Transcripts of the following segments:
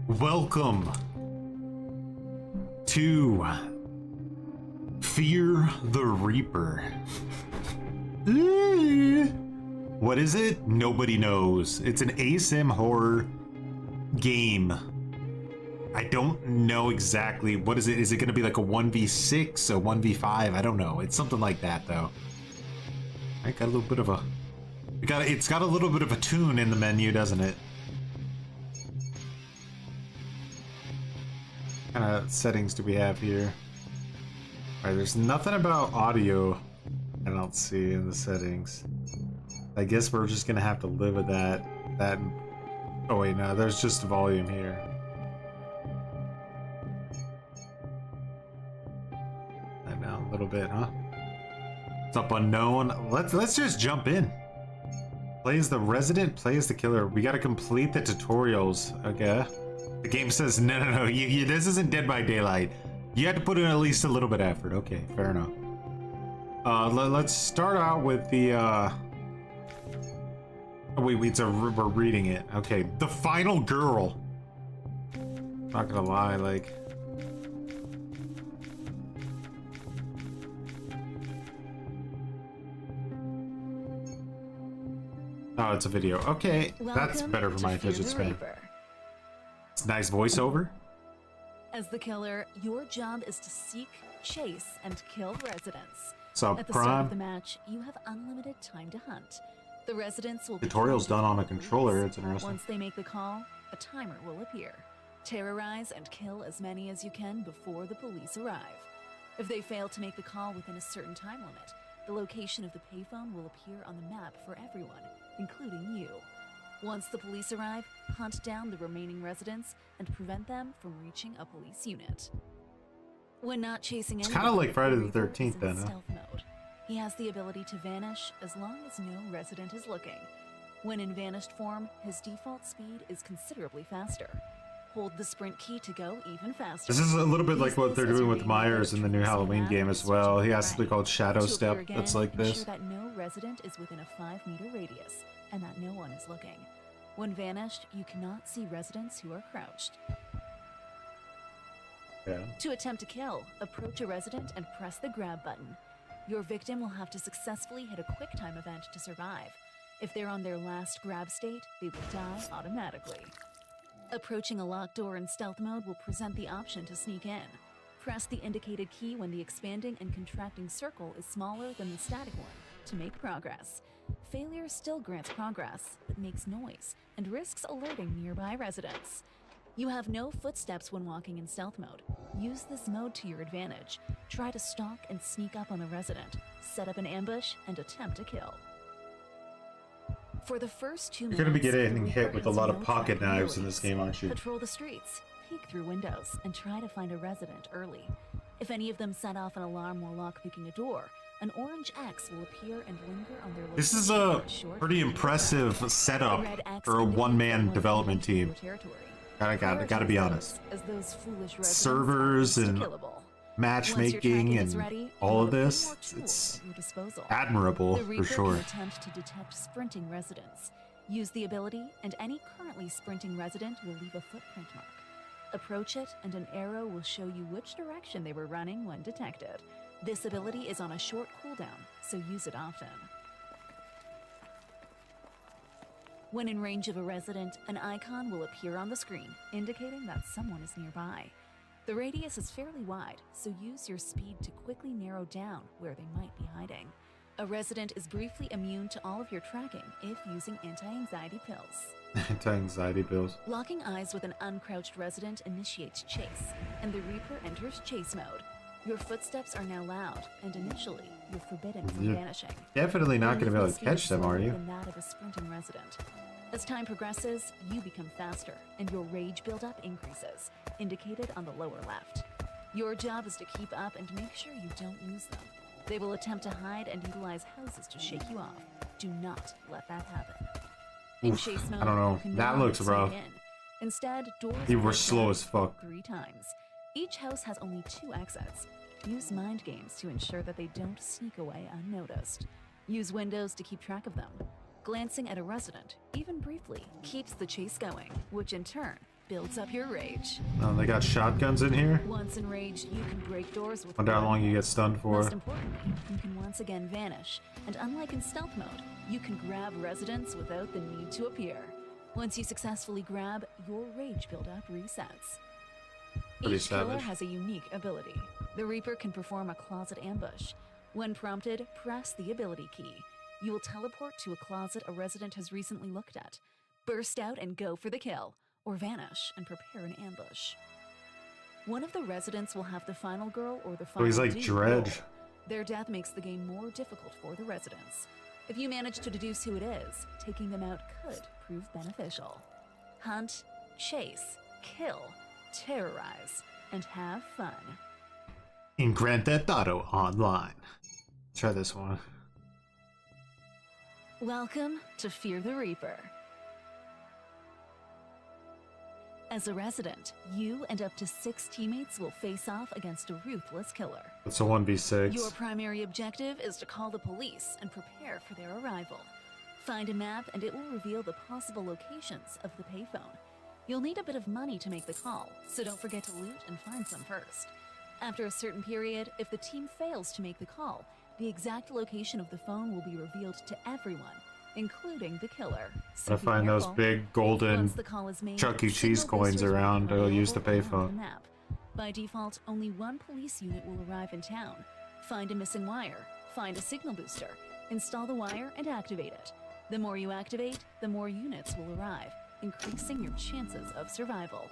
Welcome to Fear the Reaper. What is it? Nobody knows. It's an Asym horror game. I don't know exactly. What is it? Is it going to be like a 1v6, a 1v5? I don't know. It's something like that, though. I got a little bit of a... It's got a little bit of a tune in the menu, doesn't it? What kind of settings do we have here? Alright, there's nothing about audio I don't see in the settings. I guess we're just gonna have to live with that. Oh wait, no, there's just volume here. I know, a little bit, huh? It's up unknown. Let's just jump in. Play as the resident, play as the killer. We gotta complete the tutorials, okay? The game says, no, this isn't Dead by Daylight. You had to put in at least a little bit of effort. Okay, fair enough. Let's start out with the, Oh, wait, we're reading it. Okay, the final girl. Not gonna lie, like... Oh, it's a video. Okay, that's better for my attention span. It's nice voiceover. As the killer, your job is to seek, chase, and kill residents. So, at the start of the match, you have unlimited time to hunt. The residents will tutorial's done on a controller. It's interesting. Once they make the call, a timer will appear. Terrorize and kill as many as you can before the police arrive. If they fail to make the call within a certain time limit, the location of the payphone will appear on the map for everyone, including you. Once the police arrive, hunt down the remaining residents and prevent them from reaching a police unit. When not chasing anyone, it's kind of like Friday the 13th then, huh? Stealth mode. He has the ability to vanish as long as no resident is looking. When in vanished form, his default speed is considerably faster. Hold the sprint key to go even faster. This is a little bit like what they're doing with Myers in the new Halloween game as well. He has something called Shadow Step that's like this. Ensure that no resident is within a 5-meter radius and that no one is looking. When vanished, you cannot see residents who are crouched. Yeah. To attempt to kill, approach a resident and press the grab button. Your victim will have to successfully hit a QuickTime event to survive. If they're on their last grab state, they will die automatically. Approaching a locked door in stealth mode will present the option to sneak in. Press the indicated key when the expanding and contracting circle is smaller than the static one to make progress. Failure still grants progress, but makes noise and risks alerting nearby residents. You have no footsteps when walking in stealth mode. Use this mode to your advantage. Try to stalk and sneak up on the resident, set up an ambush, and attempt to kill. For the first 2 minutes, you're gonna be getting hit with a lot of pocket knives in this game, aren't you? Patrol the streets, peek through windows, and try to find a resident early. If any of them set off an alarm while lockpicking a door, an orange X will appear and linger on their location. This is a pretty impressive setup for a one-man development team. Gotta be honest. Servers and matchmaking and all of this, it's admirable for sure. Attempt to detect sprinting residents. Use the ability, and any currently sprinting resident will leave a footprint mark. Approach it, and an arrow will show you which direction they were running when detected. This ability is on a short cooldown, so use it often. When in range of a resident, an icon will appear on the screen, indicating that someone is nearby. The radius is fairly wide, so use your speed to quickly narrow down where they might be hiding. A resident is briefly immune to all of your tracking if using anti-anxiety pills. Anti-anxiety pills. Locking eyes with an uncrouched resident initiates chase, and the Reaper enters chase mode. Your footsteps are now loud, and initially, you're forbidden from vanishing. Definitely not going to be able to catch them, are you? Than that of a sprinting resident. As time progresses, you become faster, and your rage buildup increases, indicated on the lower left. Your job is to keep up and make sure you don't lose them. They will attempt to hide and utilize houses to shake you off. Do not let that happen. In chase mode, I don't know. That looks rough. Instead, doors you were slow as fuck. 3 times. Each house has only 2 exits. Use mind games to ensure that they don't sneak away unnoticed. Use windows to keep track of them. Glancing at a resident, even briefly, keeps the chase going, which in turn builds up your rage. Oh, they got shotguns in here? Once enraged, you can break doors with Wonder how one long you hit. get stunned for. Most importantly, you can once again vanish, and unlike in stealth mode, you can grab residents without the need to appear. Once you successfully grab, your rage buildup resets. Pretty Each killer savage. has a unique ability. The Reaper can perform a closet ambush. When prompted, press the ability key. You will teleport to a closet a resident has recently looked at, burst out and go for the kill, or vanish and prepare an ambush. One of the residents will have the final girl or the final Oh, he's like dude Dredge. roll. Their death makes the game more difficult for the residents. If you manage to deduce who it is, taking them out could prove beneficial. Hunt, chase, kill, terrorize, and have fun. In Grand Theft Auto Online. Try this one. Welcome to Fear the Reaper. As a resident, you and up to 6 teammates will face off against a ruthless killer. It's a 1v6. Your primary objective is to call the police and prepare for their arrival. Find a map and it will reveal the possible locations of the payphone. You'll need a bit of money to make the call, so don't forget to loot and find some first. After a certain period, if the team fails to make the call, the exact location of the phone will be revealed to everyone, including the killer. So Gotta find those big golden Once the call is made, Chuck E. Cheese signal coins boosters will around, become or use the available around payphone. the map. By default, only one police unit will arrive in town. Find a missing wire, find a signal booster, install the wire and activate it. The more you activate, the more units will arrive, increasing your chances of survival.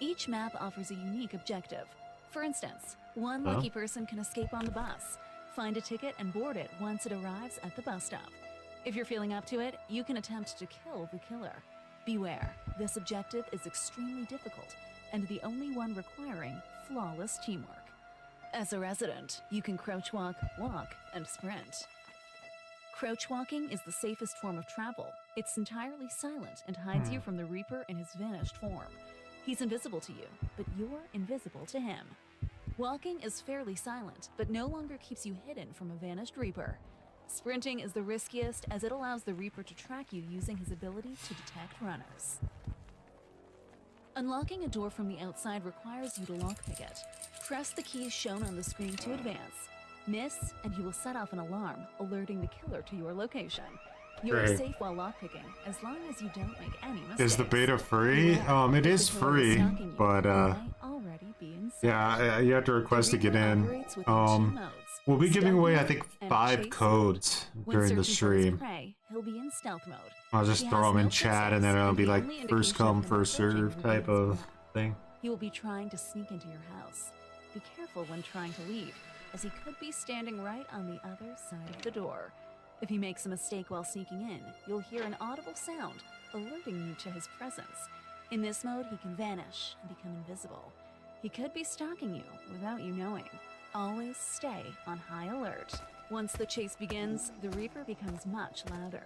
Each map offers a unique objective. For instance, one Oh. lucky person can escape on the bus. Find a ticket and board it once it arrives at the bus stop. If you're feeling up to it, you can attempt to kill the killer. Beware, this objective is extremely difficult and the only one requiring flawless teamwork. As a resident, you can crouch walk, walk, and sprint. Crouch walking is the safest form of travel. It's entirely silent and hides you from the Reaper in his vanished form. He's invisible to you, but you're invisible to him. Walking is fairly silent, but no longer keeps you hidden from a vanished Reaper. Sprinting is the riskiest as it allows the Reaper to track you using his ability to detect runners. Unlocking a door from the outside requires you to lockpick it. Press the keys shown on the screen to advance. Miss, and you will set off an alarm, alerting the killer to your location. You're Great. safe while lockpicking, as long as you don't make any mistakes. Is the beta free? Beware, It if is the killer free, stalking you, but he may already be inside. yeah, you have to request to get The in. Reaper operates within two modes, We'll be giving stealth away, I mode think, and 5 chase codes When during the searching for his stream. prey, he'll be in stealth mode. I'll just He throw has them in no chat, and then footsteps, it'll and be the like only first indication come, of him first searching serve will be type his of map. thing. He will be trying to sneak into your house. Be careful when trying to leave, as he could be standing right on the other side of the door. If he makes a mistake while sneaking in, you'll hear an audible sound alerting you to his presence. In this mode, he can vanish and become invisible. He could be stalking you without you knowing. Always stay on high alert. Once the chase begins, the Reaper becomes much louder.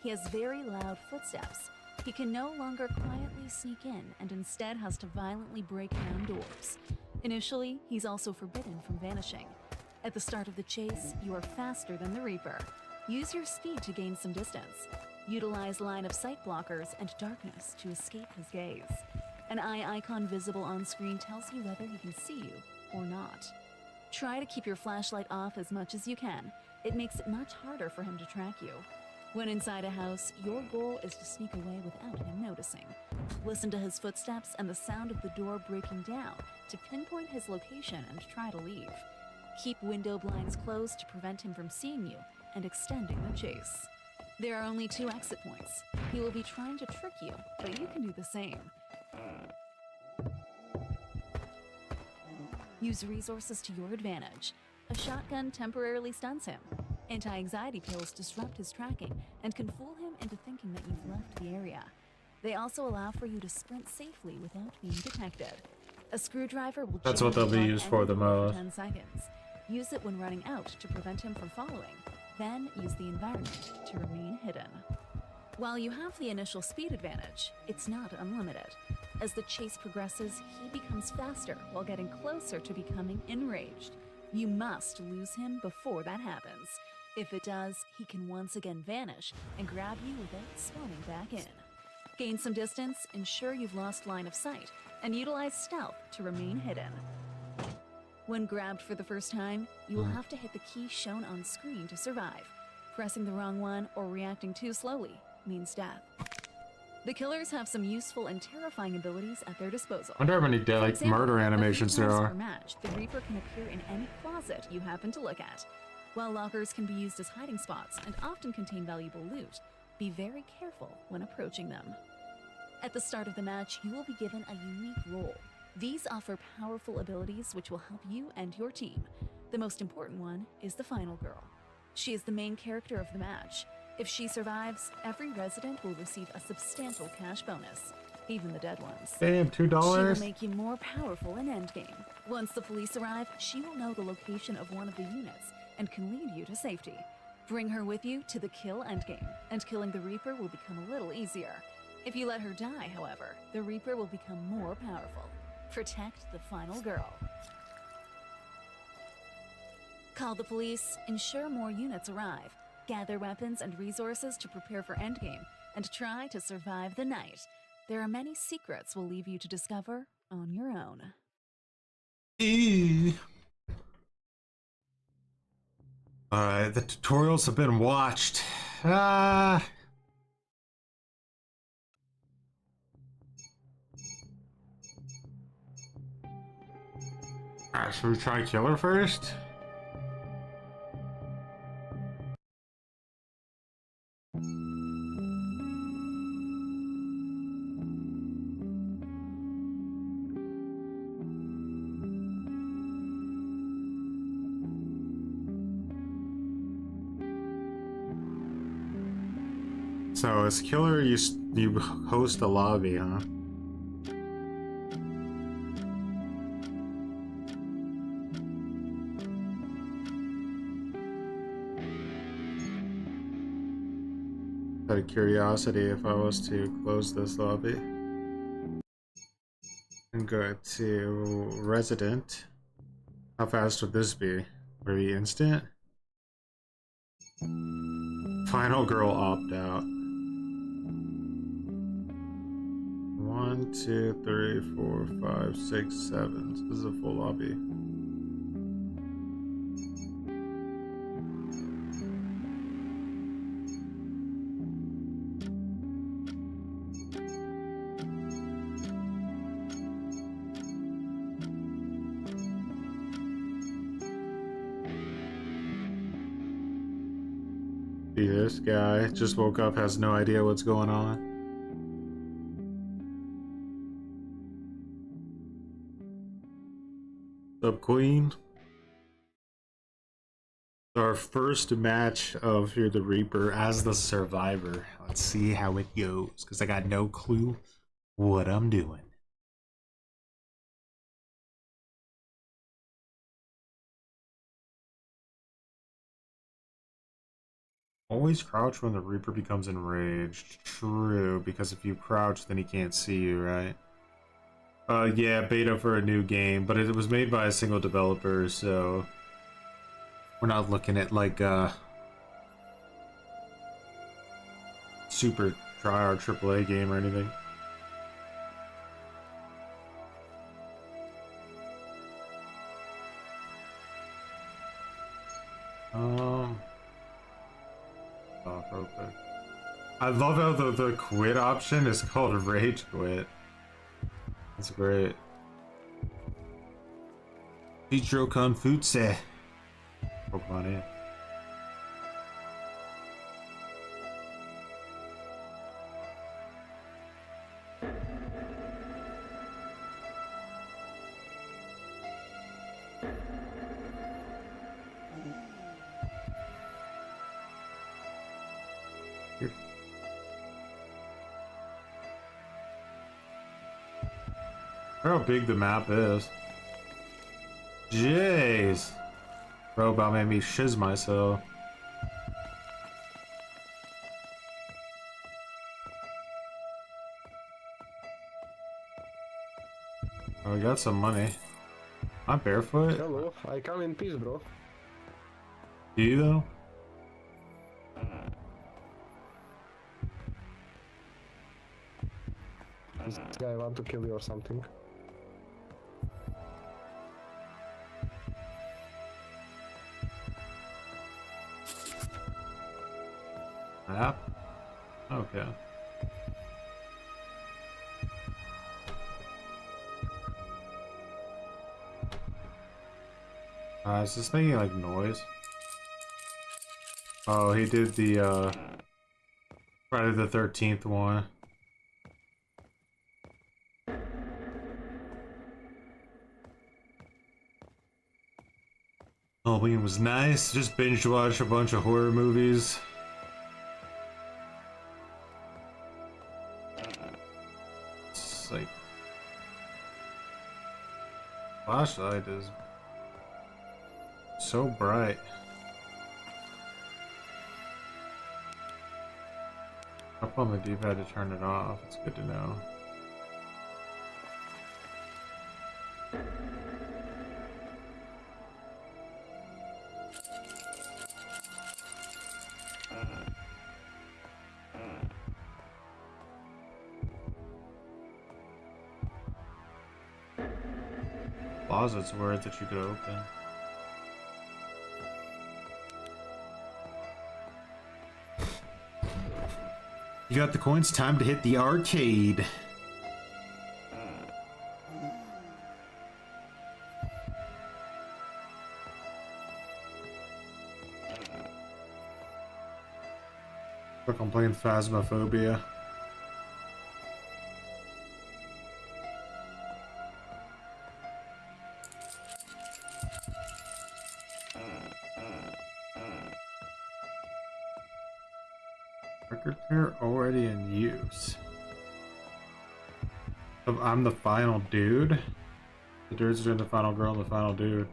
He has very loud footsteps. He can no longer quietly sneak in and instead has to violently break down doors. Initially, he's also forbidden from vanishing. At the start of the chase, you are faster than the Reaper. Use your speed to gain some distance. Utilize line of sight blockers and darkness to escape his gaze. An eye icon visible on screen tells you whether he can see you or not. Try to keep your flashlight off as much as you can. It makes it much harder for him to track you. When inside a house, your goal is to sneak away without him noticing. Listen to his footsteps and the sound of the door breaking down to pinpoint his location and try to leave. Keep window blinds closed to prevent him from seeing you and extending the chase. There are only 2 exit points. He will be trying to trick you, but you can do the same. Use resources to your advantage. A shotgun temporarily stuns him. Anti-anxiety pills disrupt his tracking and can fool him into thinking that you've left the area. They also allow for you to sprint safely without being detected. A screwdriver will That's what they'll be jam used any for the door most. 10 seconds. Use it when running out to prevent him from following. Then use the environment to remain hidden. While you have the initial speed advantage, it's not unlimited. As the chase progresses, he becomes faster while getting closer to becoming enraged. You must lose him before that happens. If it does, he can once again vanish and grab you without spawning back in. Gain some distance, ensure you've lost line of sight, and utilize stealth to remain hidden. When grabbed for the first time, you will have to hit the key shown on screen to survive. Pressing the wrong one or reacting too slowly means death. The killers have some useful and terrifying abilities at their disposal. I wonder how many For like example, murder a few animations there times are. per match, the Reaper can appear in any closet you happen to look at. While lockers can be used as hiding spots and often contain valuable loot, be very careful when approaching them. At the start of the match, you will be given a unique role. These offer powerful abilities which will help you and your team. The most important one is the Final Girl. She is the main character of the match. If she survives, every resident will receive a substantial cash bonus, even the dead ones. Damn, She will $2. make you more powerful in endgame. Once the police arrive, she will know the location of one of the units and can lead you to safety. Bring her with you to the kill endgame, and killing the Reaper will become a little easier. If you let her die, however, the Reaper will become more powerful. Protect the Final Girl. Call the police, ensure more units arrive, gather weapons and resources to prepare for endgame, and try to survive the night. There are many secrets we'll leave you to discover on your own. Alright, the tutorials have been watched. Should we try killer first? So as killer, you host a lobby, huh? Out of curiosity, if I was to close this lobby and go to resident, how fast would this be? Would it be instant? Final girl opt out. 1, 2, 3, 4, 5, 6, 7. This is a full lobby. See, this guy just woke up, has no idea what's going on. What's up, Queen? Our first match of Fear the Reaper as the survivor. Let's see how it goes, because I got no clue what I'm doing. Always crouch when the Reaper becomes enraged. True, because if you crouch, then he can't see you, right? Yeah, beta for a new game, but it was made by a single developer, so we're not looking at like super try-hard AAA game or anything. Stop real quick. I love how the quit option is called rage quit. That's great. Ichiro Konfutse. Pokemon in. Look how big the map is. Jeez. Bro, about made me shiz myself. Oh, we got some money. I'm barefoot. Hello, I come in peace, bro. Do you though? this guy want to kill you or something. Map? Okay. Is this making like noise? Oh, he did the Friday the 13th one. Halloween was nice. Just binge watched a bunch of horror movies. It's like flashlight is so bright. Up on the D-pad to turn it off. It's good to know. Closet's words that you could open. You got the coins, time to hit the arcade. Look, I'm playing Phasmophobia. Record pair already in use. I'm the final dude. The dudes are the final girl and the final dude.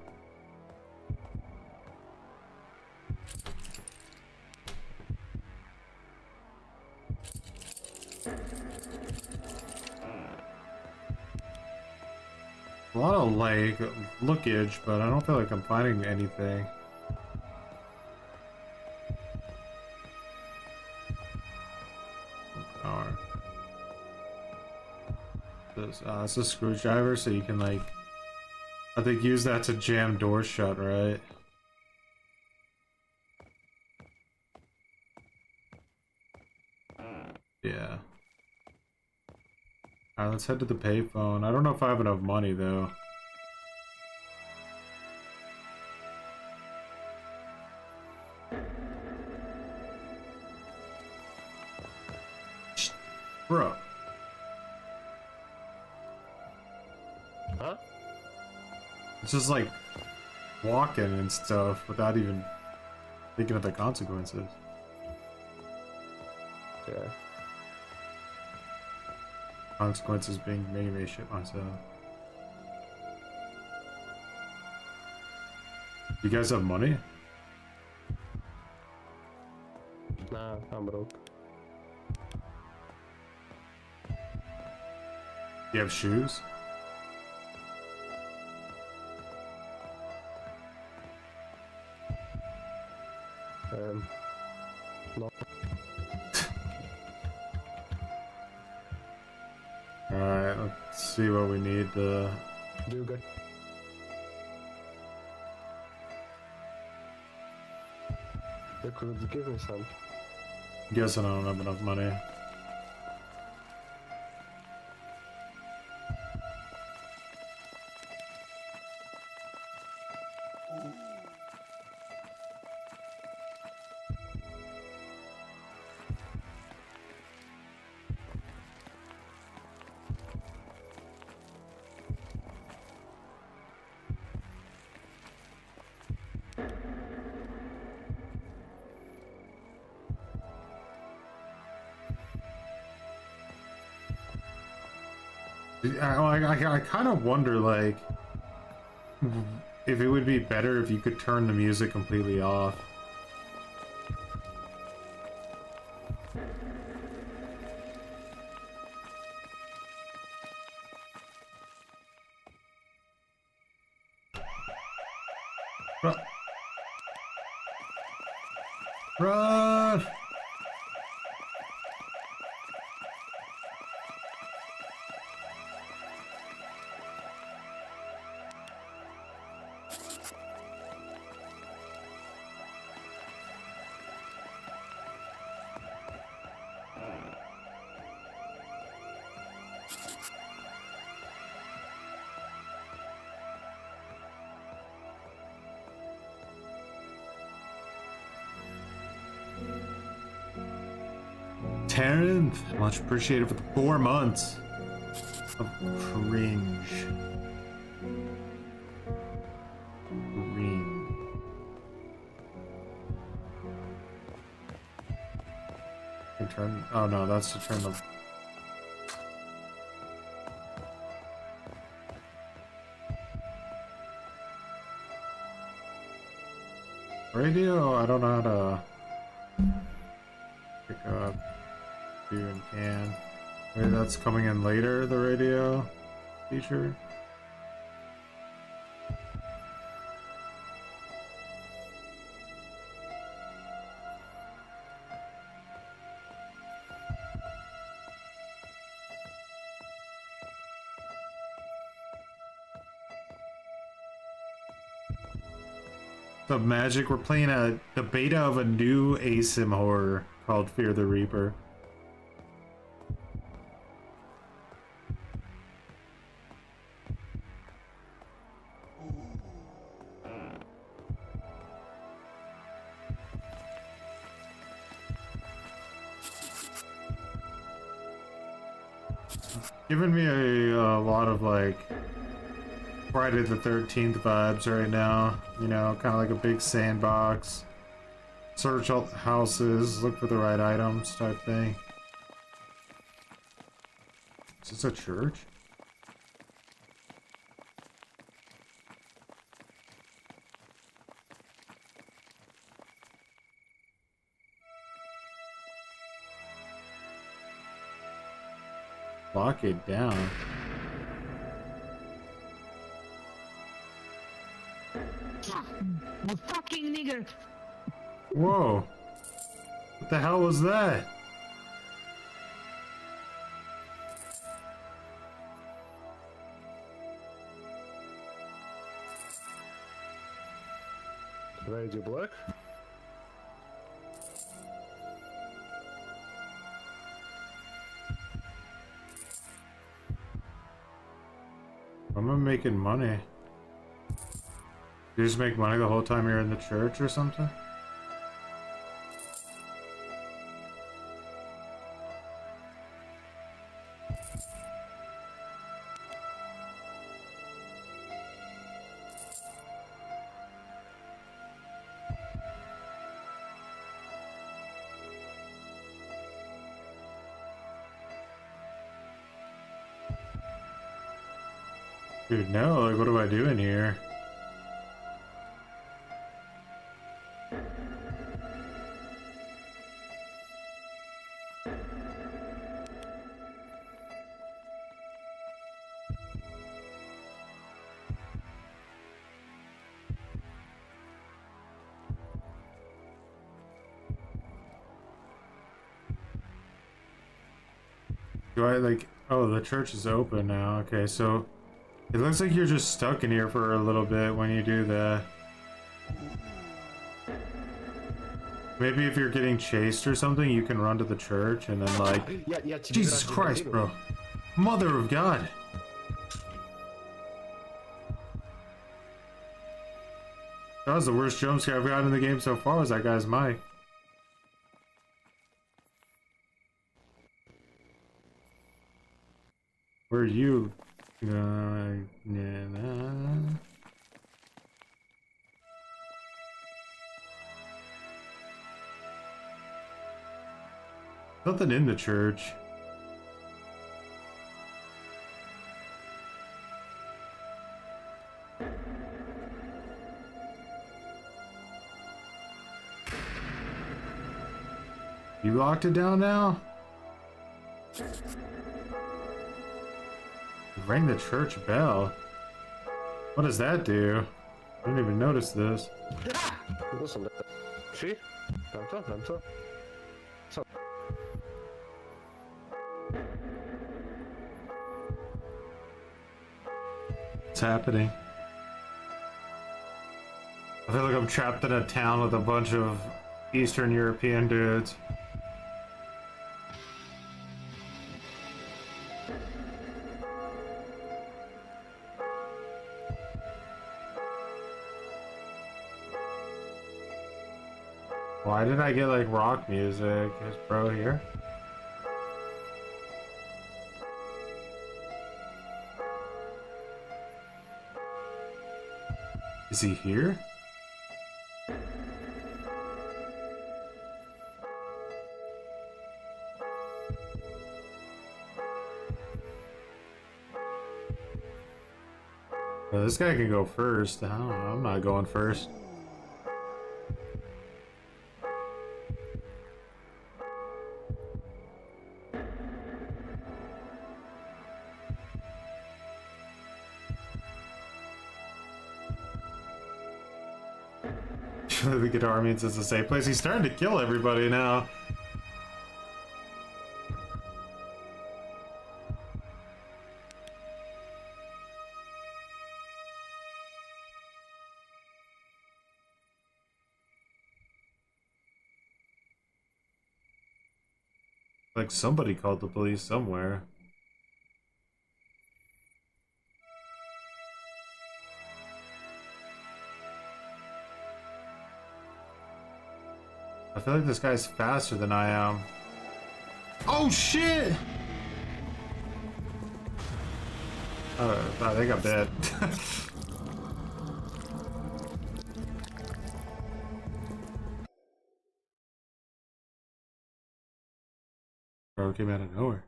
A lot of like lookage, but I don't feel like I'm finding anything. It's a screwdriver, so you can like, I think use that to jam doors shut, right? Yeah. Alright, let's head to the payphone. I don't know if I have enough money though. Bro. Huh? It's just like walking and stuff without even thinking of the consequences. Yeah. Consequences being making me shit myself. You guys have money? Nah, I'm broke. You have shoes? No. Alright, let's see what we need to... Do you get? You could give me some. Guessing I don't have enough money. I kind of wonder, like, if it would be better if you could turn the music completely off. Run! Terran, much appreciated for the 4 months of cringe. Cringe. Can turn. Oh no, that's to turn the. Radio, I don't know how to pick up, do and can. Maybe that's coming in later, the radio feature. The magic, we're playing the beta of a new Asym horror called Fear the Reaper. Giving me a lot of like Friday the 13th vibes right now, you know, kind of like a big sandbox, search all the houses, look for the right items type thing. Is this a church? Lock it down. You fucking nigger! Whoa. What the hell was that? Radio black. I'm making money. You just make money the whole time you're in the church or something? Dude, no, like what do I do in here? Do I like, oh, the church is open now. Okay, so it looks like you're just stuck in here for a little bit when you do that. Maybe if you're getting chased or something, you can run to the church and then like, Yeah, Jesus Christ, bro. Mother of God. That was the worst jump scare I've gotten in the game so far, was that guy's mic. Where are you? Nothing in the church. You locked it down now? Rang the church bell. What does that do? I didn't even notice this. Listen, see? Tamto. So. What's happening? I feel like I'm trapped in a town with a bunch of Eastern European dudes. Why did I get like rock music? Is bro here? Is he here? Well, this guy can go first. I don't know. I'm not going first. The guitar means it's a safe place. He's starting to kill everybody now. Like somebody called the police somewhere. I feel like this guy's faster than I am. Oh shit! I think I'm dead. Bro came out of nowhere.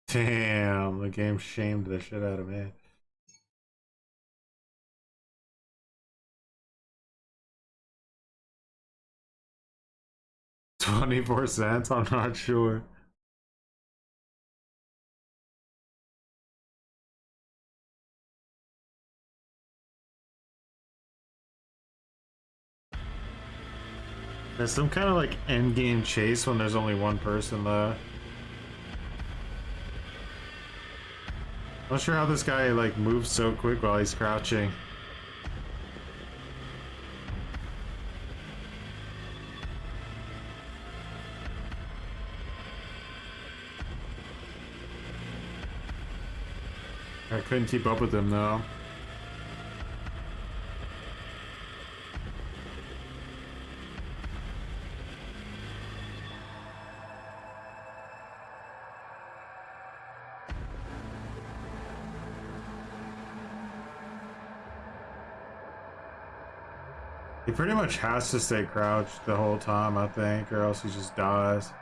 Damn, the game shamed the shit out of me. $0.24? I'm not sure. There's some kind of like end game chase when there's only one person left. Not sure how this guy like moves so quick while he's crouching. I couldn't keep up with him though. He pretty much has to stay crouched the whole time, I think, or else he just dies.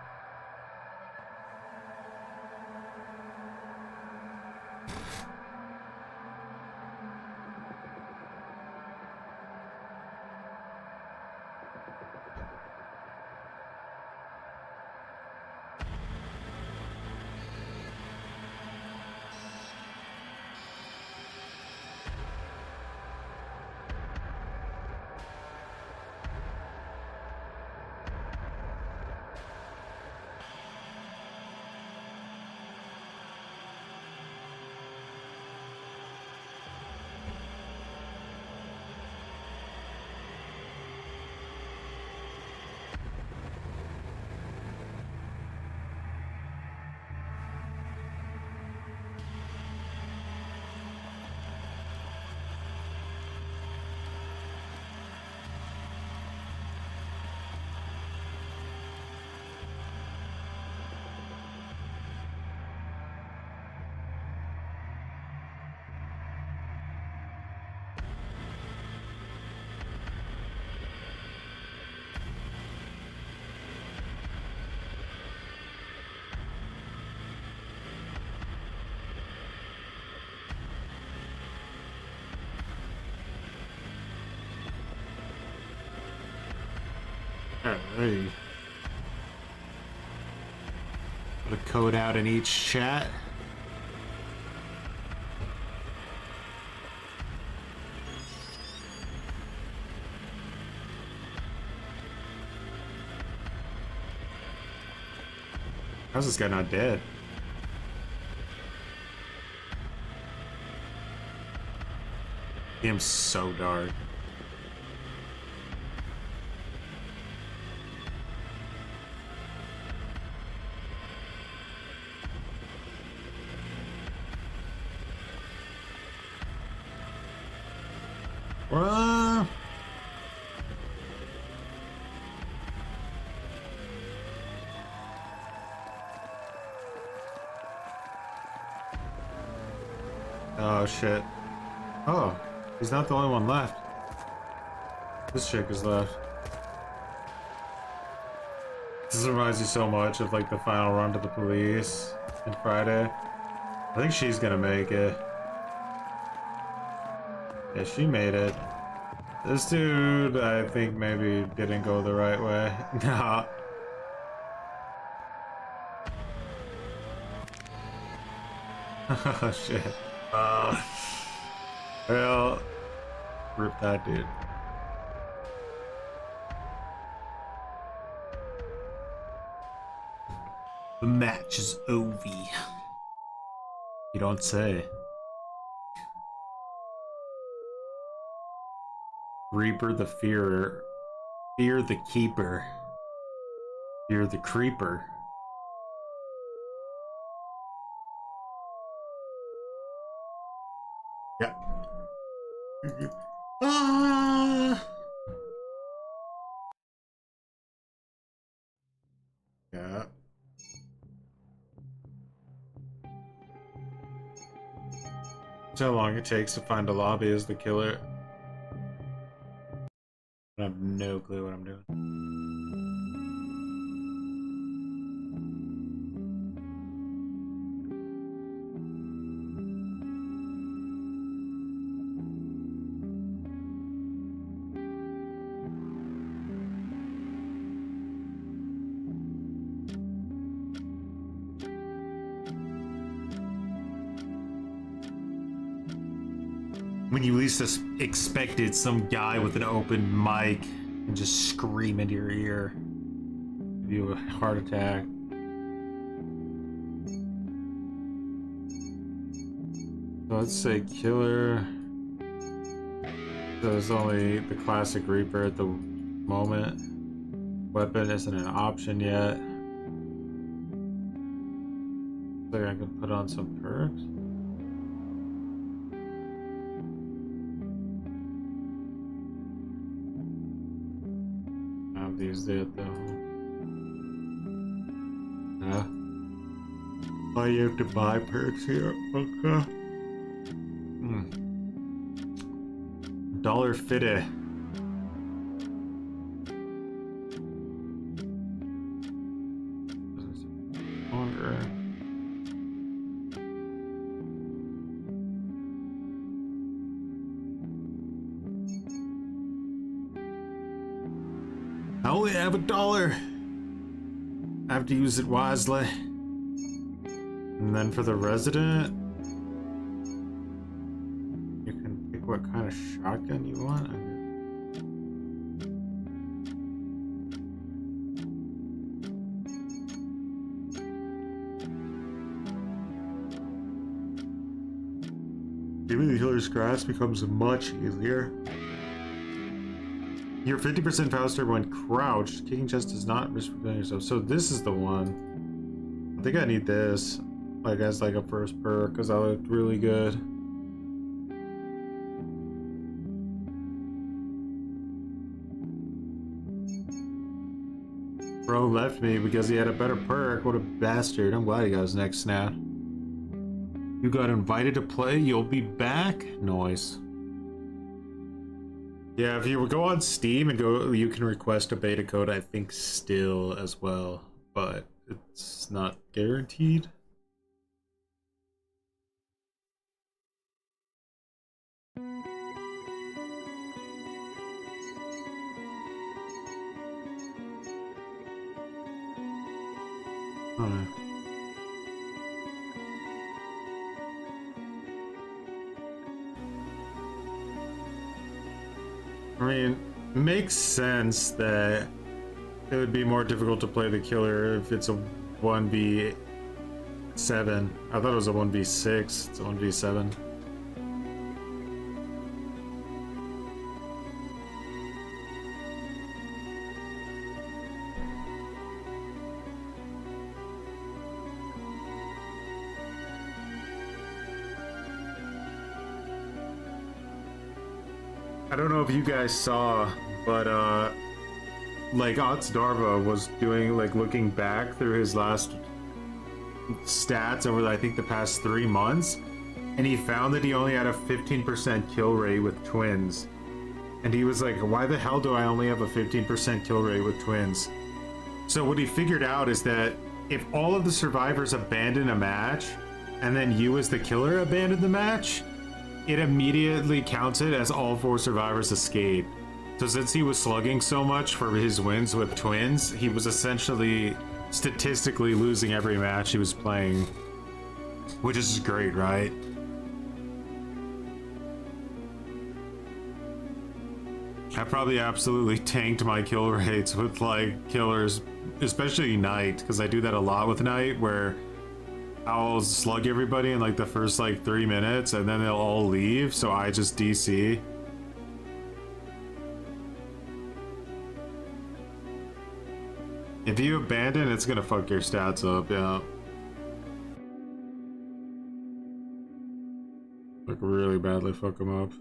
Alrighty. Put a code out in each chat. How's this guy not dead? Game's so dark. Well, Oh shit. Oh, he's not the only one left. This chick is left. This reminds me so much of like the final run to the police in Friday. I think she's gonna make it. Yeah, she made it. This dude, I think maybe didn't go the right way. Nah. Oh shit. Well, rip that dude. The match is over. You don't say. Reaper the Fearer. Fear the Keeper. Fear the Creeper. Yeah. Ah! Yeah. That's how long it takes to find a lobby as the killer. I have no clue what I'm doing. When you least expected some guy with an open mic and just scream into your ear, give you a heart attack. So let's say killer. So there's only the classic Reaper at the moment. Weapon isn't an option yet. So I can put on some perks. Use that though. Oh, you have to buy perks here. Okay. $1.50. Longer. I only have $1. I have to use it wisely. And then for the resident, you can pick what kind of shotgun you want. Giving the killer's grasp becomes much easier. You're 50% faster when crouched. Kicking chest does not risk killing yourself. So this is the one. I think I need this, like as like a first perk, because I looked really good. Bro left me because he had a better perk. What a bastard. I'm glad he got his neck snapped. You got invited to play. You'll be back. Noise. Yeah, if you go on Steam and go, you can request a beta code, I think, still as well, but it's not guaranteed. I mean, it makes sense that it would be more difficult to play the killer if it's a 1v7. I thought it was a 1v6, it's a 1v7. I don't know if you guys saw, but like Darva was doing, like, looking back through his last stats over I think the past 3 months, and he found that he only had a 15% kill rate with twins. And he was like, why the hell do I only have a 15% kill rate with twins? So what he figured out is that if all of the survivors abandon a match, and then you as the killer abandoned the match, it immediately counted as all 4 survivors escaped. So since he was slugging so much for his wins with twins, he was essentially statistically losing every match he was playing. Which is great, right? I probably absolutely tanked my kill rates with like killers, especially Knight, because I do that a lot with Knight, where I'll slug everybody in like the first like 3 minutes and then they'll all leave, so I just DC. If you abandon, it's gonna fuck your stats up, yeah. Like really badly fuck them up.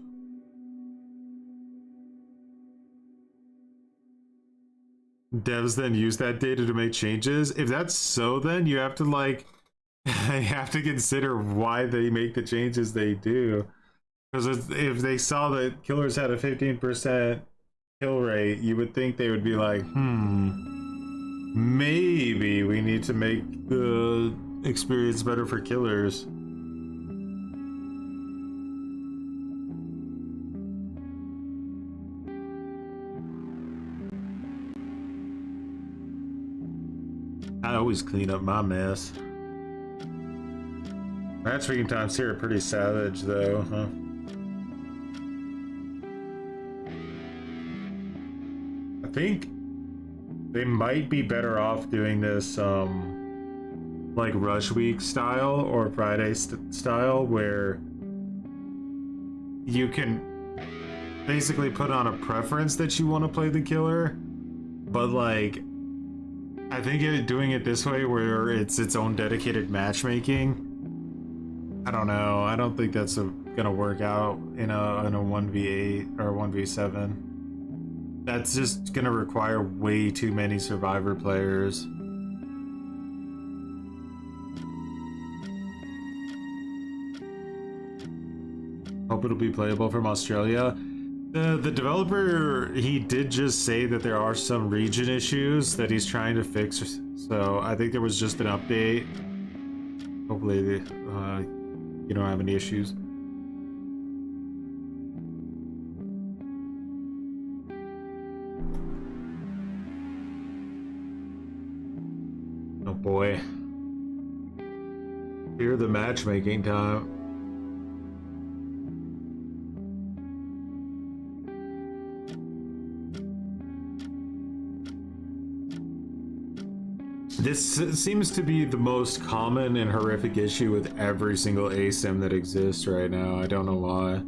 Devs then use that data to make changes. If that's so, then you have to like you have to consider why they make the changes they do. Because if they saw that killers had a 15% kill rate, you would think they would be like, maybe we need to make the experience better for killers. I always clean up my mess. Matchmaking times here are pretty savage though, huh? I think they might be better off doing this like rush week style or Friday style, where you can basically put on a preference that you want to play the killer, but like I think doing it this way where it's its own dedicated matchmaking, I don't know. I don't think that's gonna work out in a 1v8 or 1v7. That's just gonna require way too many survivor players. Hope it'll be playable from Australia. The developer, he did just say that there are some region issues that he's trying to fix, so I think there was just an update. Hopefully you don't have any issues. Oh boy. Hear the matchmaking time. This seems to be the most common and horrific issue with every single Asym that exists right now. I don't know why.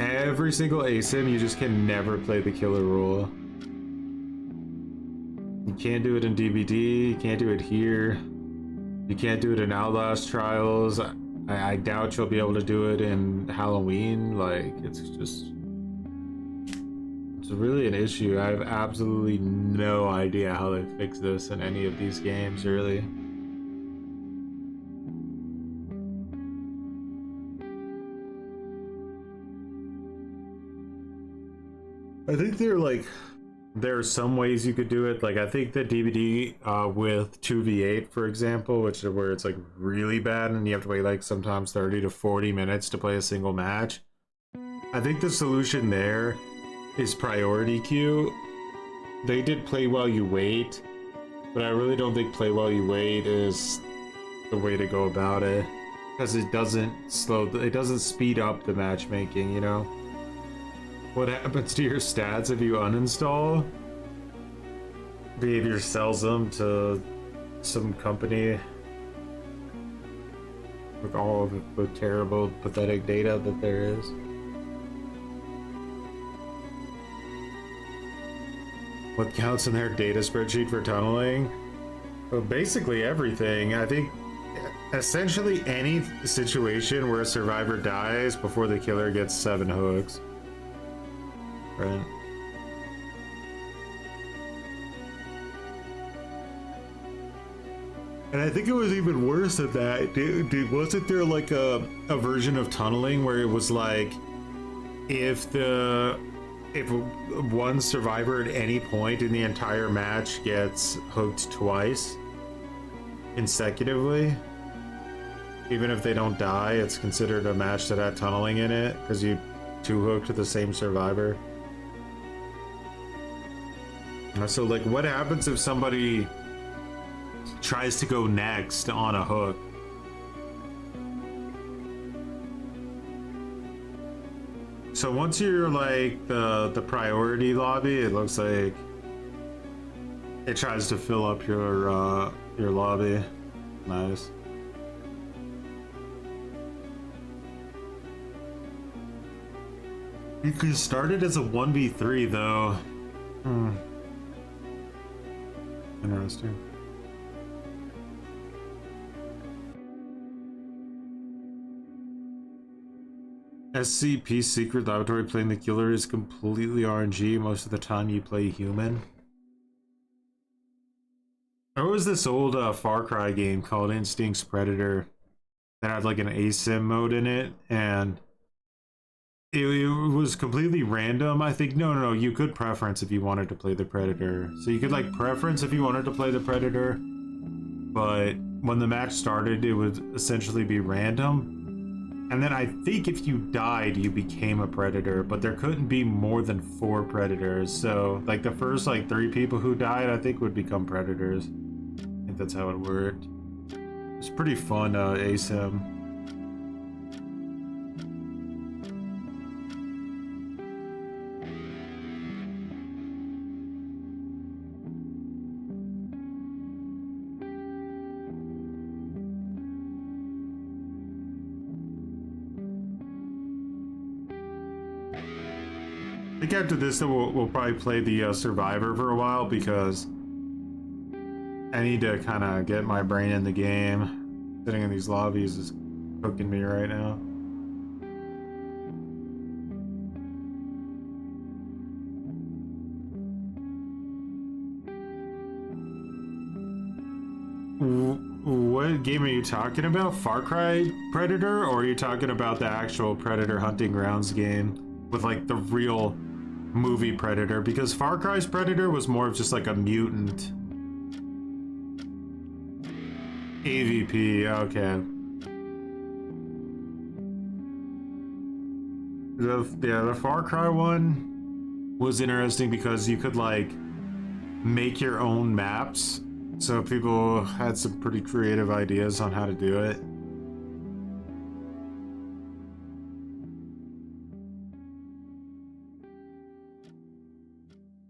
Every single Asym, you just can never play the killer rule. You can't do it in DVD, you can't do it here. You can't do it in Outlast Trials. I doubt you'll be able to do it in Halloween. Like, it's just... It's really an issue. I have absolutely no idea how they fix this in any of these games, really. I think there are some ways you could do it. Like, I think the DVD with 2v8, for example, which is where it's like really bad and you have to wait like sometimes 30 to 40 minutes to play a single match. I think the solution there is priority queue. They did play while you wait, but I really don't think play while you wait is the way to go about it, because it doesn't speed up the matchmaking, you know? What happens to your stats if you uninstall? Behavior sells them to some company with all of the terrible, pathetic data that there is. What counts in their data spreadsheet for tunneling? Well, basically everything. I think essentially any situation where a survivor dies before the killer gets 7 hooks. Right? And I think it was even worse than that. Wasn't there like a version of tunneling where it was like if one survivor at any point in the entire match gets hooked twice consecutively, even if they don't die, it's considered a match that had tunneling in it because you two hooked the same survivor. So like what happens if somebody tries to go next on a hook? So once you're like the priority lobby, it looks like it tries to fill up your lobby. Nice. You could start it as a 1v3 though. Interesting. SCP Secret Laboratory playing the killer is completely RNG. Most of the time you play human. There was this old Far Cry game called Instincts Predator that had like an Asym mode in it, and it was completely random. I think no, you could preference if you wanted to play the Predator. So you could like preference if you wanted to play the Predator, but when the match started it would essentially be random. And then I think if you died, you became a Predator, but there couldn't be more than 4 Predators. So like the first like 3 people who died, I think would become Predators. I think that's how it worked. It's pretty fun, Asym. I think after this, we'll probably play the Survivor for a while because I need to kind of get my brain in the game. Sitting in these lobbies is cooking me right now. What game are you talking about? Far Cry Predator? Or are you talking about the actual Predator Hunting Grounds game with like the real movie Predator? Because Far Cry's Predator was more of just like a mutant. AVP, okay. The Far Cry one was interesting because you could like make your own maps. So people had some pretty creative ideas on how to do it.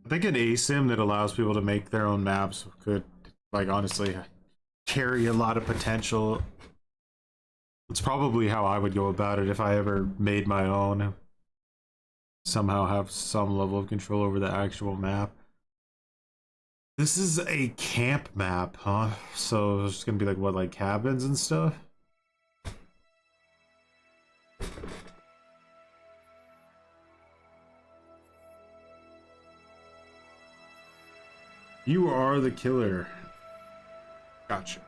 I think an Asym that allows people to make their own maps could, like, honestly carry a lot of potential. It's probably how I would go about it if I ever made my own. Somehow have some level of control over the actual map. This is a camp map, huh? So it's gonna be like what, like cabins and stuff? You are the killer. Gotcha.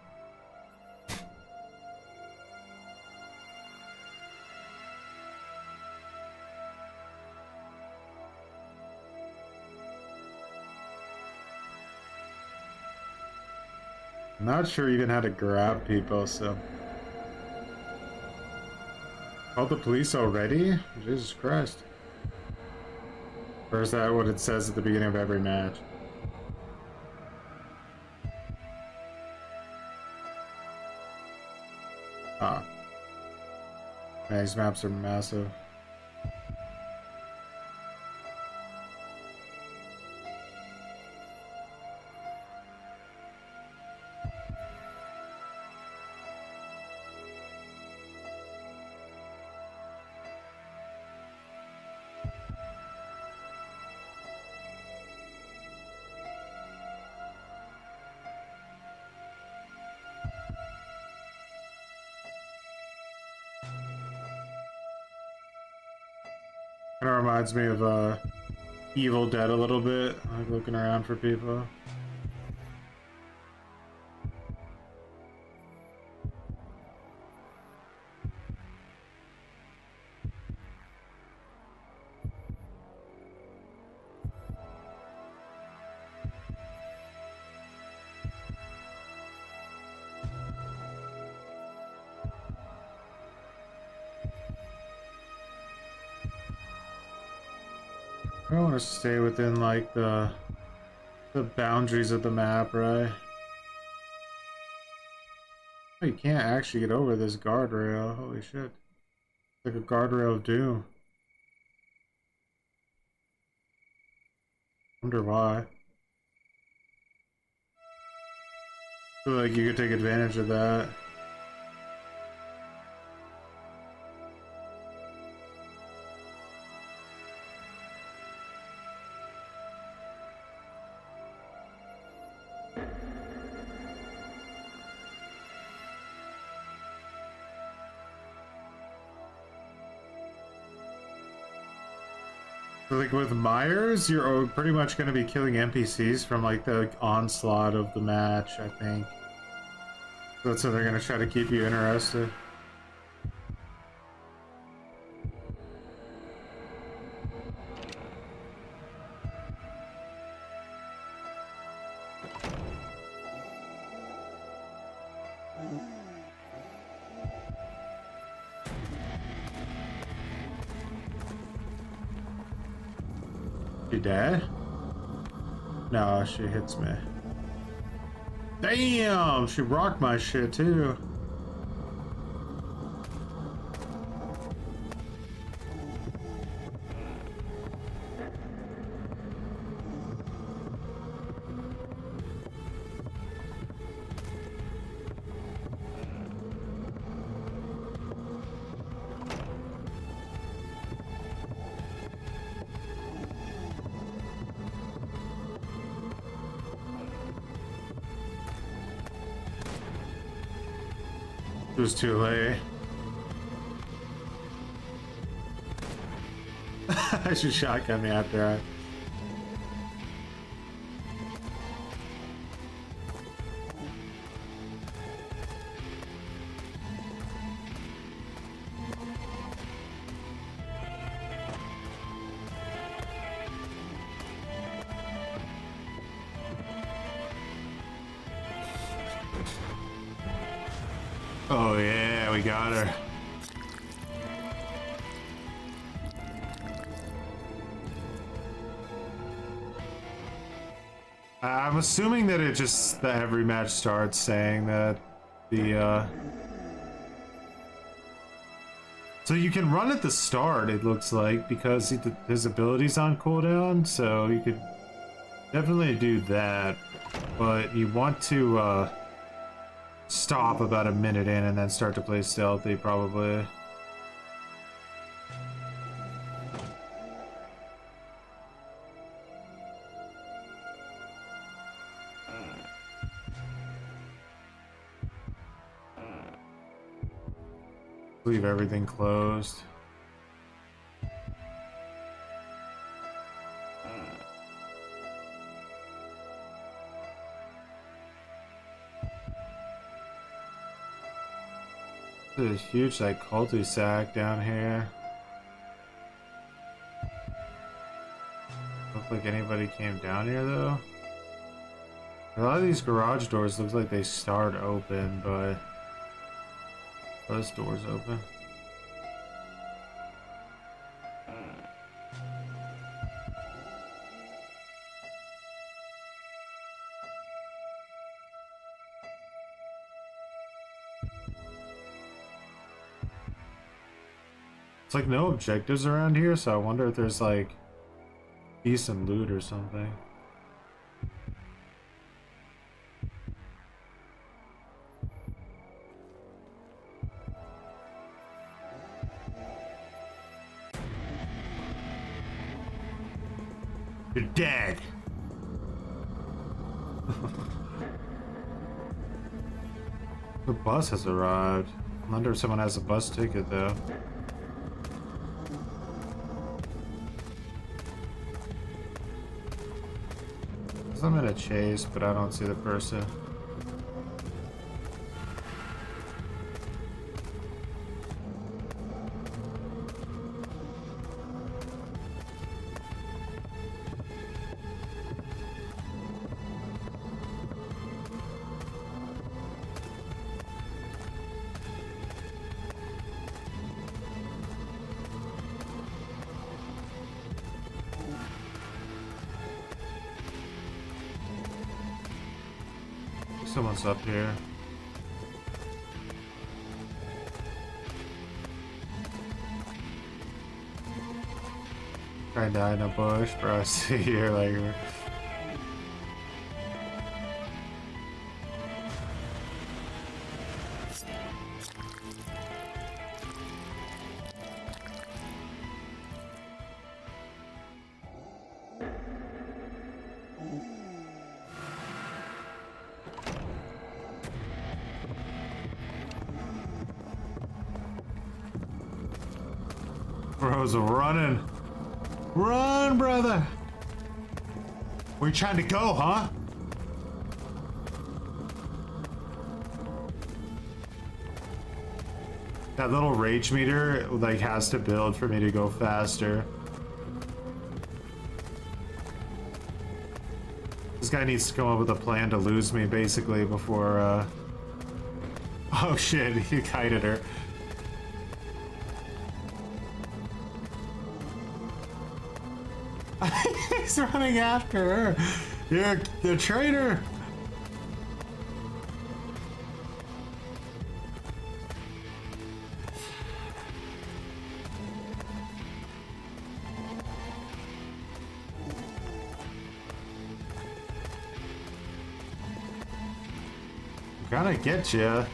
I'm not sure even how to grab people, so. Called the police already? Jesus Christ. Or is that what it says at the beginning of every match? Ah. Man, these maps are massive. Kind of reminds me of Evil Dead a little bit, like looking around for people. I want to stay within like the boundaries of the map, right? Oh, you can't actually get over this guardrail. Holy shit. It's like a guardrail of doom. Wonder why. Feel like you could take advantage of that. So like with Myers, you're pretty much going to be killing NPCs from like the onslaught of the match, I think. That's how they're going to try to keep you interested. She dead? No, she hits me. Damn, she rocked my shit too. It was too late. She shotgun me after I... Oh yeah, we got her. I'm assuming that it just that every match starts saying that the so you can run at the start, it looks like, because his ability's on cooldown, so you could definitely do that, but you want to stop about a minute in and then start to play stealthy, probably. Leave everything closed. There's a huge like cul-de-sac down here. Look like anybody came down here though. A lot of these garage doors look like they start open, but those doors open. It's like no objectives around here, so I wonder if there's like decent loot or something. You're dead. The bus has arrived. I wonder if someone has a bus ticket though. I'm in a chase, but I don't see the person. Someone's up here. Trying to hide in a bush, bro. I see here like. Bro's running. Run, brother. Where you trying to go, huh? That little rage meter like has to build for me to go faster. This guy needs to come up with a plan to lose me basically before oh shit, he kited her. He's running after her. You're the traitor. I'm gonna get you.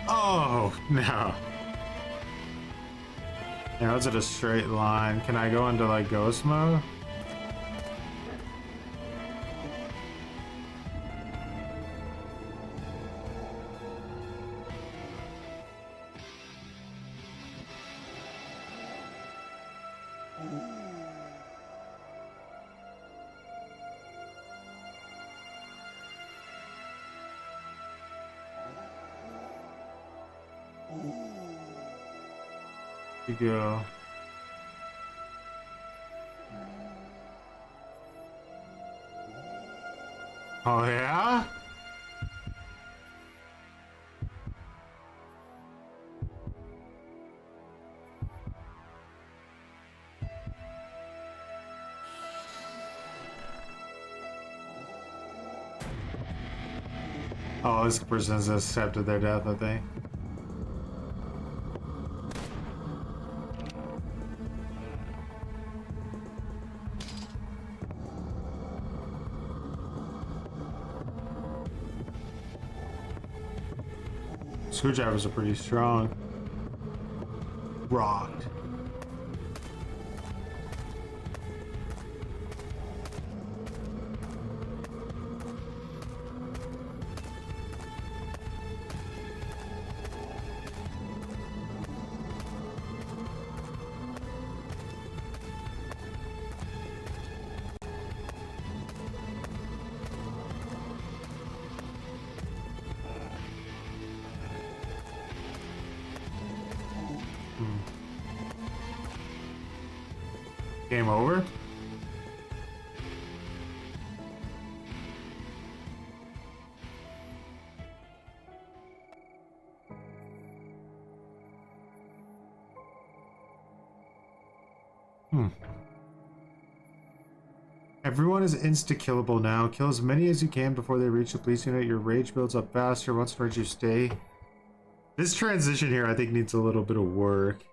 Oh no. Now is it a straight line? Can I go into like ghost mode? You go. Oh yeah? Oh, this person's accepted their death, I think. Screwdrivers are pretty strong. Rocked. Game over? Everyone is insta-killable now. Kill as many as you can before they reach the police unit. Your rage builds up faster once you stay. This transition here I think needs a little bit of work.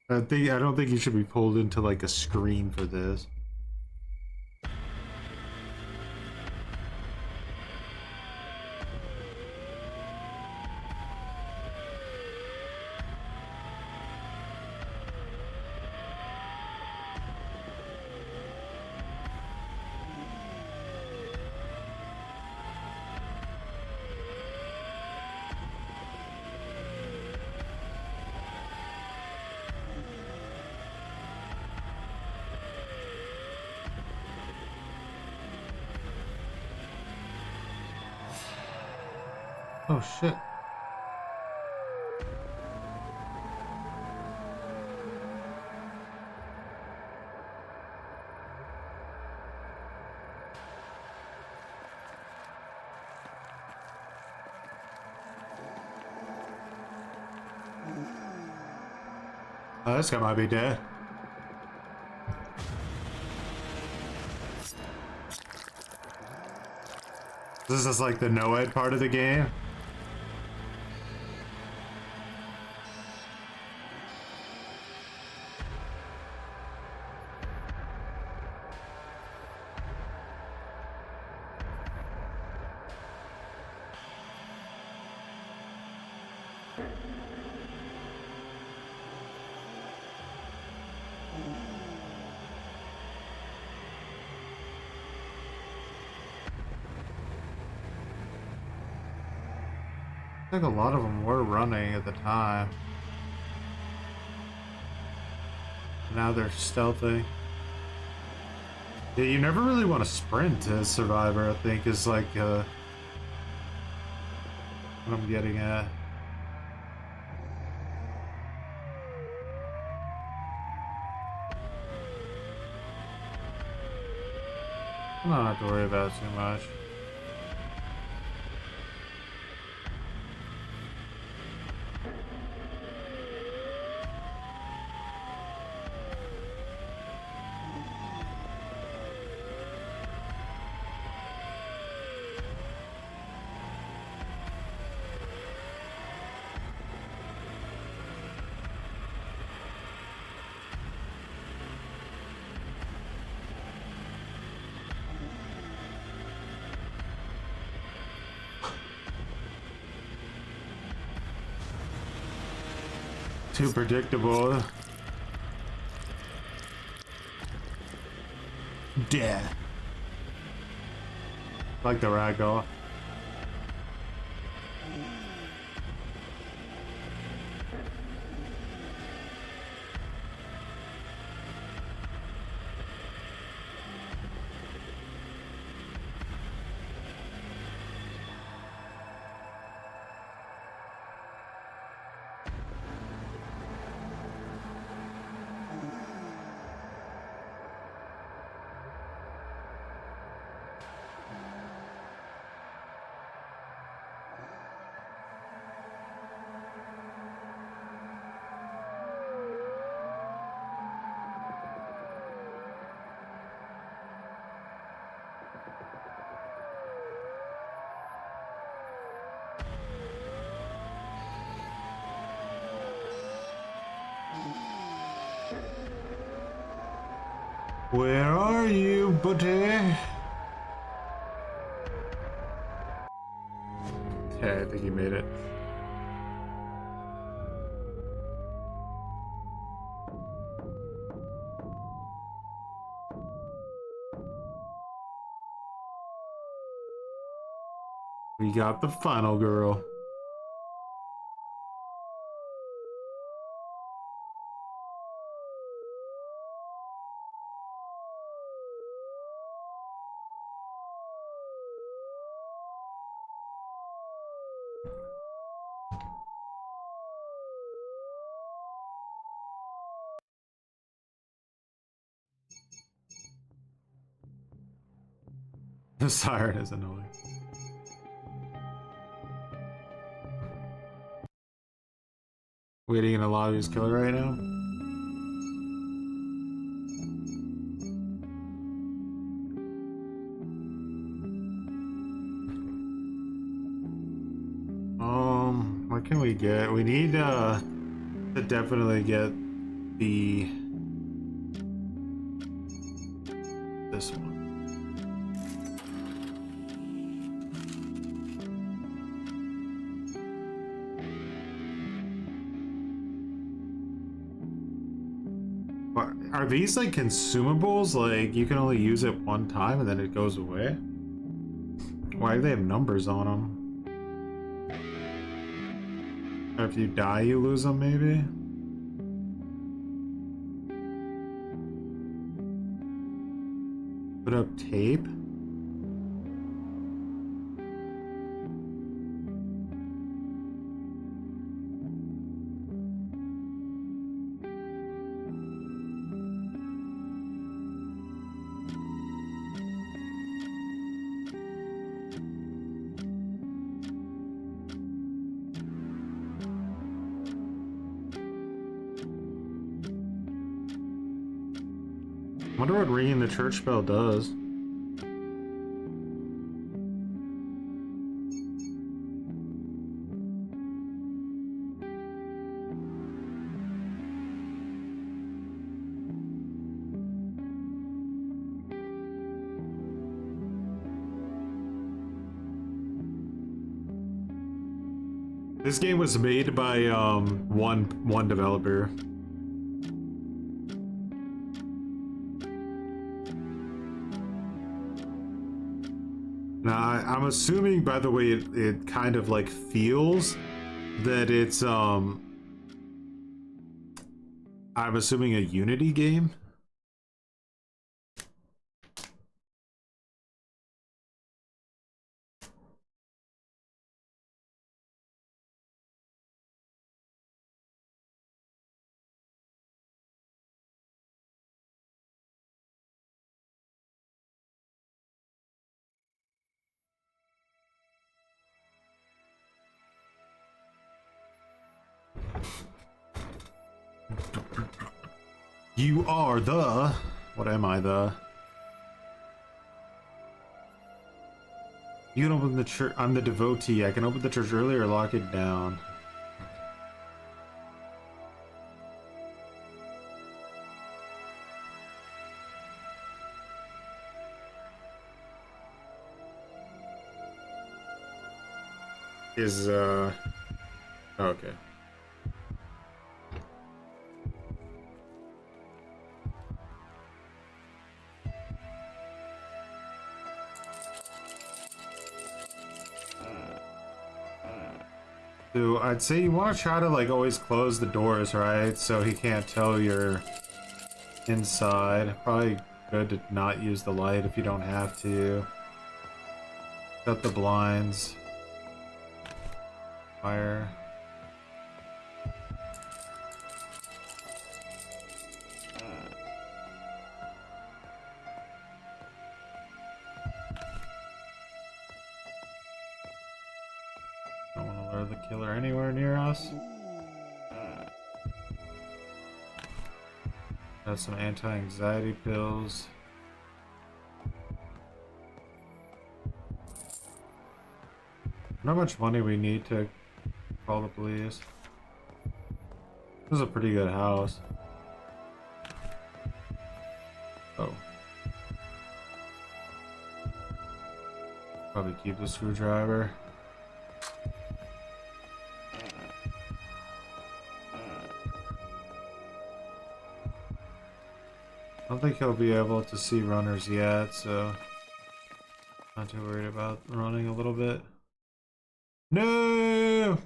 I don't think you should be pulled into like a screen for this. Oh shit. Oh, this guy might be dead. This is like the no-ed part of the game. I think a lot of them were running at the time. Now they're stealthy. Yeah, you never really want to sprint as Survivor, I think, is like what I'm getting at. I don't have to worry about it too much. Too predictable. Death. Like the ragdoll. Where are you, buddy? Okay, I think you made it. We got the final girl. The siren is annoying. Waiting in a lobby is killer right now. What can we get? We need to definitely get this one. Are these like consumables? Like you can only use it one time and then it goes away? Why do they have numbers on them? Or if you die, you lose them, maybe? Put up tape? I wonder what ringing the church bell does. This game was made by one developer. Now I'm assuming, by the way, it kind of like feels that it's I'm assuming a Unity game. You are the... What am I, the... You can open the church... I'm the devotee. I can open the church early or lock it down. Is, okay. So I'd say you want to try to like always close the doors, right? So he can't tell you're inside. Probably good to not use the light if you don't have to. Shut the blinds. Fire. Don't want to lure the killer anywhere near us. Got some anti-anxiety pills. Not much money we need to call the police. This is a pretty good house. Oh. Probably keep the screwdriver. I don't think he'll be able to see runners yet, so not too worried about running a little bit. No!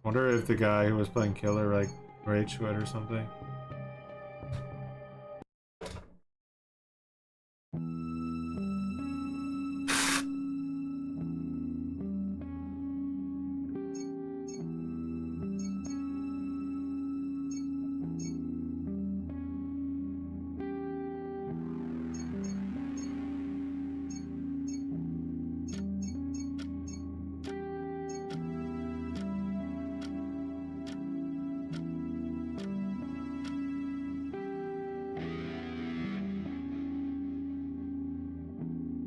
Wonder if the guy who was playing killer like rage quit or something.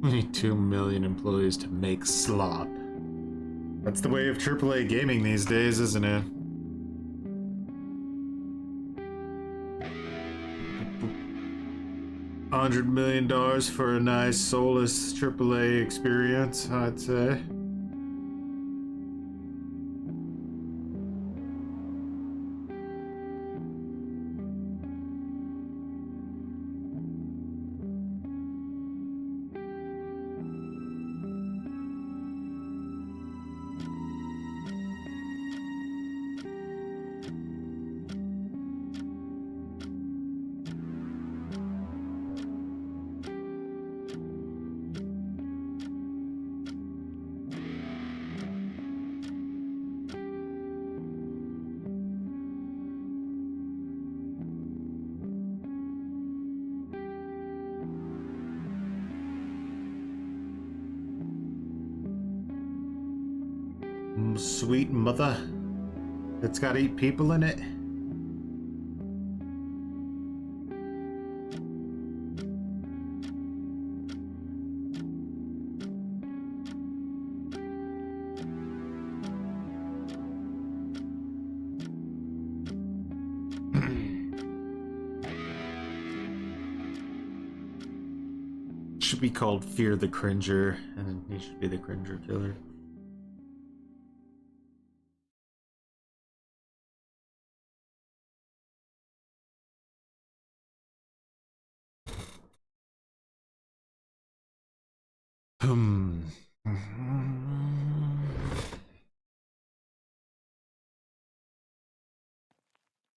We need 2 million employees to make slop. That's the way of AAA gaming these days, isn't it? $100 million for a nice, soulless AAA experience, I'd say. Sweet mother. It's got 8 people in it. Should be called Fear the Cringer, and he should be the Cringer Killer. Hmm.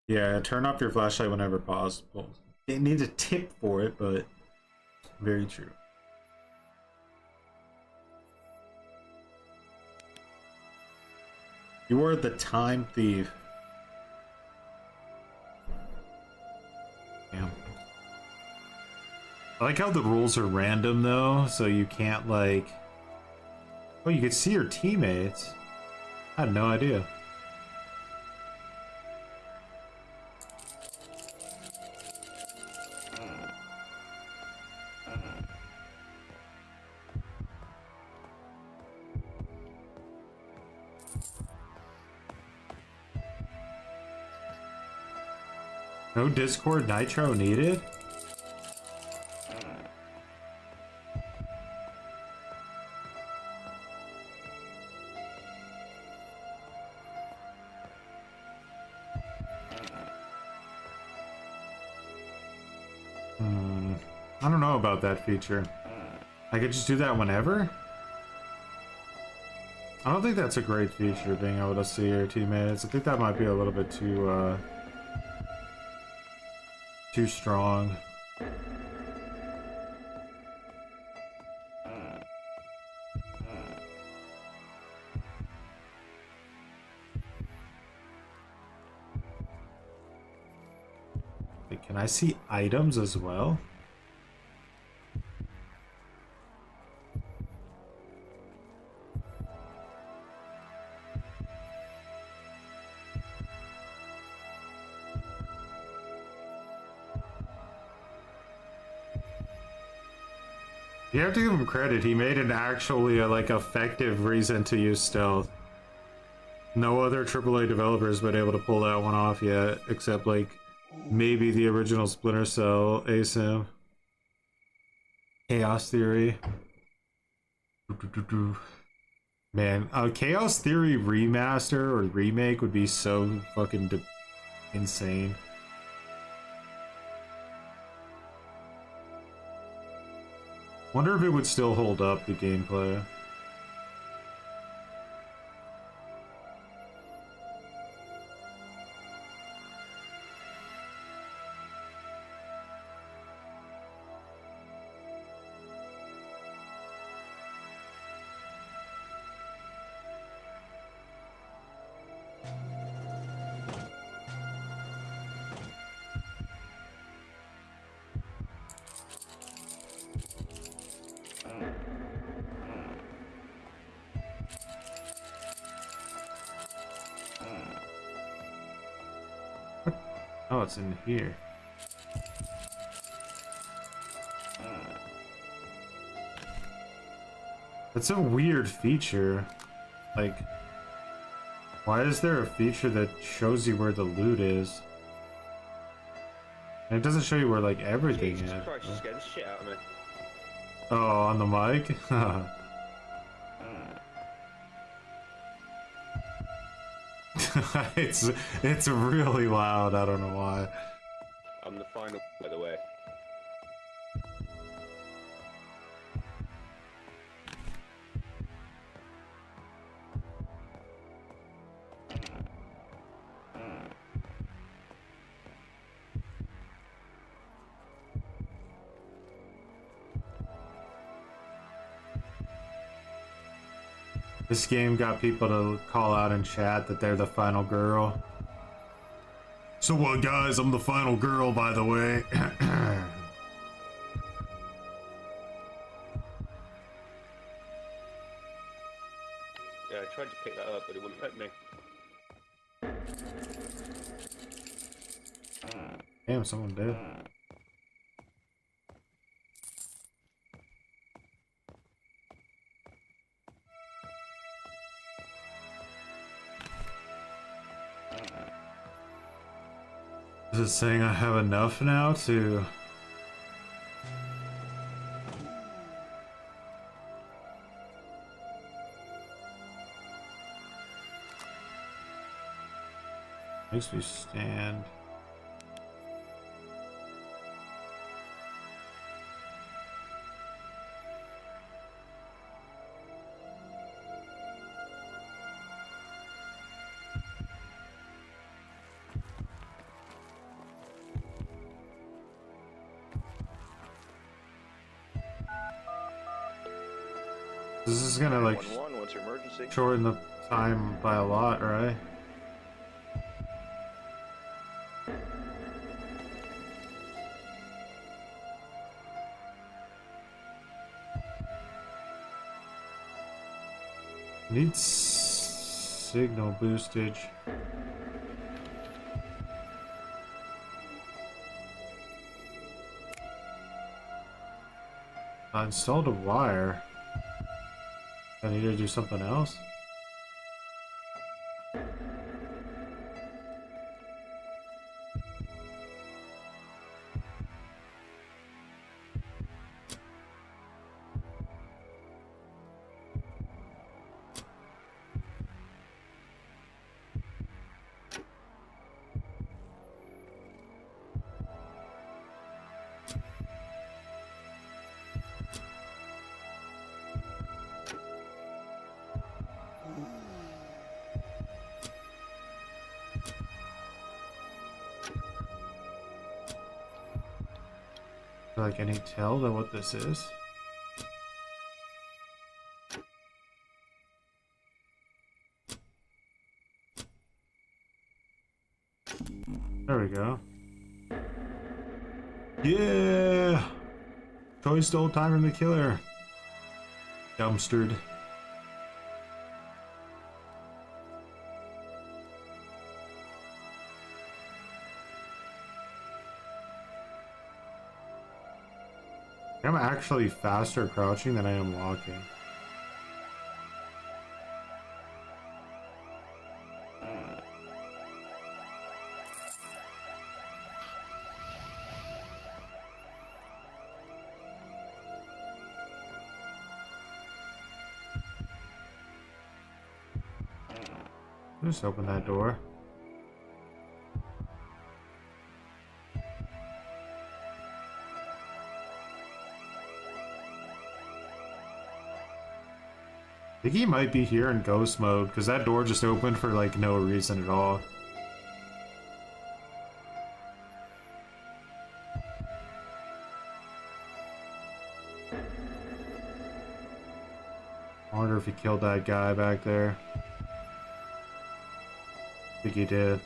Yeah, turn off your flashlight whenever possible. It needs a tip for it, but very true. You are the time thief. Damn. I like how the rules are random though, so you can't like... Oh, you can see your teammates. I had no idea. No Discord Nitro needed? I don't know about that feature. I could just do that whenever? I don't think that's a great feature, being able to see your teammates. I think that might be a little bit too strong. Wait, can I see items as well? You have to give him credit. He made an actually like effective reason to use stealth. No other AAA developer has been able to pull that one off yet, except like maybe the original Splinter Cell Asym. Chaos Theory. Man, a Chaos Theory remaster or remake would be so fucking insane. Wonder if it would still hold up the gameplay. Oh, it's in here. It's a weird feature. Like, why is there a feature that shows you where the loot is? And it doesn't show you where, like, everything Jesus is. Christ, you're scaring the shit out of me. Oh, on the mic? it's really loud, I don't know why. I'm the final, by the way. This game got people to call out in chat that they're the final girl. So what, guys? I'm the final girl, by the way. Yeah, I tried to pick that up, but it wouldn't let me. Damn, someone did. Is it saying I have enough now to... Makes me stand. This is gonna like 911, what's your emergency? shorten the time by a lot, right? Needs signal boostage. I installed a wire. I need to do something else. Like any tell to what this is? There we go. Yeah! Troy stole time from the killer. Dumpstered. I'm actually faster crouching than I am walking. Just open that door. I think he might be here in ghost mode, because that door just opened for like no reason at all. I wonder if he killed that guy back there. I think he did.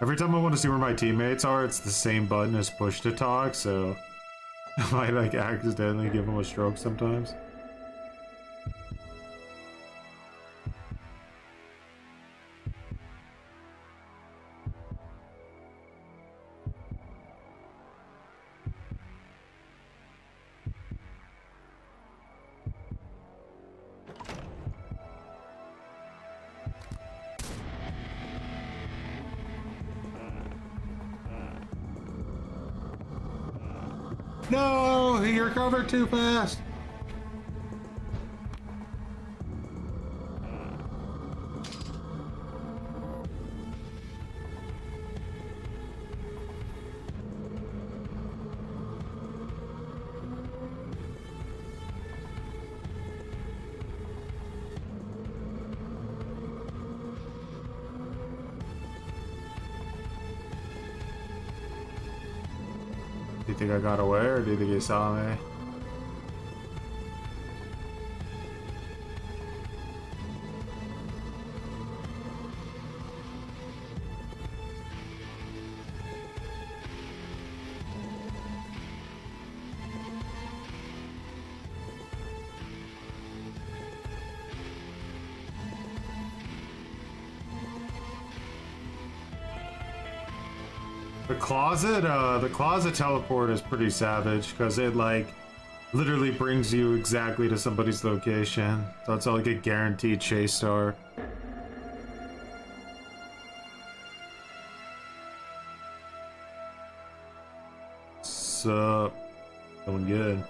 Every time I want to see where my teammates are, it's the same button as push to talk, so I might like accidentally give him a stroke sometimes. No, you're covered too fast. Do you think I got away, or do you think he saw me? The closet teleport is pretty savage because it like literally brings you exactly to somebody's location. So it's like a guaranteed chase star. Sup? Going good.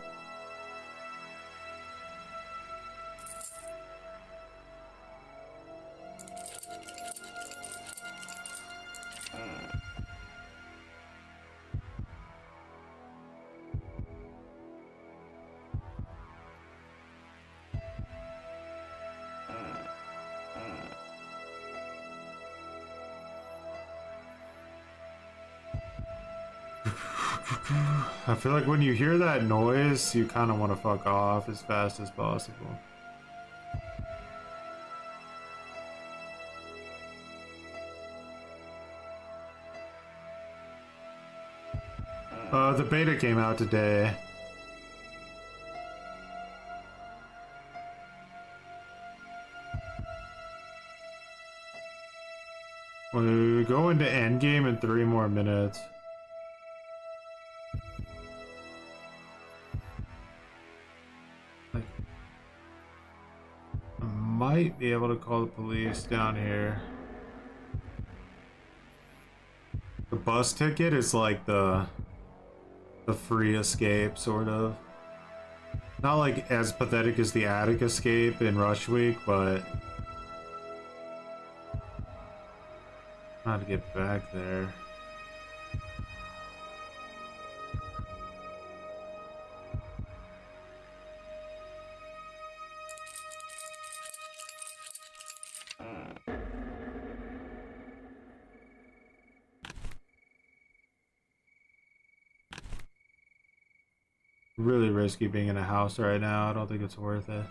I feel like when you hear that noise, you kind of want to fuck off as fast as possible. The beta came out today. We go into endgame in 3 more minutes. Like, I might be able to call the police down here. The bus ticket is like the free escape, sort of. Not like as pathetic as the attic escape in Rush Week, but how to get back there. Really risky being in a house right now. I don't think it's worth it.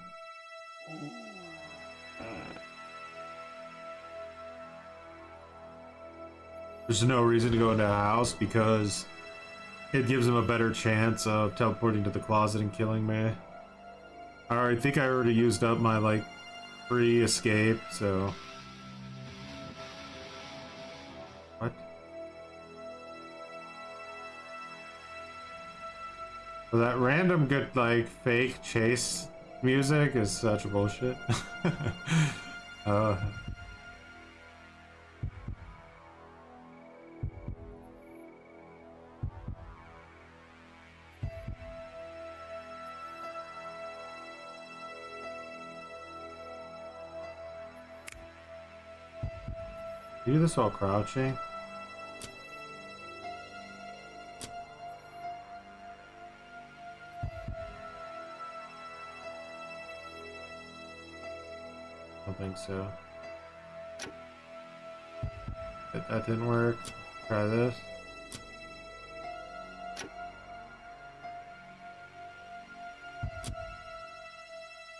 There's no reason to go into a house because it gives them a better chance of teleporting to the closet and killing me. I think I already used up my like free escape, so. What? So that random good like fake chase music is such bullshit. Do this while crouching. I don't think so. That didn't work. Try this.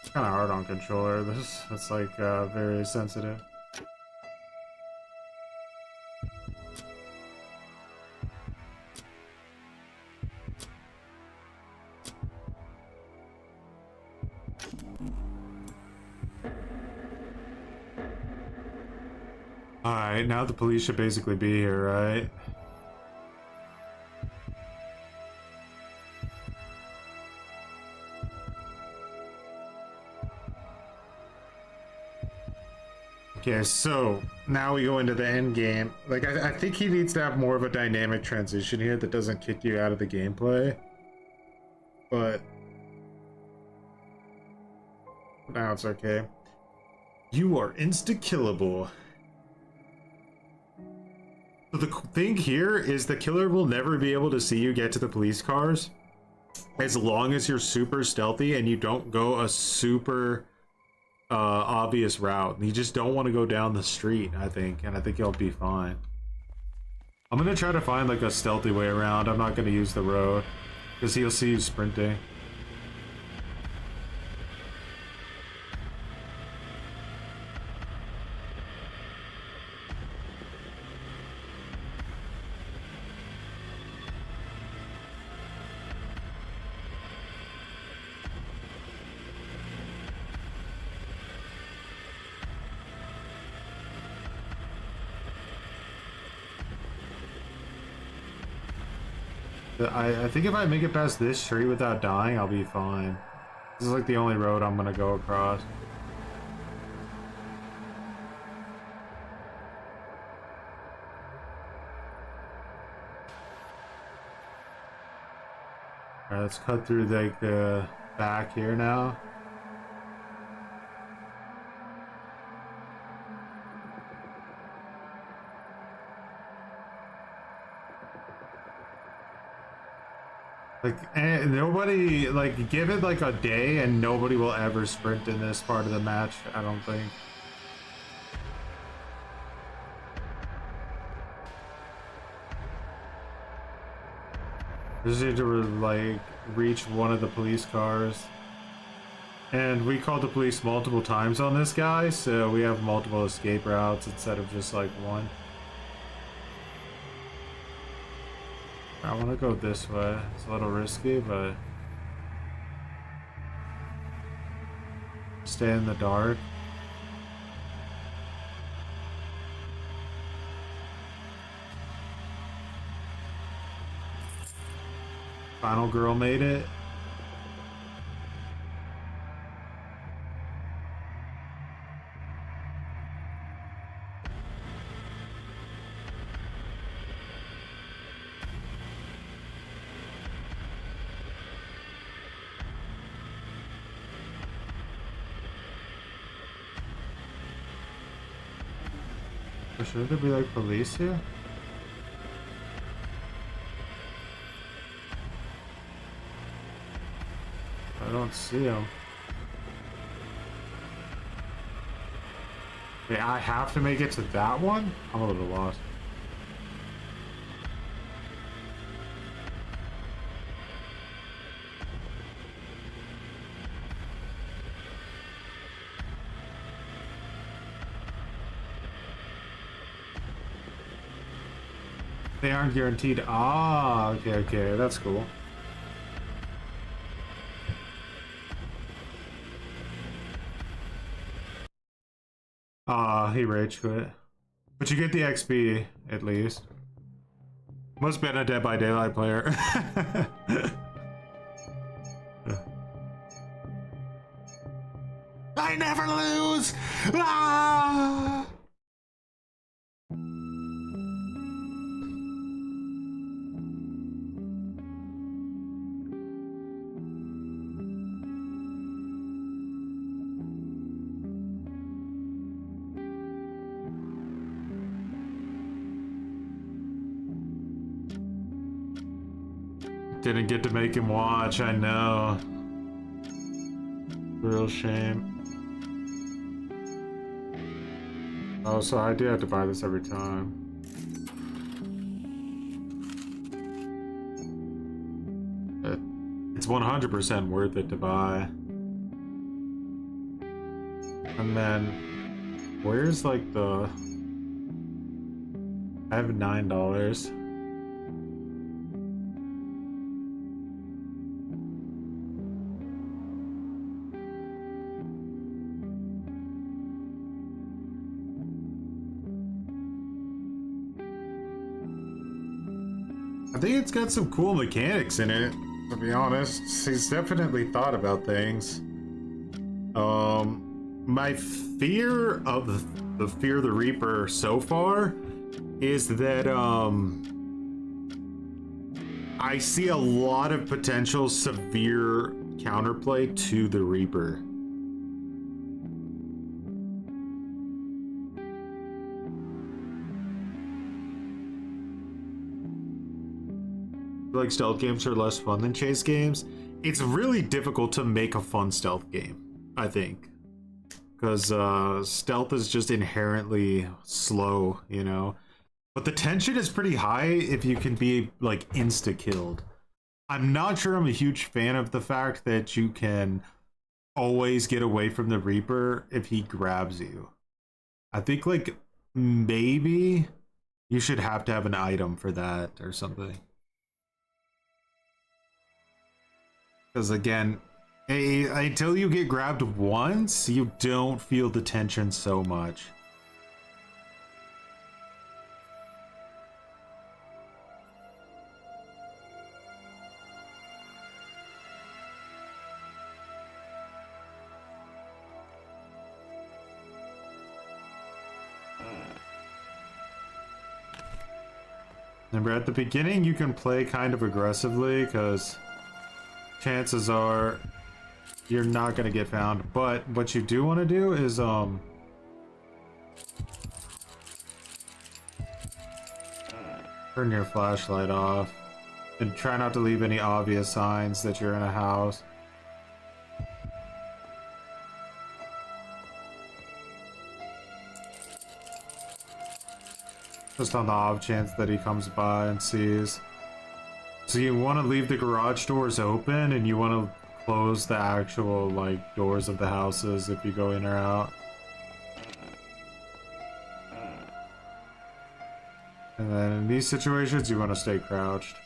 It's kind of hard on controller. It's like very sensitive. Alright, now the police should basically be here, right? Okay, so now we go into the end game. Like, I think he needs to have more of a dynamic transition here that doesn't kick you out of the gameplay. But now it's okay. You are insta-killable. So the thing here is the killer will never be able to see you get to the police cars as long as you're super stealthy and you don't go a super obvious route. You just don't want to go down the street, I think, and I think you'll be fine. I'm gonna try to find like a stealthy way around. I'm not gonna use the road because he'll see you sprinting. I think if I make it past this tree without dying, I'll be fine. This is like the only road I'm gonna go across. Alright, let's cut through like the back here now. Like, nobody, like, give it like a day and nobody will ever sprint in this part of the match, I don't think. Just need to like reach one of the police cars. And we called the police multiple times on this guy, so we have multiple escape routes instead of just like one. I want to go this way. It's a little risky, but stay in the dark. Final girl made it. Should there be like police here? I don't see them. Yeah, I have to make it to that one? I'm a little lost. They aren't guaranteed. Ah, okay, that's cool. Ah, he rage quit. But you get the XP, at least. Must have been a Dead by Daylight player. I never lose! Ah! Didn't get to make him watch, I know. Real shame. Oh, so I do have to buy this every time. It's 100% worth it to buy. And then, where's like the... I have $9. I think it's got some cool mechanics in it, to be honest. He's definitely thought about things. My fear of the Fear the Reaper so far is that, I see a lot of potential severe counterplay to the Reaper. Like stealth games are less fun than chase games. It's really difficult to make a fun stealth game, I think, because stealth is just inherently slow, you know. But the tension is pretty high if you can be like insta killed. I'm not sure I'm a huge fan of the fact that you can always get away from the Reaper if he grabs you. I think like maybe you should have to have an item for that or something. Because again, until you get grabbed once, you don't feel the tension so much. Remember, at the beginning, you can play kind of aggressively because chances are you're not going to get found. But what you do want to do is turn your flashlight off and try not to leave any obvious signs that you're in a house. Just on the off chance that he comes by and sees. So you want to leave the garage doors open, and you want to close the actual, like, doors of the houses if you go in or out. And then in these situations, you want to stay crouched.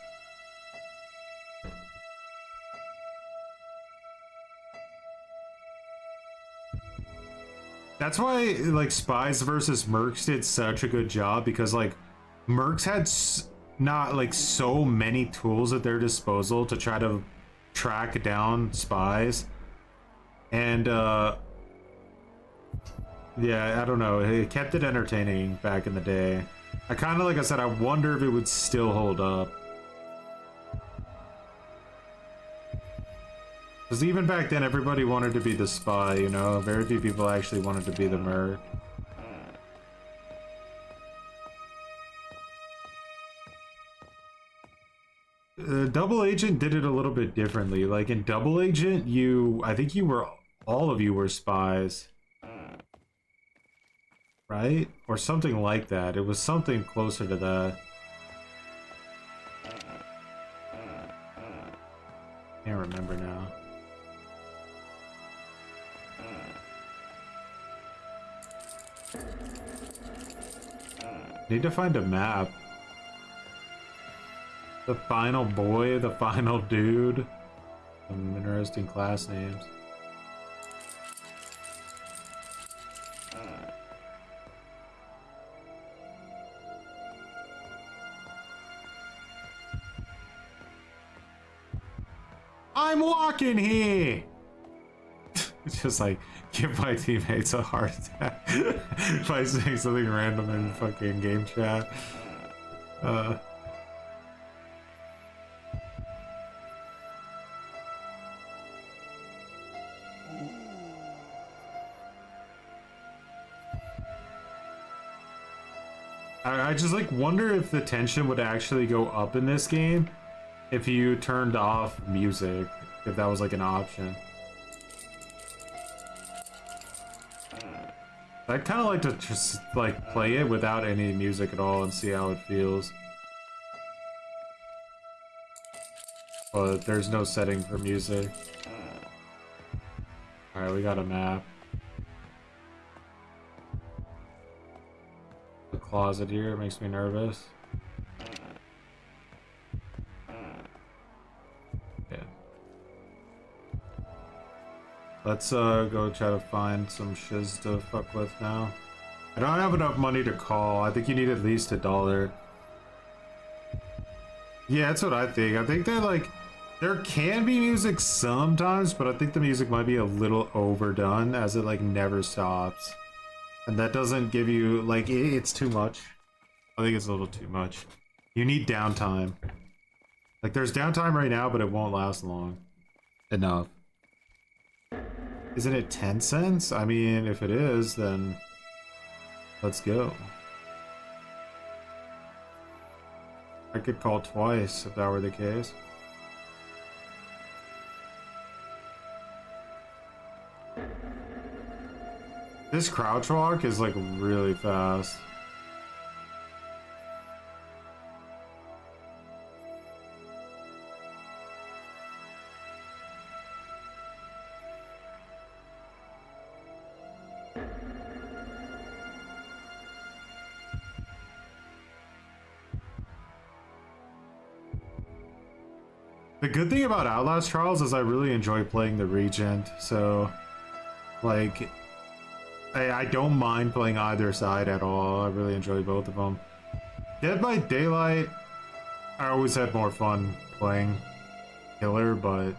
That's why, like, Spies versus Mercs did such a good job, because, like, Mercs had not, like, so many tools at their disposal to try to track down spies. And, yeah, I don't know. It kept it entertaining back in the day. I kind of, like I said, I wonder if it would still hold up. Because even back then, everybody wanted to be the spy, you know? Very few people actually wanted to be the merc. Double Agent did it a little bit differently. Like, in Double Agent, I think all of you were spies. Right? Or something like that. It was something closer to that. Can't remember now. Need to find a map. The final boy, the final dude. Some interesting class names. I'm walking here! It's just like, give my teammates a heart attack by saying something random in fucking game chat. I just like wonder if the tension would actually go up in this game if you turned off music, if that was like an option. I'd kind of like to just like play it without any music at all and see how it feels. But there's no setting for music. Alright, we got a map. The closet here makes me nervous. Yeah. Let's go try to find some shiz to fuck with now. I don't have enough money to call. I think you need at least $1. Yeah, that's what I think. I think they're like, there can be music sometimes, but I think the music might be a little overdone as it like never stops. And that doesn't give you, like, it's too much. I think it's a little too much. You need downtime. Like, there's downtime right now, but it won't last long. Enough. Isn't it 10 cents? I mean, if it is, then let's go. I could call twice if that were the case. This crouch walk is like really fast. The good thing about Outlast Trials is I really enjoy playing the Regent, so like I don't mind playing either side at all. I really enjoy both of them. Dead by Daylight, I always had more fun playing Killer, but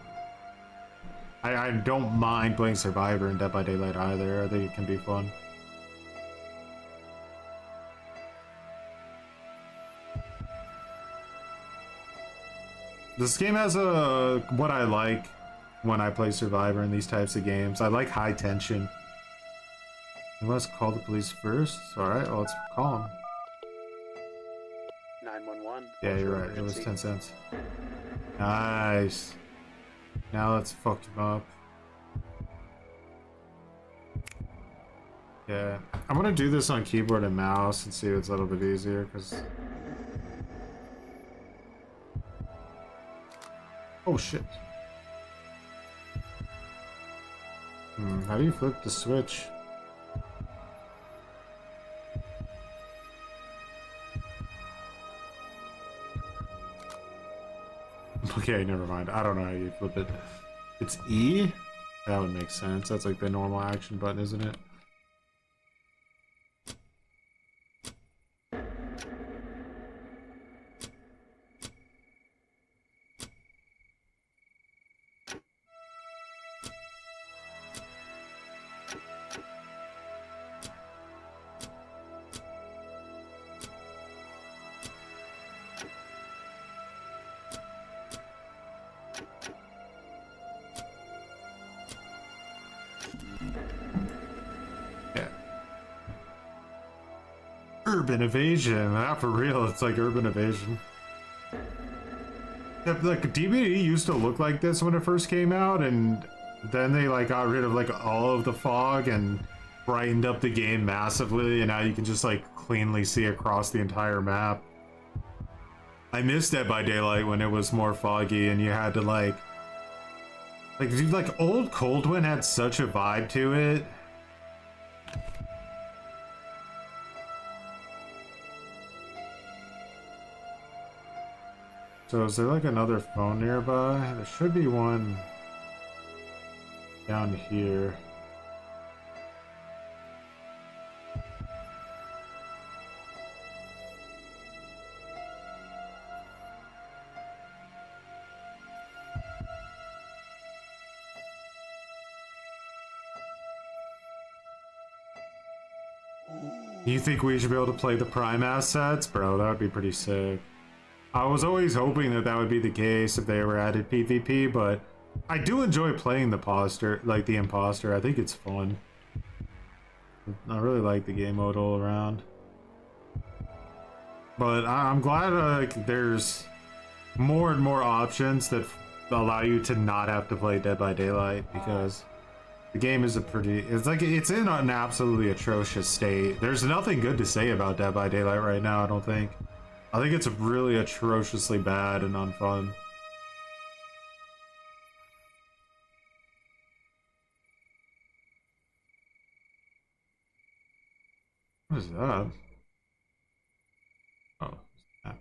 I don't mind playing Survivor in Dead by Daylight either. I think it can be fun. This game has what I like when I play Survivor in these types of games. I like high tension. You must call the police first? Alright, well, let's call them. 911. Yeah, you're right. It was 10 cents. Nice. Now let's fuck him up. Yeah. I'm gonna do this on keyboard and mouse and see if it's a little bit easier, because Oh shit. How do you flip the switch? Okay, never mind. I don't know how you flip it. It's E? That would make sense. That's like the normal action button, isn't it? Yeah. Urban evasion. Not for real. It's like urban evasion. Yeah, like DBD used to look like this when it first came out, and then they like got rid of like all of the fog and brightened up the game massively, and now you can just like cleanly see across the entire map. I missed Dead by Daylight when it was more foggy and you had to like dude, like old Coldwind had such a vibe to it. So is there like another phone nearby? There should be one down here. You think we should be able to play the Prime assets? Bro, that would be pretty sick. I was always hoping that that would be the case if they ever added PvP, but I do enjoy playing the imposter. I think it's fun. I really like the game mode all around. But I'm glad there's more and more options that allow you to not have to play Dead by Daylight, because the game is it's in an absolutely atrocious state. There's nothing good to say about Dead by Daylight right now, I don't think. I think it's really atrociously bad and unfun. What is that? Oh, snap.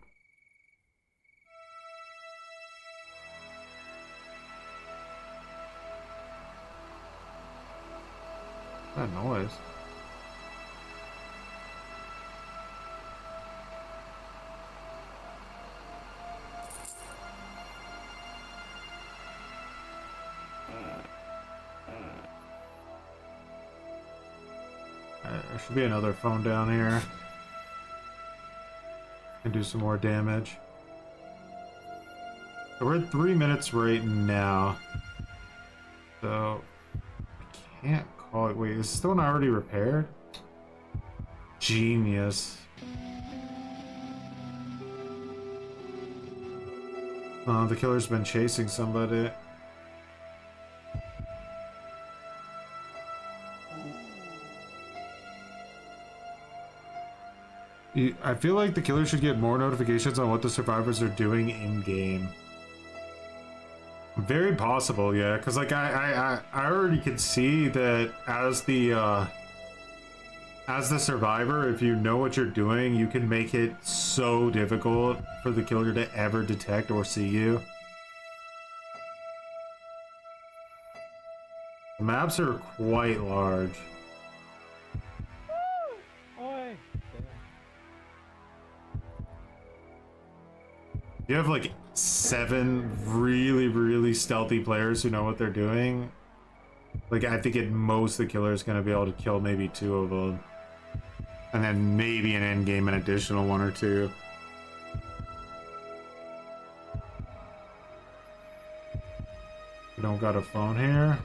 That noise. There should be another phone down here. Can do some more damage. So we're at 3 minutes right now. So I can't call it. Wait, is this the one I already repaired? Genius. Oh, the killer's been chasing somebody. I feel like the killer should get more notifications on what the survivors are doing in game. Very possible, yeah, because like I already could see that as the survivor, if you know what you're doing, you can make it so difficult for the killer to ever detect or see you. The maps are quite large. You have like 7 really stealthy players who know what they're doing. Like, I think at most the killer is going to be able to kill maybe 2 of them. And then maybe an end game an additional 1 or 2. We don't got a phone here.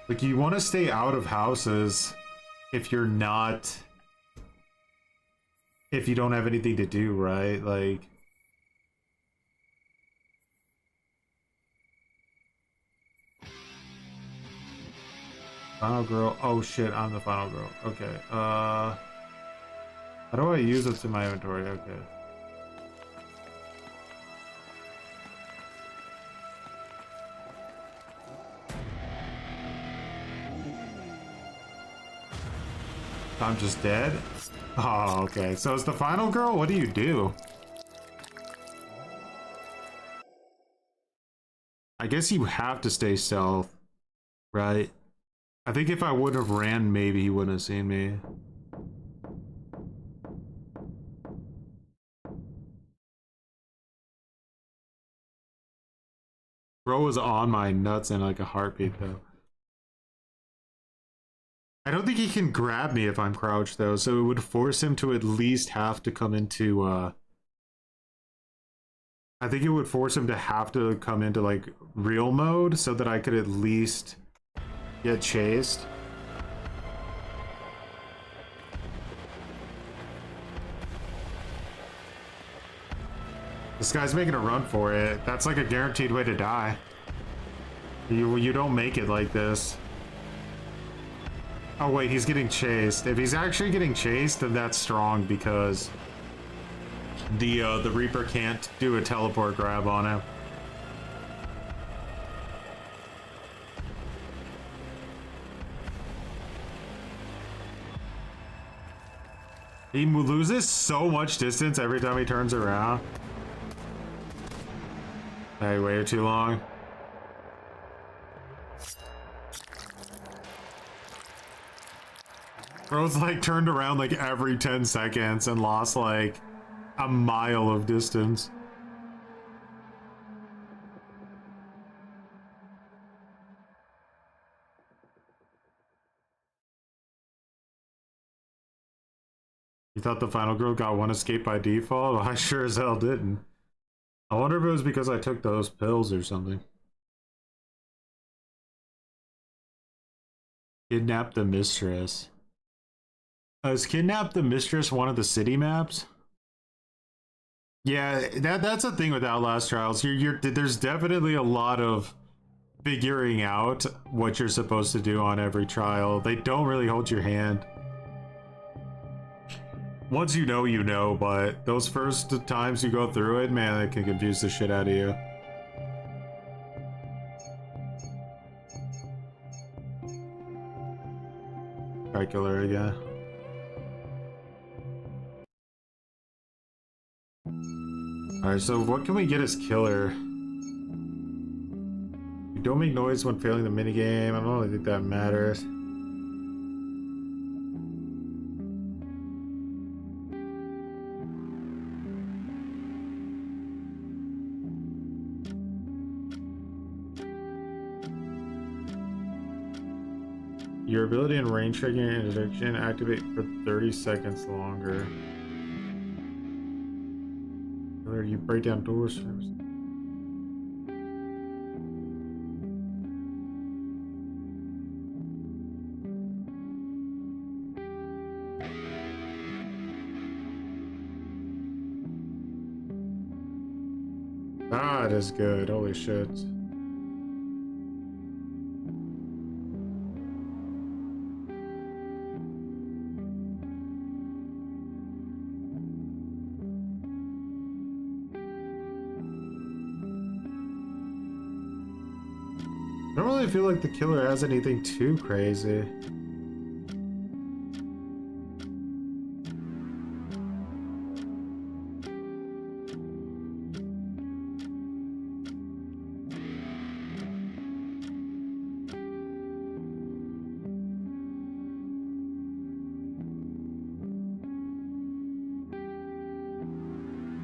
Like, you want to stay out of houses if you're not... if you don't have anything to do, right? Like... Final girl. Oh shit, I'm the final girl. Okay, How do I use what's in my inventory? Okay. I'm just dead? Oh, okay. So is the final girl? What do you do? I guess you have to stay stealth, right? I think if I would have ran, maybe he wouldn't have seen me. Bro was on my nuts in like a heartbeat, though. I don't think he can grab me if I'm crouched, though, so it would force him to at least have to come into, I think it would force him to have to come into, like, real mode so that I could at least get chased. This guy's making a run for it. That's like a guaranteed way to die. You don't make it like this. Oh wait, he's getting chased. If he's actually getting chased, then that's strong because the Reaper can't do a teleport grab on him. He loses so much distance every time he turns around. I waited too long. Bro's like turned around like every 10 seconds and lost like a mile of distance. You thought the final girl got one escape by default? Well, I sure as hell didn't. I wonder if it was because I took those pills or something. Kidnap the mistress. Is Kidnap the Mistress one of the city maps? Yeah, that's a thing with Outlast Trials. There's definitely a lot of figuring out what you're supposed to do on every trial. They don't really hold your hand. Once you know, but those first times you go through it, man, it can confuse the shit out of you. Try killer again. Alright, so what can we get as killer? You don't make noise when failing the minigame. I don't really think that matters. Your ability and range tracking and interdiction activate for 30 seconds longer. Killer, you break down doors first. That is good. Holy shit. I don't really feel like the killer has anything too crazy.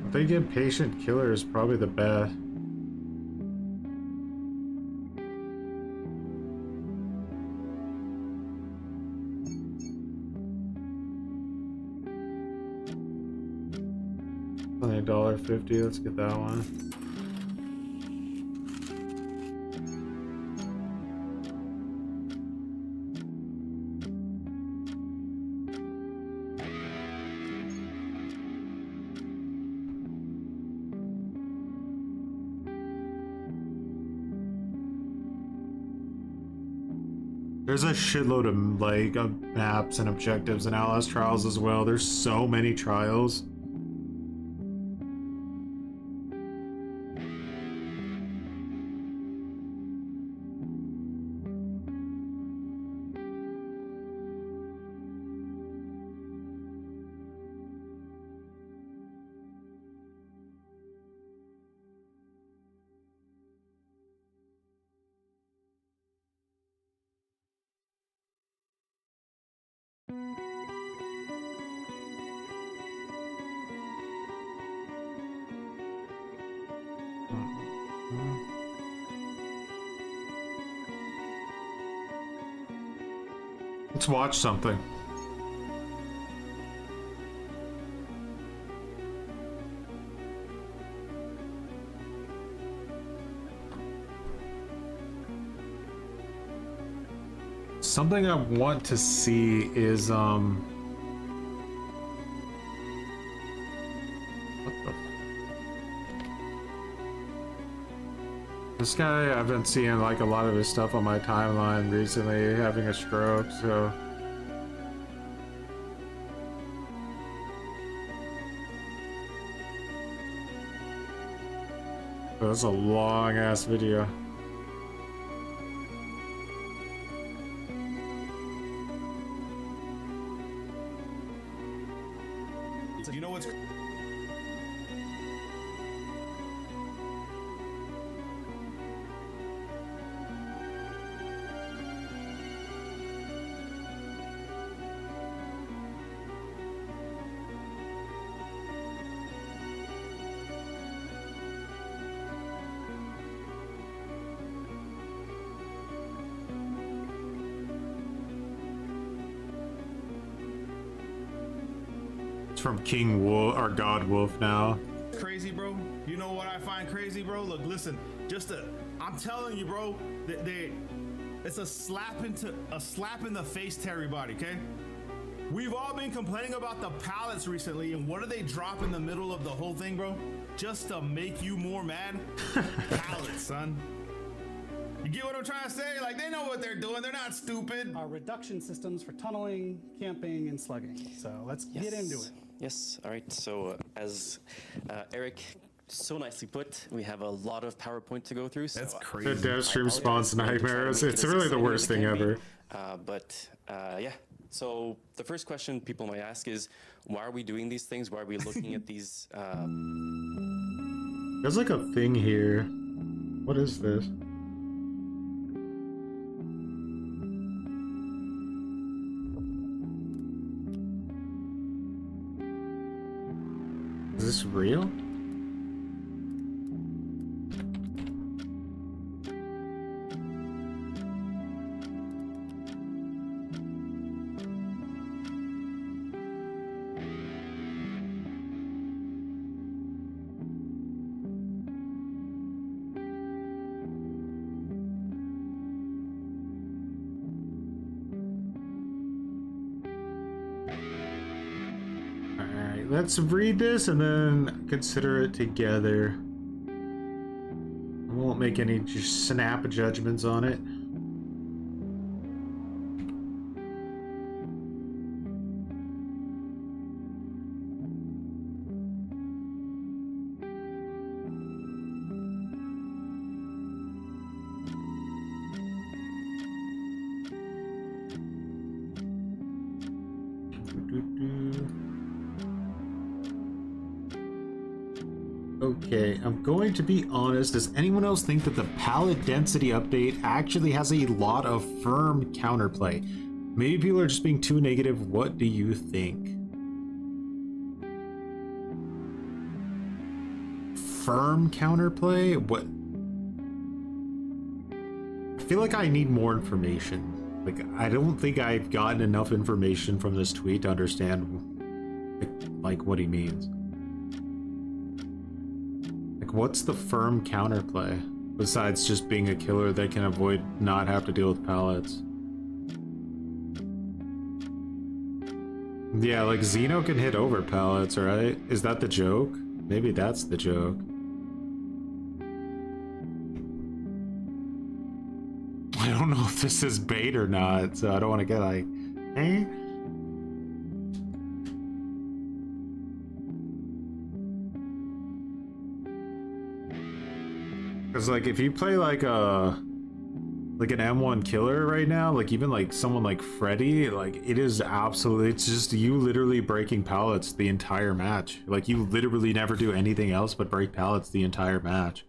I think Impatient Killer is probably the best. Only $1.50. Let's get that one. There's a shitload of like maps and objectives and LS trials as well. There's so many trials. Let's watch something. Something I want to see is what the this guy, I've been seeing like a lot of his stuff on my timeline recently, having a stroke, so that's a long ass video. You know what's from King Wolf or God Wolf now. crazy, bro? You know what I find crazy, bro? Look, listen, I'm telling you, bro, that it's a slap in the face to everybody, okay? We've all been complaining about the pallets recently, and what do they drop in the middle of the whole thing, bro? Just to make you more mad? Pallets, son. You get what I'm trying to say? Like, they know what they're doing. They're not stupid. Are reduction systems for tunneling, camping, and slugging. So let's get into it. Yes, all right. So as Eric so nicely put, we have a lot of PowerPoint to go through. So, That's The crazy. dev stream spawns I'm going to try to nightmares. make it It's as really the exciting worst as it thing can be. ever. Yeah. So the first question people might ask is, why are we doing these things? Why are we looking at these? There's like a thing here. What is this? Is this real? Alright, let's read this and then consider it together. I won't make any just snap judgments on it. Okay, I'm going to be honest. Does anyone else think that the palette density update actually has a lot of firm counterplay? Maybe people are just being too negative. What do you think? Firm counterplay? What? I feel like I need more information. Like, I don't think I've gotten enough information from this tweet to understand, like what he means. What's the firm counterplay besides just being a killer that can avoid not have to deal with pallets? Yeah, like Xeno can hit over pallets, right? Is that the joke? Maybe that's the joke. I don't know if this is bait or not, so I don't want to get like, eh? Because like if you play like an M1 killer right now, like even like someone like Freddy, like it is absolutely, it's just you literally breaking pallets the entire match. Like you literally never do anything else but break pallets the entire match.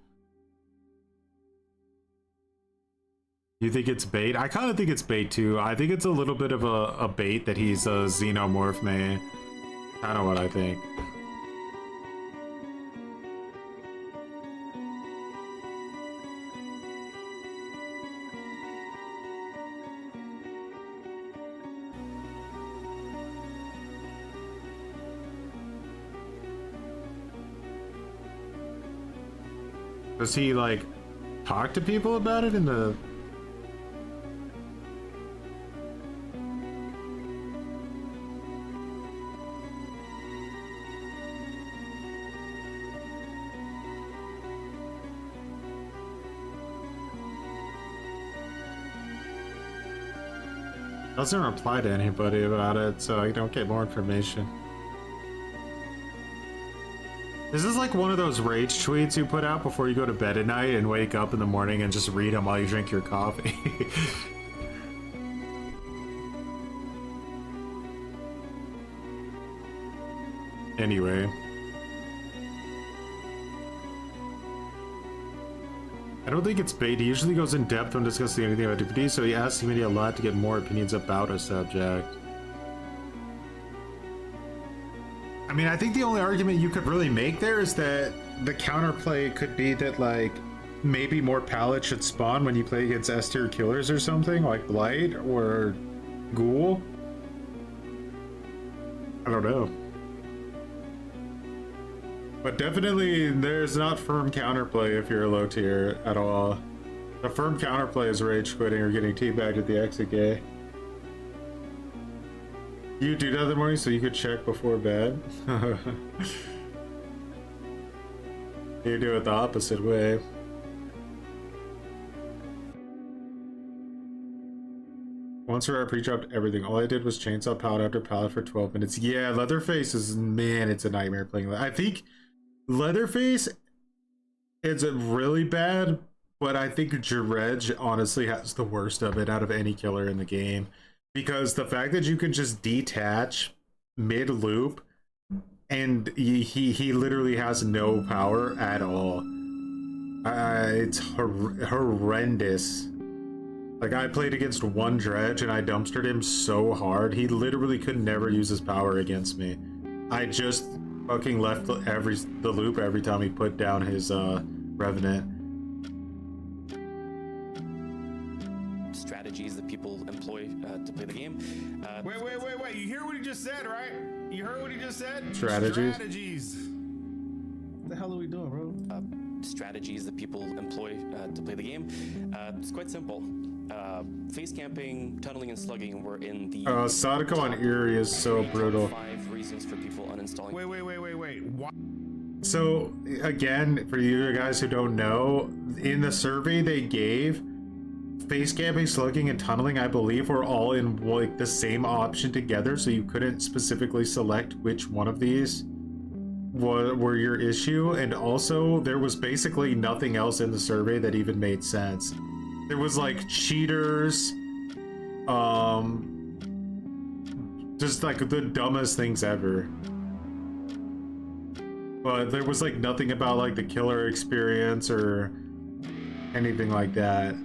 You think it's bait? I kind of think it's bait too. I think it's a little bit of a bait that he's a xenomorph man. Kind of what I think. Does he like talk to people about it in the... Doesn't reply to anybody about it, so I don't get more information. This is like one of those rage tweets you put out before you go to bed at night and wake up in the morning and just read them while you drink your coffee. Anyway. I don't think it's bait. He usually goes in depth when discussing anything about activities, so he asks me a lot to get more opinions about a subject. I mean, I think the only argument you could really make there is that the counterplay could be that, like, maybe more pallets should spawn when you play against S-tier killers or something, like Blight or Ghoul. I don't know. But definitely, there's not firm counterplay if you're a low tier at all. The firm counterplay is rage quitting or getting teabagged at the exit gate. You do that in the morning so you could check before bed? You do it the opposite way. Once I pre-dropped everything. All I did was chainsaw pallet after pallet for 12 minutes. Yeah, Leatherface is, man, it's a nightmare playing. I think Leatherface is really bad, but I think Jarej honestly has the worst of it out of any killer in the game. Because the fact that you can just detach mid-loop and he literally has no power at all. It's horrendous. Like, I played against one Dredge and I dumpstered him so hard. He literally could never use his power against me. I just fucking left the loop every time he put down his Revenant. Strategies that people employ to play the game. Wait. You hear what he just said, right? You heard what he just said? Strategies. What the hell are we doing, bro? Strategies that people employ to play the game. It's quite simple. Face camping, tunneling, and slugging were in the... Sadako on Eerie is so brutal. 5 reasons for people uninstalling. Wait. What? So, again, for you guys who don't know, in the survey they gave, face camping, slugging, and tunneling, I believe, were all in like the same option together, so you couldn't specifically select which one of these were your issue. And also, there was basically nothing else in the survey that even made sense. There was like cheaters, just like the dumbest things ever. But there was like nothing about like the killer experience or anything like that.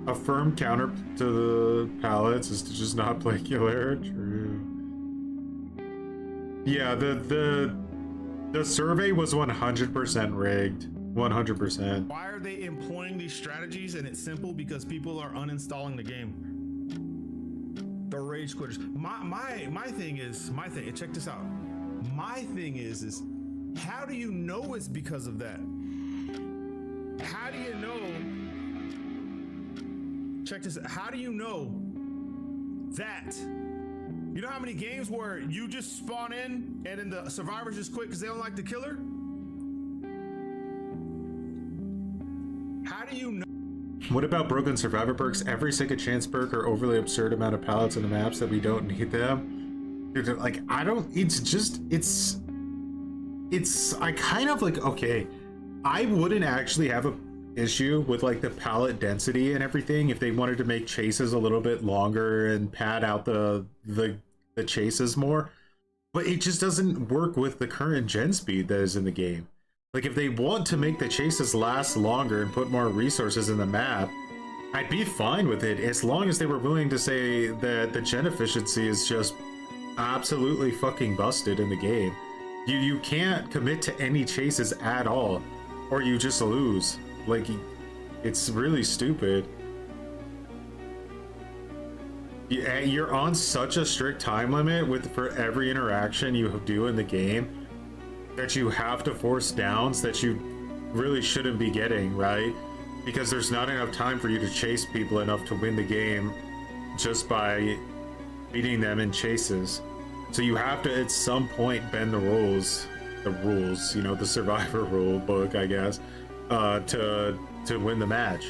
A firm counter to the pallets is to just not play killer. True. Yeah, the survey was 100% rigged. 100%. Why are they employing these strategies? And it's simple, because people are uninstalling the game. The rage quitters. My thing, check this out. My thing is how do you know it's because of that? How do you know? Check this out. How do you know that You know how many games where you just spawn in and then the survivors just quit because they don't like the killer? How do you know? What about broken survivor perks? Every second chance perk or overly absurd amount of pallets in the maps that we don't need them. Dude, like, I don't, I kind of like, okay, I wouldn't actually have a issue with like the pallet density and everything if they wanted to make chases a little bit longer and pad out the chases more, but it just doesn't work with the current gen speed that is in the game. Like, if they want to make the chases last longer and put more resources in the map, I'd be fine with it as long as they were willing to say that the gen efficiency is just absolutely fucking busted in the game. You can't commit to any chases at all, or you just lose. Like, it's really stupid. You're on such a strict time limit for every interaction you do in the game that you have to force downs that you really shouldn't be getting, right? Because there's not enough time for you to chase people enough to win the game just by beating them in chases. So you have to at some point bend the rules, you know, the survivor rule book, I guess, to win the match.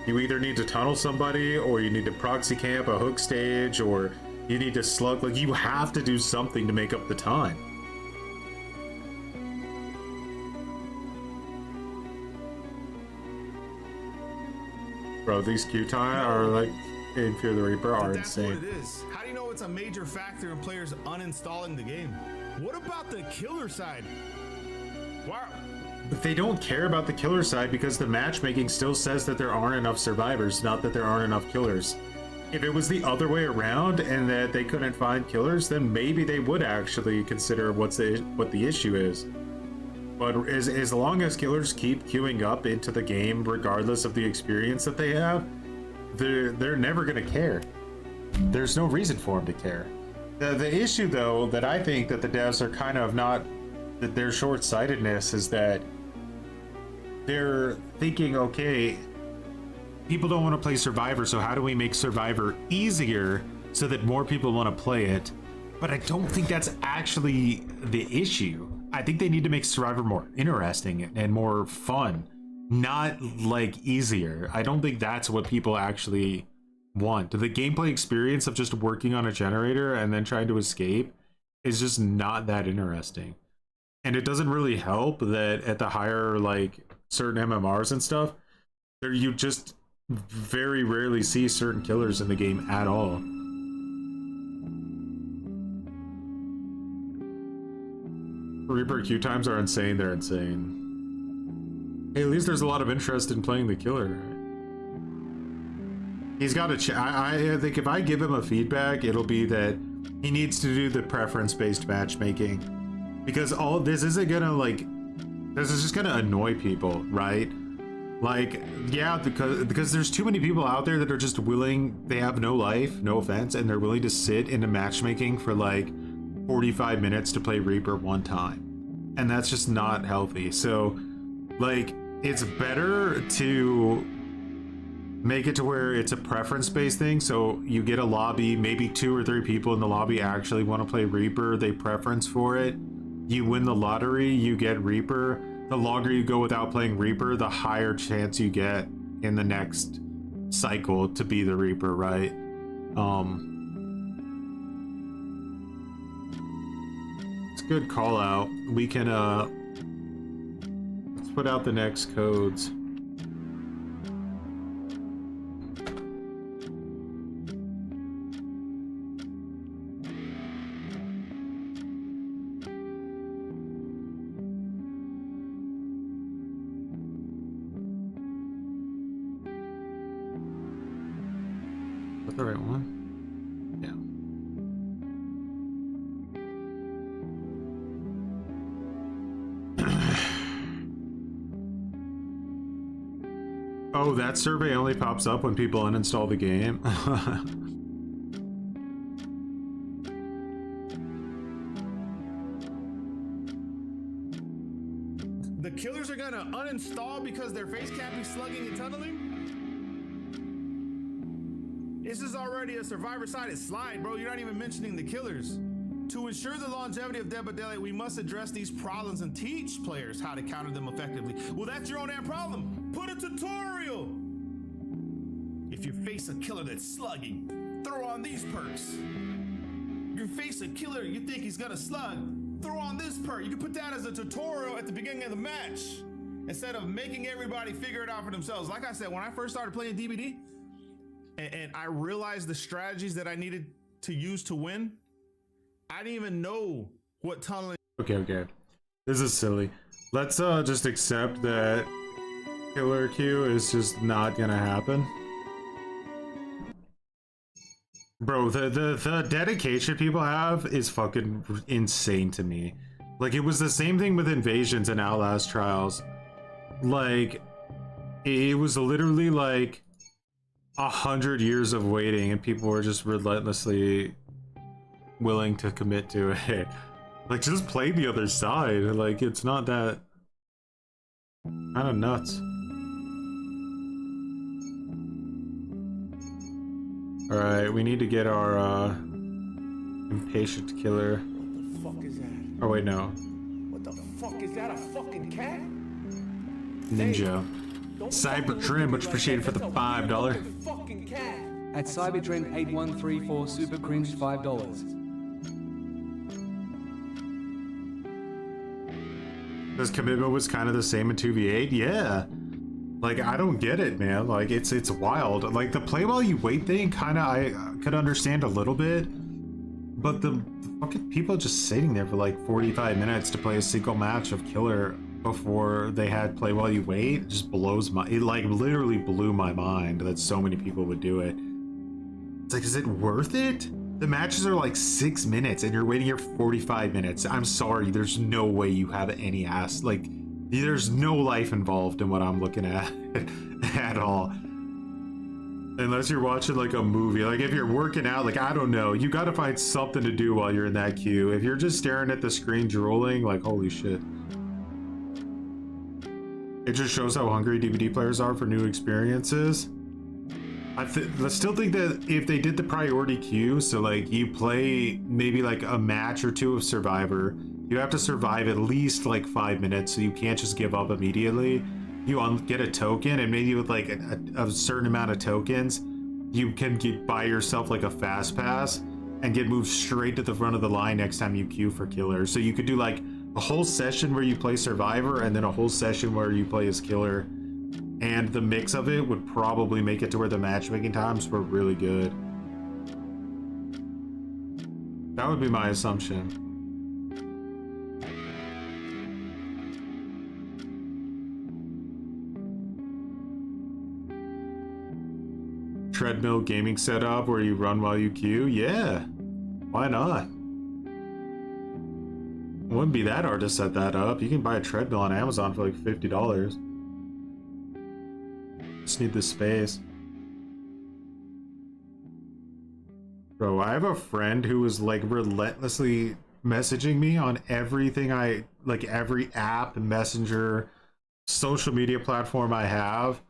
You either need to tunnel somebody, or you need to proxy camp a hook stage, or you need to slug. Like, you have to do something to make up the time. Bro, these queue time are like in Fear the Reaper are That's insane. what it is. How do you know it's a major factor in players uninstalling the game? What about the killer side? Why? But they don't care about the killer side because the matchmaking still says that there aren't enough survivors, not that there aren't enough killers. If it was the other way around and that they couldn't find killers, then maybe they would actually consider what the issue is. But as long as killers keep queuing up into the game, regardless of the experience that they have, they're never gonna care. There's no reason for them to care. The issue, though, that I think that the devs are kind of not, that their short-sightedness is that they're thinking, okay, people don't want to play Survivor, so how do we make Survivor easier so that more people want to play it? But I don't think that's actually the issue. I think they need to make Survivor more interesting and more fun, not like easier. I don't think that's what people actually want. The gameplay experience of just working on a generator and then trying to escape is just not that interesting. And it doesn't really help that at the higher, like, certain MMRs and stuff, there you just very rarely see certain killers in the game at all. Reaper queue times are insane. They're insane. Hey, at least there's a lot of interest in playing the killer. He's got to. I think if I give him a feedback, it'll be that he needs to do the preference-based matchmaking, because all this isn't gonna like. This is just gonna annoy people, right? Like, yeah, because there's too many people out there that are just willing. They have no life, no offense, and they're willing to sit into matchmaking for like 45 minutes to play Reaper one time, and that's just not healthy. So like, it's better to make it to where it's a preference-based thing, so you get a lobby, maybe 2 or 3 people in the lobby actually want to play Reaper, they preference for it, you win the lottery, you get Reaper. The longer you go without playing Reaper, the higher chance you get in the next cycle to be the Reaper, right? It's a good call out. We can let's put out the next codes. The right one? Yeah. Oh, that survey only pops up when people uninstall the game. The killers are gonna uninstall because their face can't be slugging and tunneling? This is already a survivor-sided slide, bro. You're not even mentioning the killers. To ensure the longevity of Dead by Daylight, we must address these problems and teach players how to counter them effectively. Well, that's your own damn problem. Put a tutorial. If you face a killer that's slugging, throw on these perks. You face a killer you think he's gonna slug, throw on this perk. You can put that as a tutorial at the beginning of the match instead of making everybody figure it out for themselves. Like I said, when I first started playing DBD and I realized the strategies that I needed to use to win, I didn't even know what tunneling. Okay. This is silly. Let's just accept that killer queue is just not gonna happen. Bro, the dedication people have is fucking insane to me. Like, it was the same thing with Invasions and Outlast Trials. Like, it was literally like 100 years of waiting and people were just relentlessly willing to commit to it. Like, just play the other side. Like, it's not that kind of nuts. All right, we need to get our impatient killer. What the fuck is that? Oh wait, no. What the fuck is that? A fucking cat? Ninja. Don't Cyber fucking Trim, look much at me appreciated like for that. the That's a $5. weird fucking cat. At Cybertrend8134 Super Cringe $5. This commitment was kind of the same in 2v8. Yeah. Like, I don't get it, man. Like, it's wild. Like, the play while you wait thing, kind of, I could understand a little bit. But the fucking people just sitting there for like 45 minutes to play a single match of killer before they had play while you wait just blows my... It, like, literally blew my mind that so many people would do it. It's like, is it worth it? The matches are like 6 minutes and you're waiting here 45 minutes. I'm sorry, there's no way you have any ass. Like, there's no life involved in what I'm looking at at all. Unless you're watching like a movie. Like, if you're working out, like, I don't know. You gotta find something to do while you're in that queue. If you're just staring at the screen drooling, like, holy shit. It just shows how hungry DVD players are for new experiences. I still think that if they did the priority queue, so like you play maybe like a match or two of Survivor, you have to survive at least like 5 minutes, so you can't just give up immediately. You get a token, and maybe with like a certain amount of tokens, you can buy yourself like a fast pass and get moved straight to the front of the line next time you queue for killer. So you could do like a whole session where you play Survivor and then a whole session where you play as killer. And the mix of it would probably make it to where the matchmaking times were really good. That would be my assumption. Treadmill gaming setup where you run while you queue? Yeah, why not? It wouldn't be that hard to set that up. You can buy a treadmill on Amazon for like $50. Just need the space. Bro, I have a friend who was like relentlessly messaging me on everything like every app, messenger, social media platform I have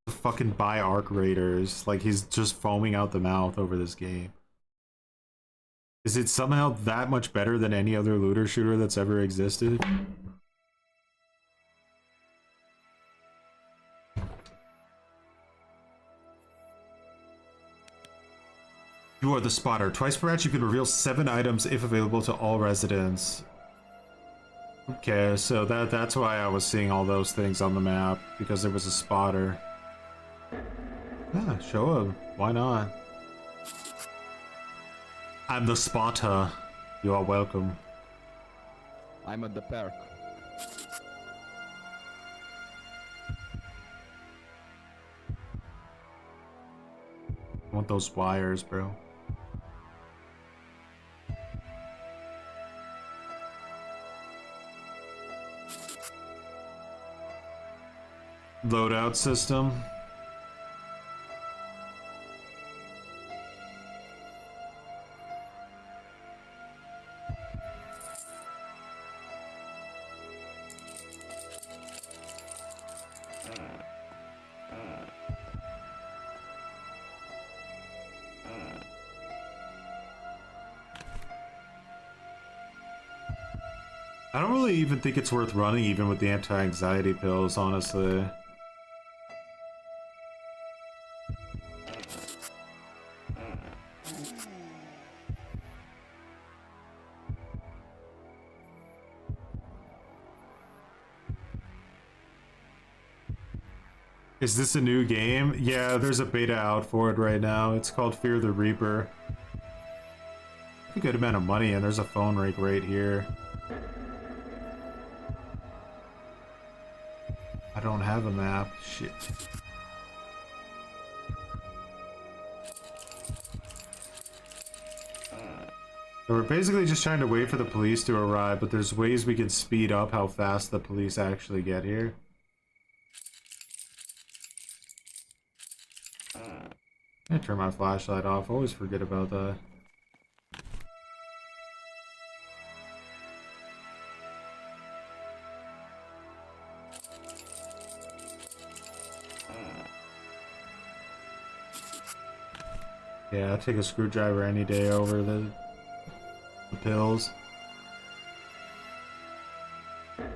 to fucking buy Arc Raiders. Like, he's just foaming out the mouth over this game. Is it somehow that much better than any other looter shooter that's ever existed? You are the spotter. Twice per match, you can reveal 7 items if available to all residents. Okay, so that's why I was seeing all those things on the map, because there was a spotter. Yeah, show him. Why not? I'm the spotter. You are welcome. I'm at the park. I want those wires, bro. Loadout system. I don't really even think it's worth running even with the anti-anxiety pills, honestly. Is this a new game? Yeah, there's a beta out for it right now. It's called Fear the Reaper. A good amount of money, and there's a phone rig right here. I don't have a map. Shit. So we're basically just trying to wait for the police to arrive, but there's ways we can speed up how fast the police actually get here. I turn my flashlight off. I always forget about that. Yeah, I'll take a screwdriver any day over the pills.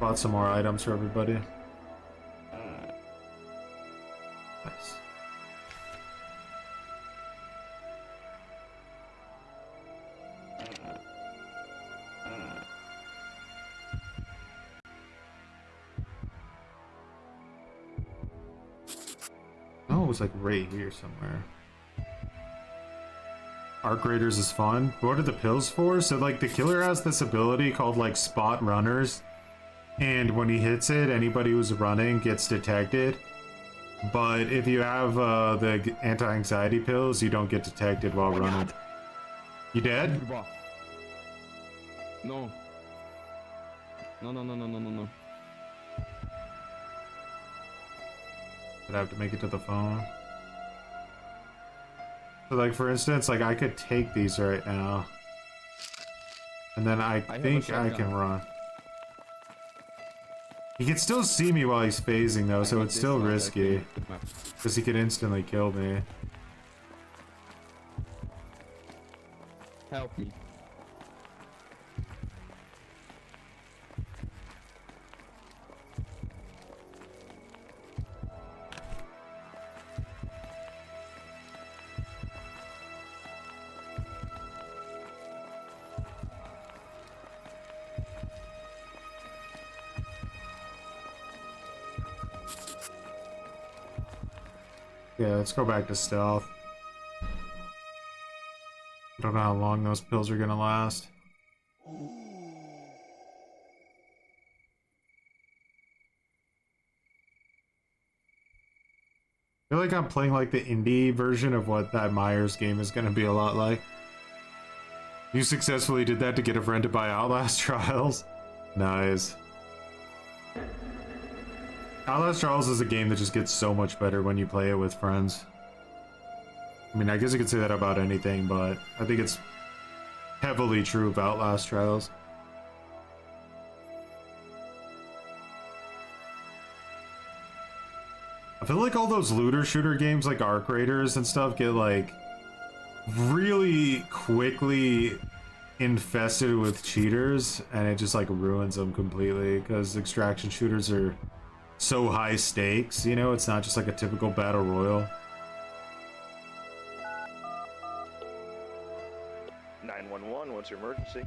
Bought some more items for everybody. Nice. Oh, it was like right here somewhere. Arc Raiders is fun. What are the pills for? So like the killer has this ability called like spot runners, and when he hits it, anybody who's running gets detected. But if you have the anti-anxiety pills, you don't get detected while running. You dead? No. No. But I have to make it to the phone. So like for instance, like I could take these right now. And then I think I can run. He can still see me while he's phasing though, so it's still risky. Because he could instantly kill me. Help me. Yeah, let's go back to stealth. I don't know how long those pills are gonna last. I feel like I'm playing like the indie version of what that Myers game is gonna be a lot like. You successfully did that to get a friend to buy Outlast Trials. Nice. Outlast Trials is a game that just gets so much better when you play it with friends. I mean, I guess you could say that about anything, but I think it's heavily true of Outlast Trials. I feel like all those looter shooter games like Arc Raiders and stuff get like really quickly infested with cheaters, and it just like ruins them completely because extraction shooters are so high stakes, you know, it's not just like a typical battle royal. 911, what's your emergency?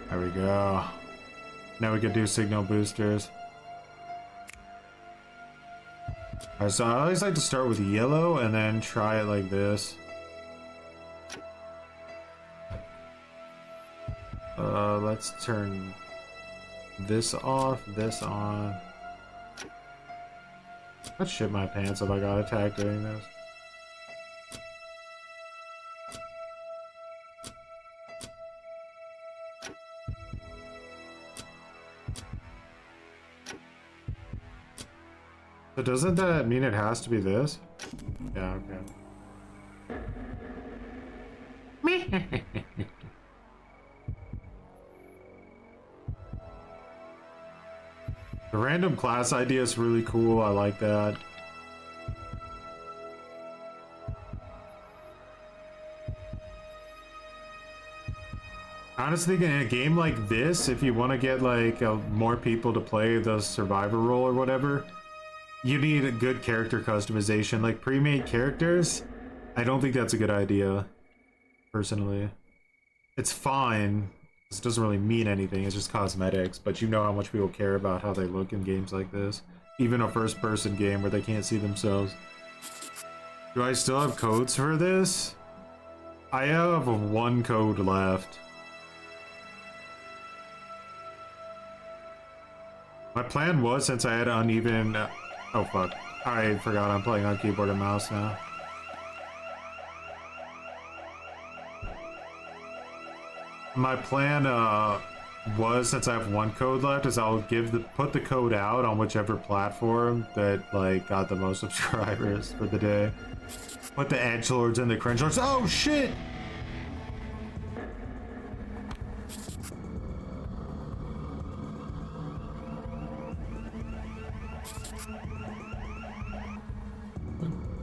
There we go. Now we can do signal boosters. Alright, so I always like to start with yellow and then try it like this. Let's turn this off, this on. I'd shit my pants if I got attacked doing this. So doesn't that mean it has to be this? Yeah, okay. The random class idea is really cool. I like that. I honestly, in a game like this, if you want to get like more people to play the survivor role or whatever, you need a good character customization. Like pre-made characters, I don't think that's a good idea, personally. It's fine. This doesn't really mean anything. It's just cosmetics, but you know how much people care about how they look in games like this. Even a first-person game where they can't see themselves. Do I still have codes for this? I have one code left. My plan was, since I had uneven... oh fuck. I forgot I'm playing on keyboard and mouse now. My plan was, since I have one code left, is I'll put the code out on whichever platform that like got the most subscribers for the day. Put the edgelords and the cringelords. Oh shit!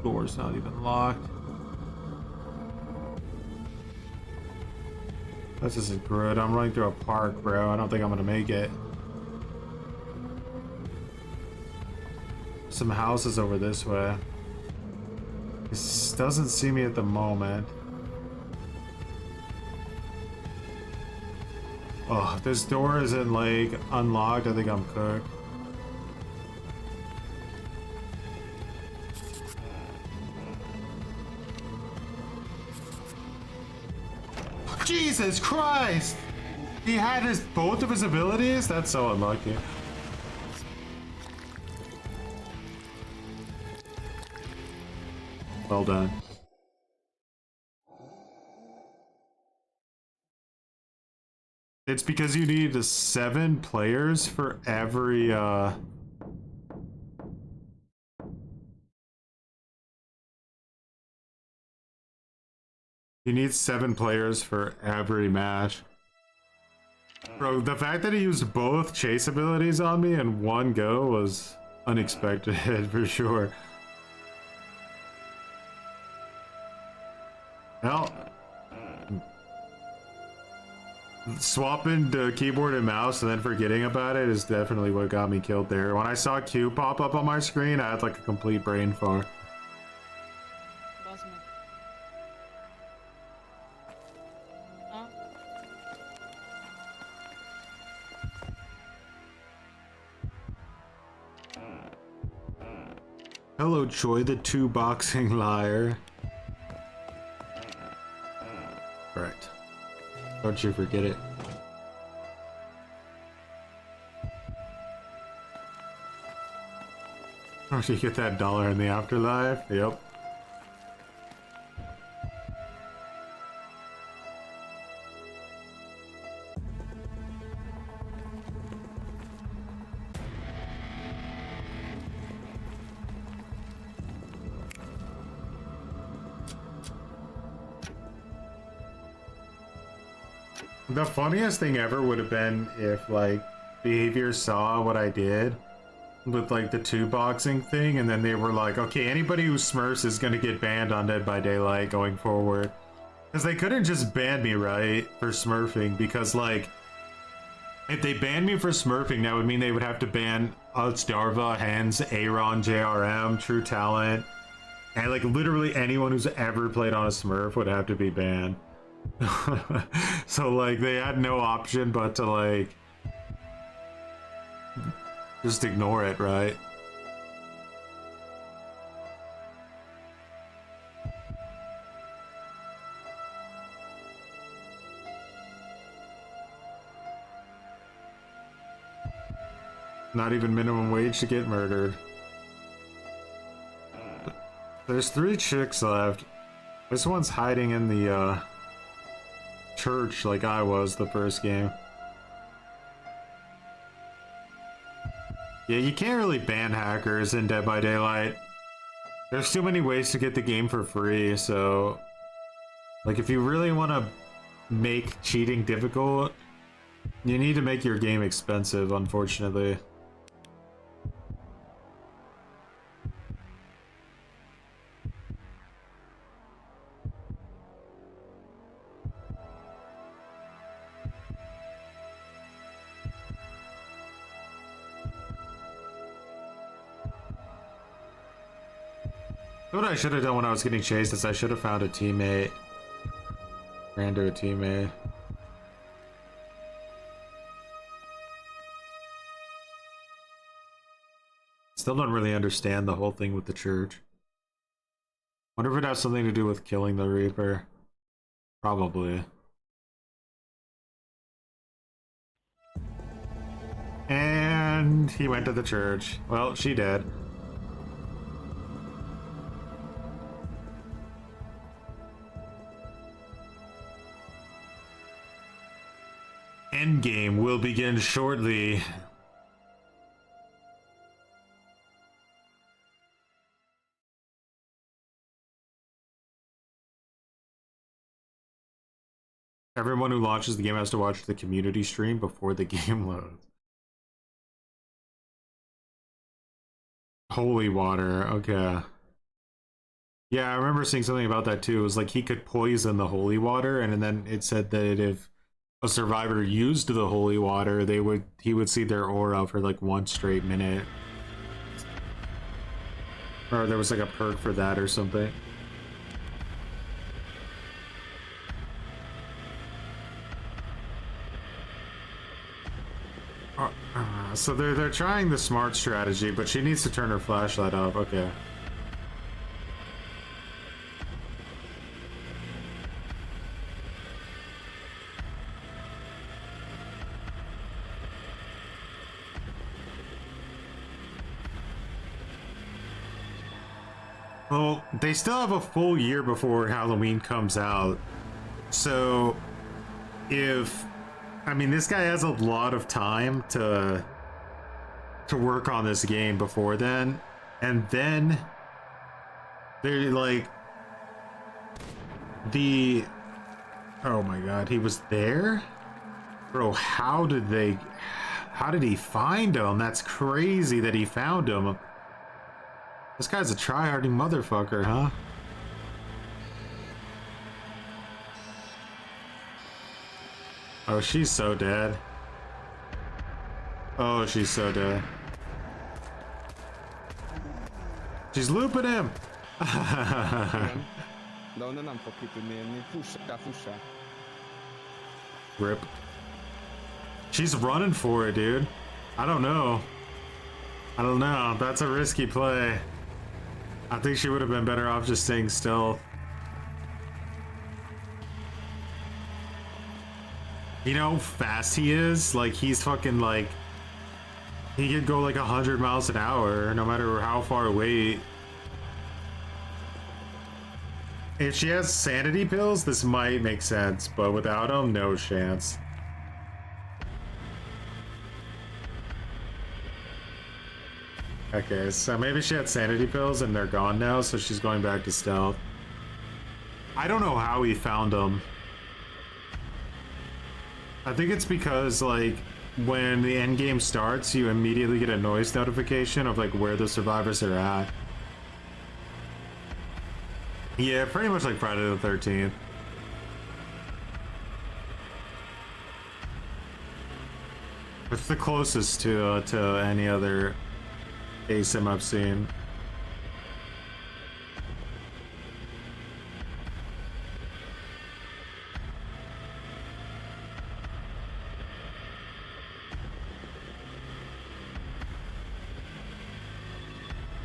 Door's not even locked. This isn't good. I'm running through a park, bro. I don't think I'm gonna make it. Some houses over this way. This doesn't see me at the moment. Oh, if this door isn't like unlocked, I think I'm cooked. Jesus Christ! He had both of his abilities? That's so unlucky. Well done. It's because you need 7 players for every you need 7 players for every match. Bro, the fact that he used both chase abilities on me in one go was unexpected for sure. Well, swapping the keyboard and mouse and then forgetting about it is definitely what got me killed there. When I saw Q pop up on my screen, I had like a complete brain fart. Hello, Choi, the 2-boxing liar. Right. Don't you forget it. Oh, you get that dollar in the afterlife? Yep. The funniest thing ever would have been if, like, Behavior saw what I did with, like, the 2-boxing thing, and then they were like, okay, anybody who smurfs is gonna get banned on Dead by Daylight going forward. Because they couldn't just ban me, right, for smurfing, because, like, if they banned me for smurfing, that would mean they would have to ban Darva, Hens, Aaron, JRM, True Talent, and, like, literally anyone who's ever played on a smurf would have to be banned. So like they had no option but to like just ignore it, right? Not even minimum wage to get murdered. There's 3 chicks left. This one's hiding in the church like I was the first game. Yeah, you can't really ban hackers in Dead by Daylight. There's too many ways to get the game for free, so like if you really want to make cheating difficult, you need to make your game expensive, unfortunately. What I should have done when I was getting chased is I should have found a teammate. Ran to a teammate. Still don't really understand the whole thing with the church. Wonder if it has something to do with killing the Reaper. Probably. And he went to the church. Well, she did. Endgame will begin shortly. Everyone who launches the game has to watch the community stream before the game loads. Holy water, okay. Yeah, I remember seeing something about that too. It was like he could poison the holy water, and then it said that if a survivor used the holy water, he would see their aura for like 1 straight minute. Or there was like a perk for that or something. So they're trying the smart strategy, but she needs to turn her flashlight off. Okay. Well, they still have a full year before Halloween comes out. So I mean, this guy has a lot of time to work on this game before then, and then they're like oh my god, he was there? Bro, how did he find him? That's crazy that he found him. This guy's a tryharding motherfucker, huh? Oh, she's so dead. Oh, she's so dead. She's looping him! Rip. She's running for it, dude. I don't know. That's a risky play. I think she would have been better off just staying still. You know how fast he is? Like, he's fucking like... He could go like 100 miles an hour, no matter how far away. If she has sanity pills, this might make sense, but without them, no chance. Okay, so maybe she had sanity pills and they're gone now, so she's going back to stealth. I don't know how he found them. I think it's because, like, when the end game starts, you immediately get a noise notification of, like, where the survivors are at. Yeah, pretty much like Friday the 13th. It's the closest to any other Asym I've seen.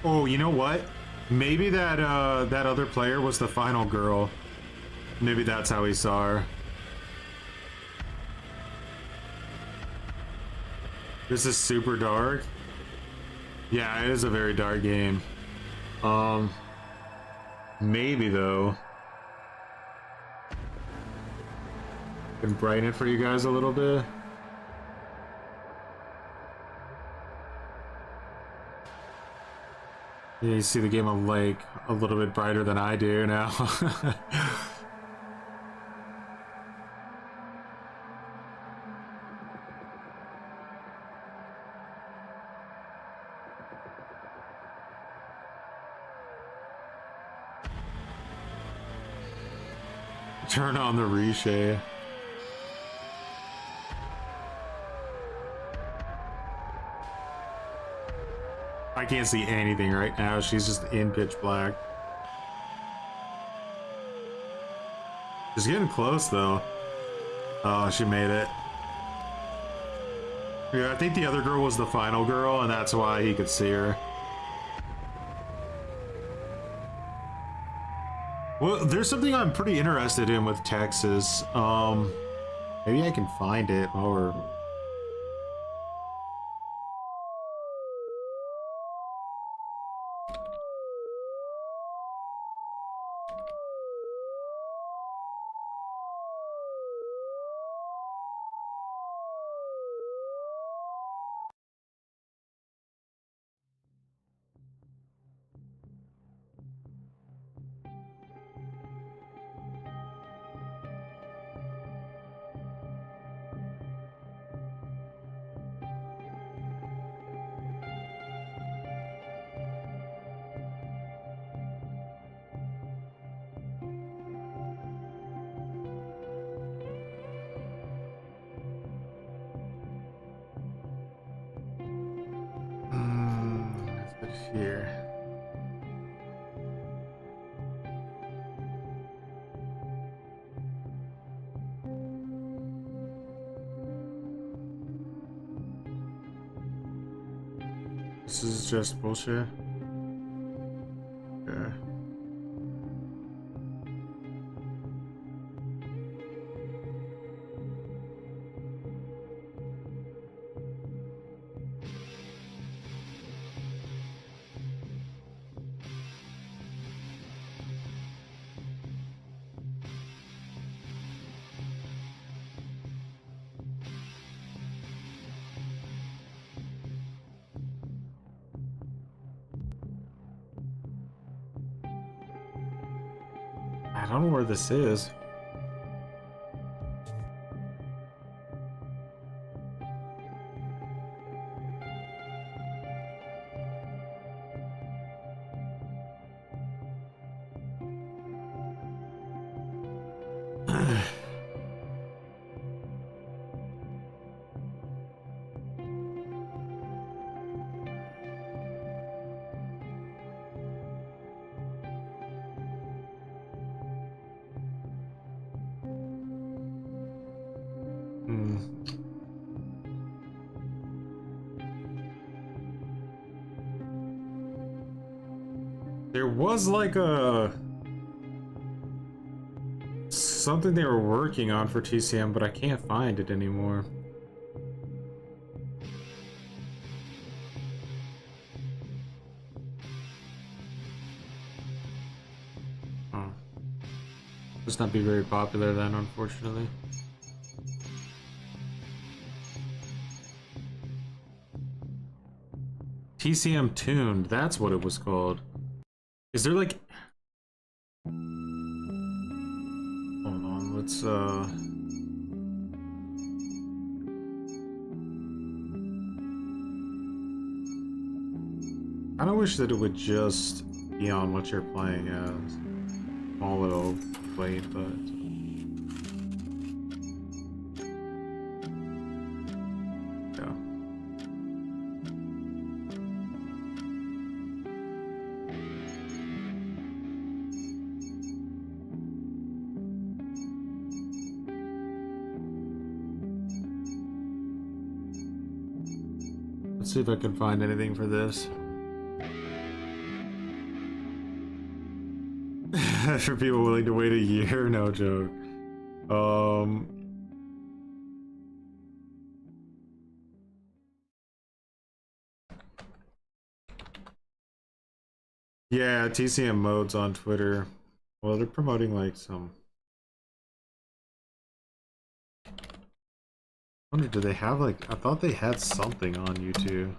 Oh, you know what? Maybe that that other player was the final girl. Maybe that's how he saw her. This is super dark. Yeah, it is a very dark game. Maybe though. Can brighten it for you guys a little bit. Yeah, you see the game like a little bit brighter than I do now. Turn on the reshape. I can't see anything right now. She's just in pitch black. She's getting close though. Oh, she made it. Yeah, I think the other girl was the final girl, and that's why he could see her. Well, there's something I'm pretty interested in with Texas. Maybe I can find it while we're... Here. This is just bullshit. Okay. I don't know where this is. There was like a something they were working on for TCM, but I can't find it anymore. Oh. Must not be very popular then, unfortunately. TCM Tuned, that's what it was called. Is there like... Hold on, let's I don't wish that it would just be on what you're playing as. Small little plate, but... Yeah. Let's see if I can find anything for this. For people willing to wait a year, no joke. Yeah, TCM modes on Twitter. Well, they're promoting like some... I wonder, do they have like... I thought they had something on YouTube.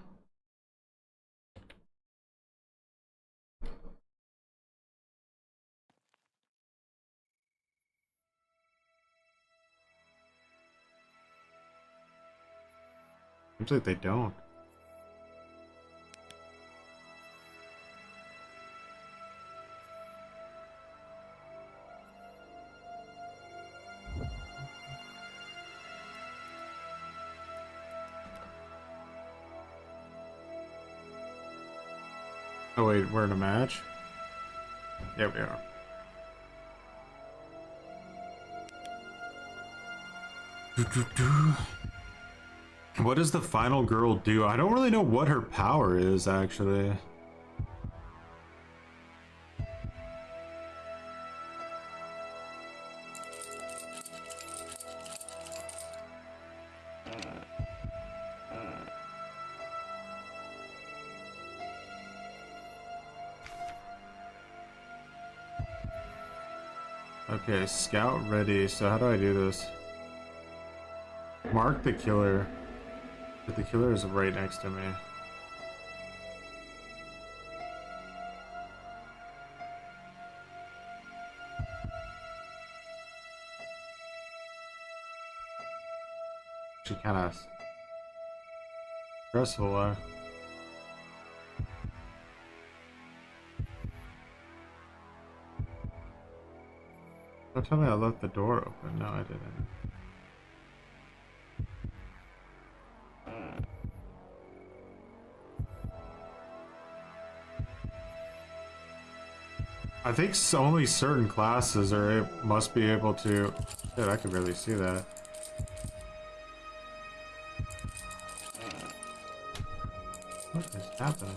Seems like they don't. Oh wait, we're in a match? Yeah, we are. What does the final girl do? I don't really know what her power is, actually. Okay, scout ready. So how do I do this? Mark the killer. But the killer is right next to me. She kind of stressful. Don't tell me I left the door open. No, I didn't. I think only certain classes must be able to. Shit, I could barely see that. What is happening?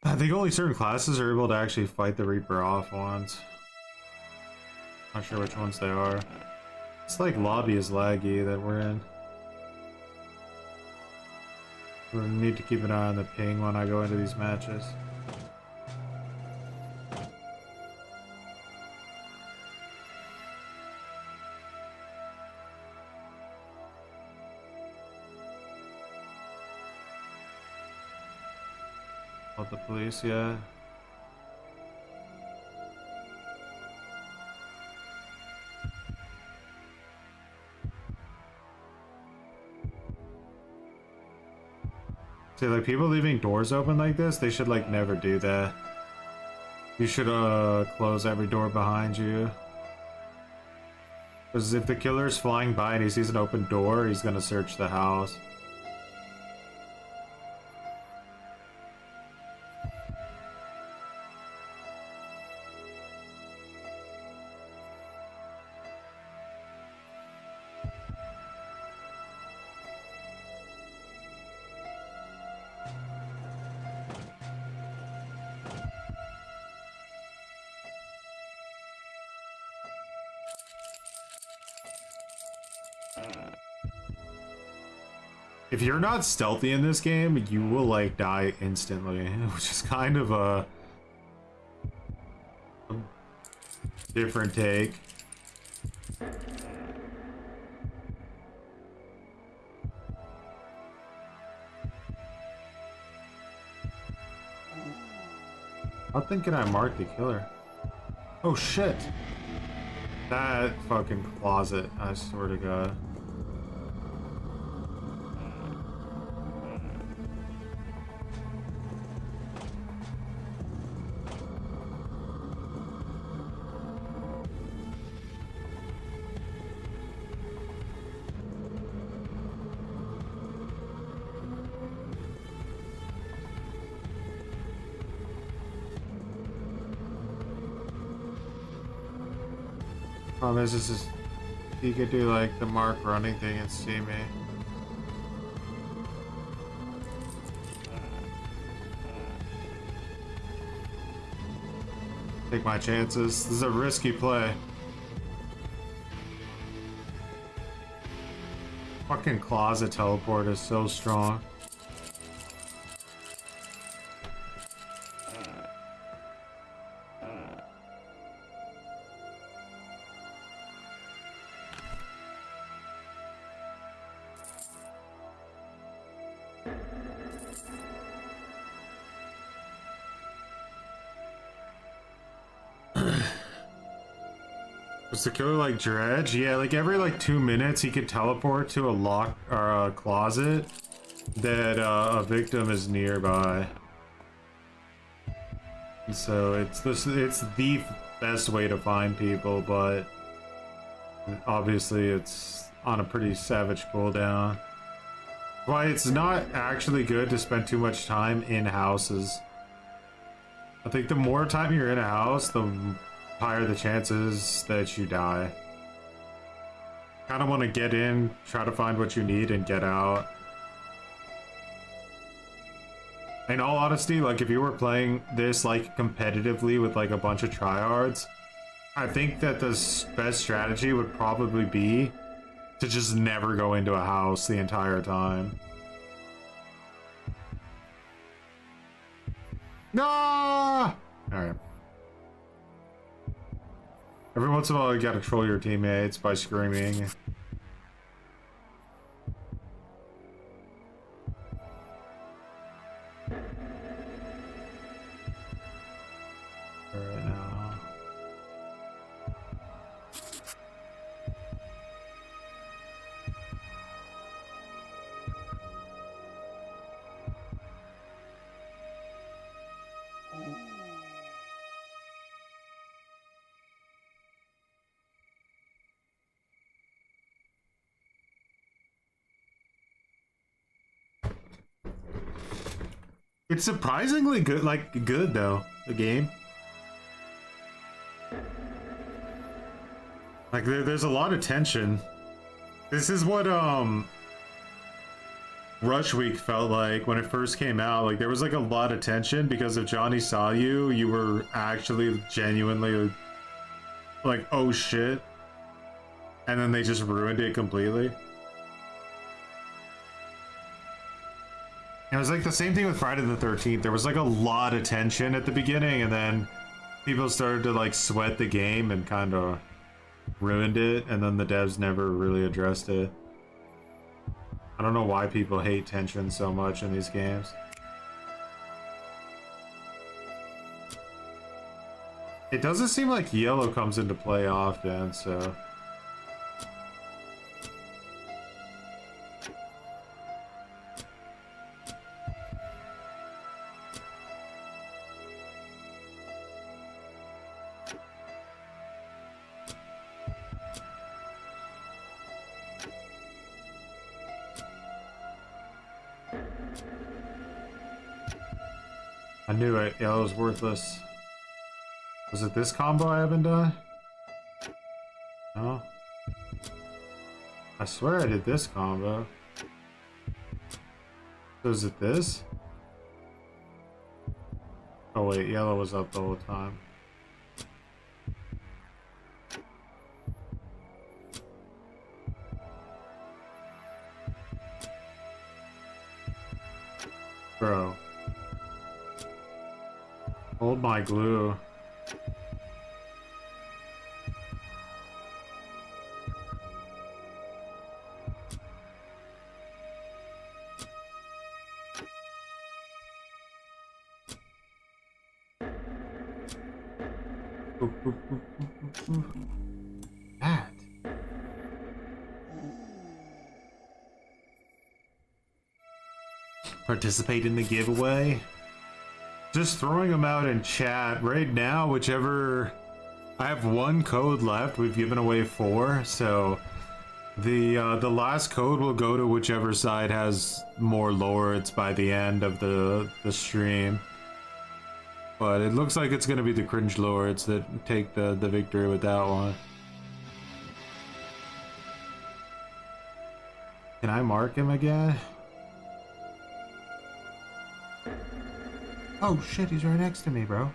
I think only certain classes are able to actually fight the Reaper off once. Not sure which ones they are. It's like lobby is laggy that we're in. We need to keep an eye on the ping when I go into these matches. Called the police, yeah. See, like, people leaving doors open like this, they should, like, never do that. You should, close every door behind you. Because if the killer's flying by and he sees an open door, he's gonna search the house. If you're not stealthy in this game, you will like die instantly, which is kind of a different take. How thinking I marked the killer? Oh shit! That fucking closet, I swear to God. Problem is, this is, you could do like the mark running thing and see me. Take my chances. This is a risky play. Fucking closet teleport is so strong. Was the killer like Dredge? Yeah, like every like 2 minutes he could teleport to a lock or a closet that a victim is nearby. So it's the best way to find people, but obviously it's on a pretty savage cooldown. Why it's not actually good to spend too much time in houses. I think the more time you're in a house, the higher the chances that you die. Kind of want to get in, try to find what you need, and get out. In all honesty, like if you were playing this like competitively with like a bunch of tryhards, I think that the best strategy would probably be to just never go into a house the entire time. No! Alright. Every once in a while you gotta troll your teammates by screaming. Alright now. It's surprisingly good, like good though, the game. Like there's a lot of tension. This is what Rush Week felt like when it first came out. Like there was like a lot of tension because if Johnny saw you, you were actually genuinely like, oh shit. And then they just ruined it completely. It was like the same thing with Friday the 13th. There was like a lot of tension at the beginning, and then people started to like sweat the game and kind of ruined it, and then the devs never really addressed it. I don't know why people hate tension so much in these games. It doesn't seem like yellow comes into play often, so... I knew it. Yellow was worthless. Was it this combo I haven't done? No. I swear I did this combo. So is it this? Oh wait, yellow was up the whole time. Bro. Hold my glue. That. Participate in the giveaway. Just throwing them out in chat right now. Whichever, I have one code left. We've given away 4, so the last code will go to whichever side has more lords by the end of the stream. But it looks like it's gonna be the cringe lords that take the victory with that one. Can I mark him again? Oh shit, he's right next to me, bro.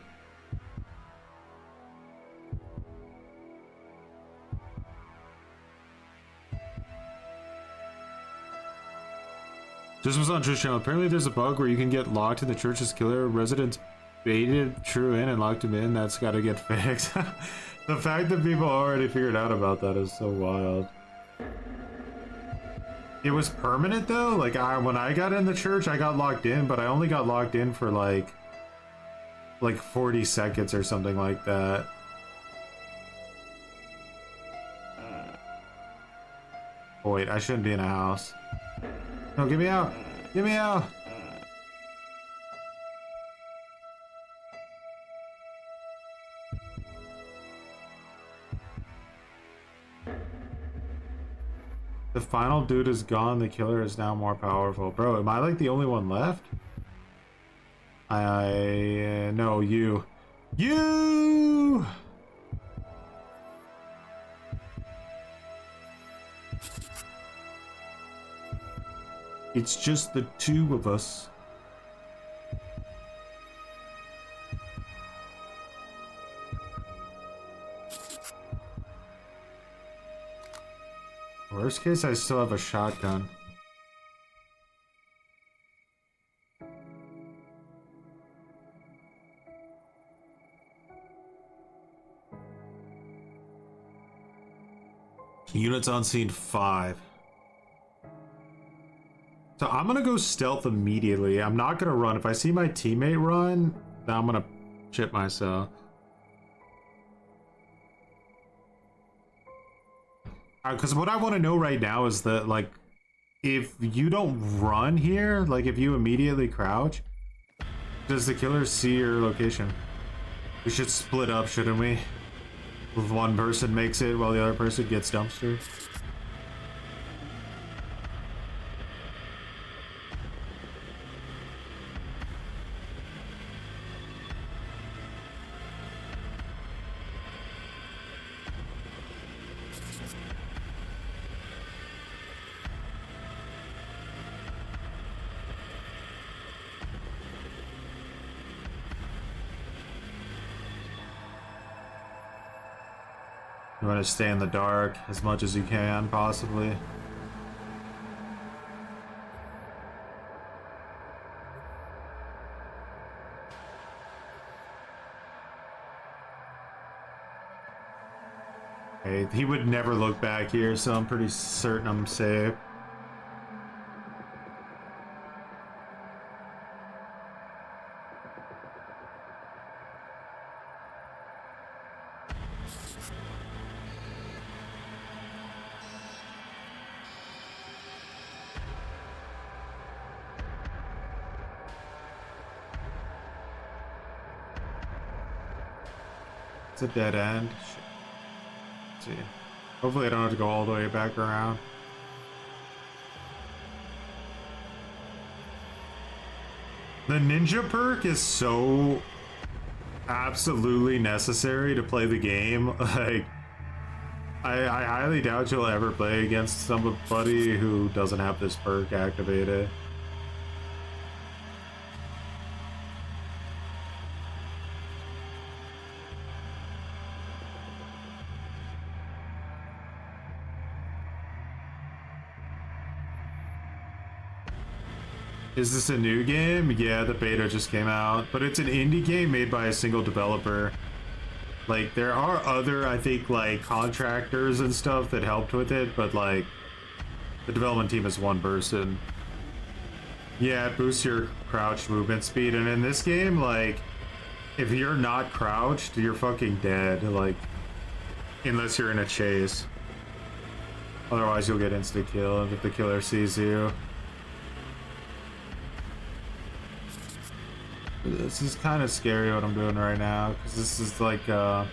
This was on Truth Channel. Apparently there's a bug where you can get locked in the church's killer. Residents baited True in and locked him in. That's gotta get fixed. The fact that people already figured out about that is so wild. It was permanent though. Like when I got in the church, I got locked in, but I only got locked in for like 40 seconds or something like that. Oh wait, I shouldn't be in a house. No, get me out! Get me out! final dude is gone. The killer is now more powerful. Bro, am I like the only one left? No, you. You! It's just the two of us. Worst case, I still have a shotgun. Units on scene 5. So I'm gonna go stealth immediately. I'm not gonna run. If I see my teammate run, then I'm gonna shit myself. Because what I want to know right now is that, like, if you don't run here, like, if you immediately crouch, does the killer see your location? We should split up, shouldn't we? If one person makes it while the other person gets dumpstered. You want to stay in the dark as much as you can, possibly. Hey, he would never look back here, so I'm pretty certain I'm safe. It's a dead end. Shit. Let's see. Hopefully I don't have to go all the way back around. The ninja perk is so absolutely necessary to play the game. Like, I highly doubt you'll ever play against somebody who doesn't have this perk activated. Is this a new game? Yeah, the beta just came out, but it's an indie game made by a single developer. Like, there are other, I think, like, contractors and stuff that helped with it, but, like, the development team is one person. Yeah, it boosts your crouch movement speed, and in this game, like, if you're not crouched, you're fucking dead, like, unless you're in a chase. Otherwise, you'll get insta-kill if the killer sees you. This is kind of scary what I'm doing right now, because this is like a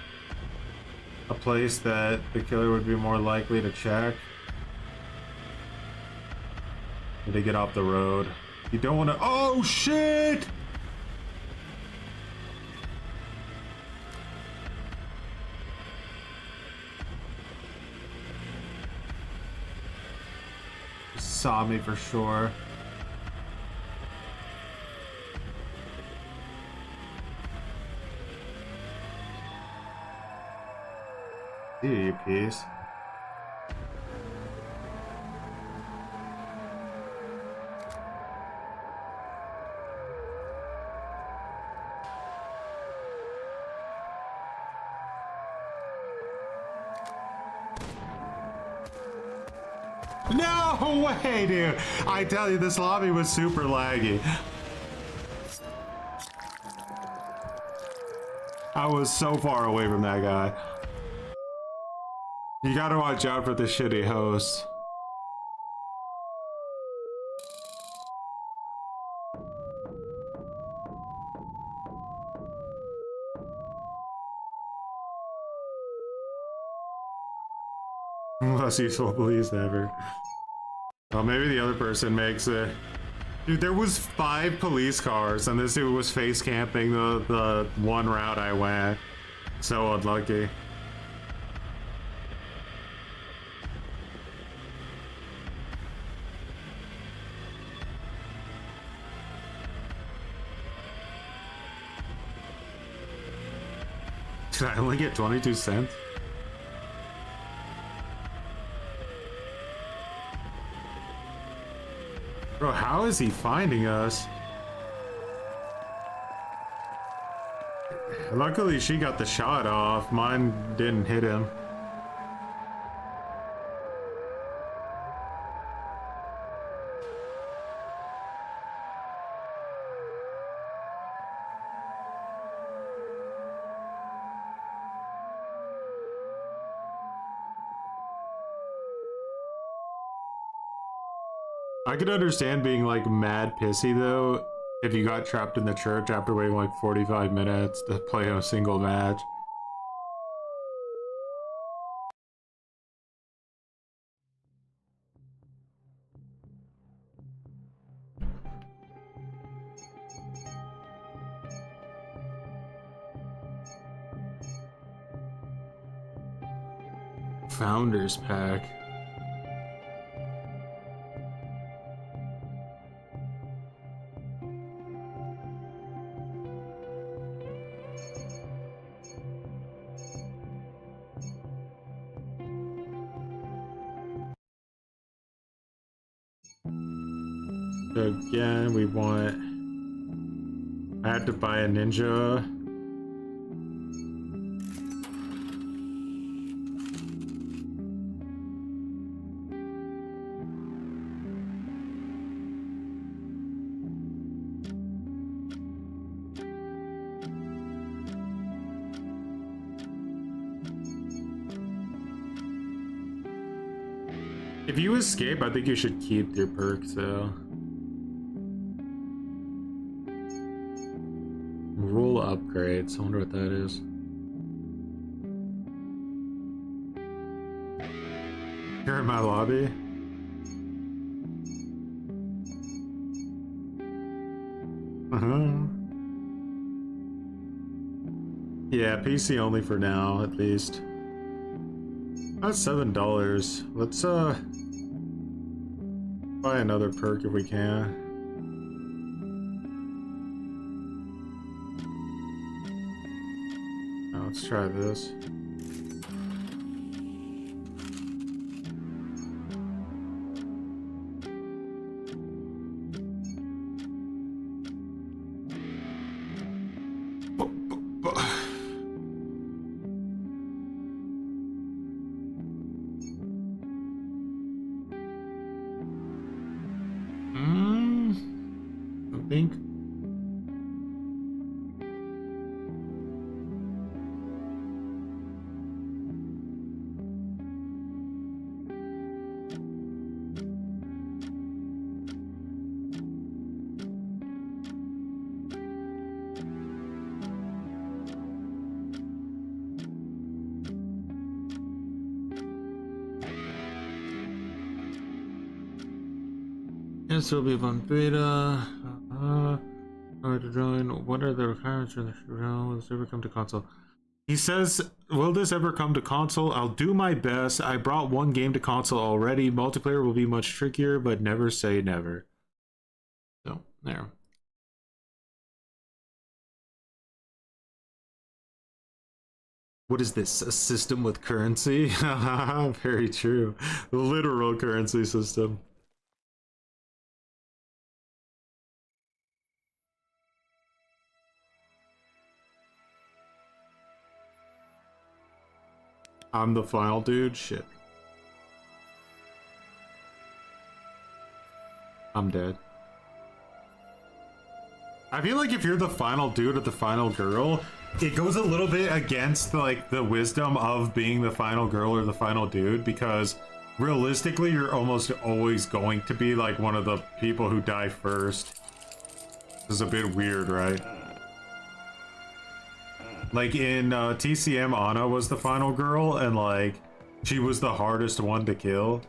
place that the killer would be more likely to check. Need to get off the road. You don't want to. Oh shit! Saw me for sure. You piece. No way, dude! I tell you, this lobby was super laggy. I was so far away from that guy. You gotta watch out for the shitty host. Most useful police ever. Oh, maybe the other person makes it. Dude, there was 5 police cars, and this dude was face camping the one route I went. So unlucky. Did I only get 22 cents? Bro, how is he finding us? Luckily, she got the shot off. Mine didn't hit him. I could understand being like mad pissy though if you got trapped in the church after waiting like 45 minutes to play a single match. Founders pack. Again, we want... I had to buy a ninja. If you escape, I think you should keep your perks though. Rule upgrades. I wonder what that is. You're in my lobby. Yeah, PC only for now, at least. That's $7. Let's buy another perk if we can. Let's try this. I think. This will be on beta. To join. What are the requirements for the show? Will this ever come to console? He says, will this ever come to console? I'll do my best. I brought one game to console already. Multiplayer will be much trickier, but never say never. So, there. What is this? A system with currency? Very true. Literal currency system. I'm the final dude? Shit. I'm dead. I feel like if you're the final dude or the final girl, it goes a little bit against like the wisdom of being the final girl or the final dude, because realistically you're almost always going to be like one of the people who die first. This is a bit weird, right? Like in TCM, Ana was the final girl, and like she was the hardest one to kill.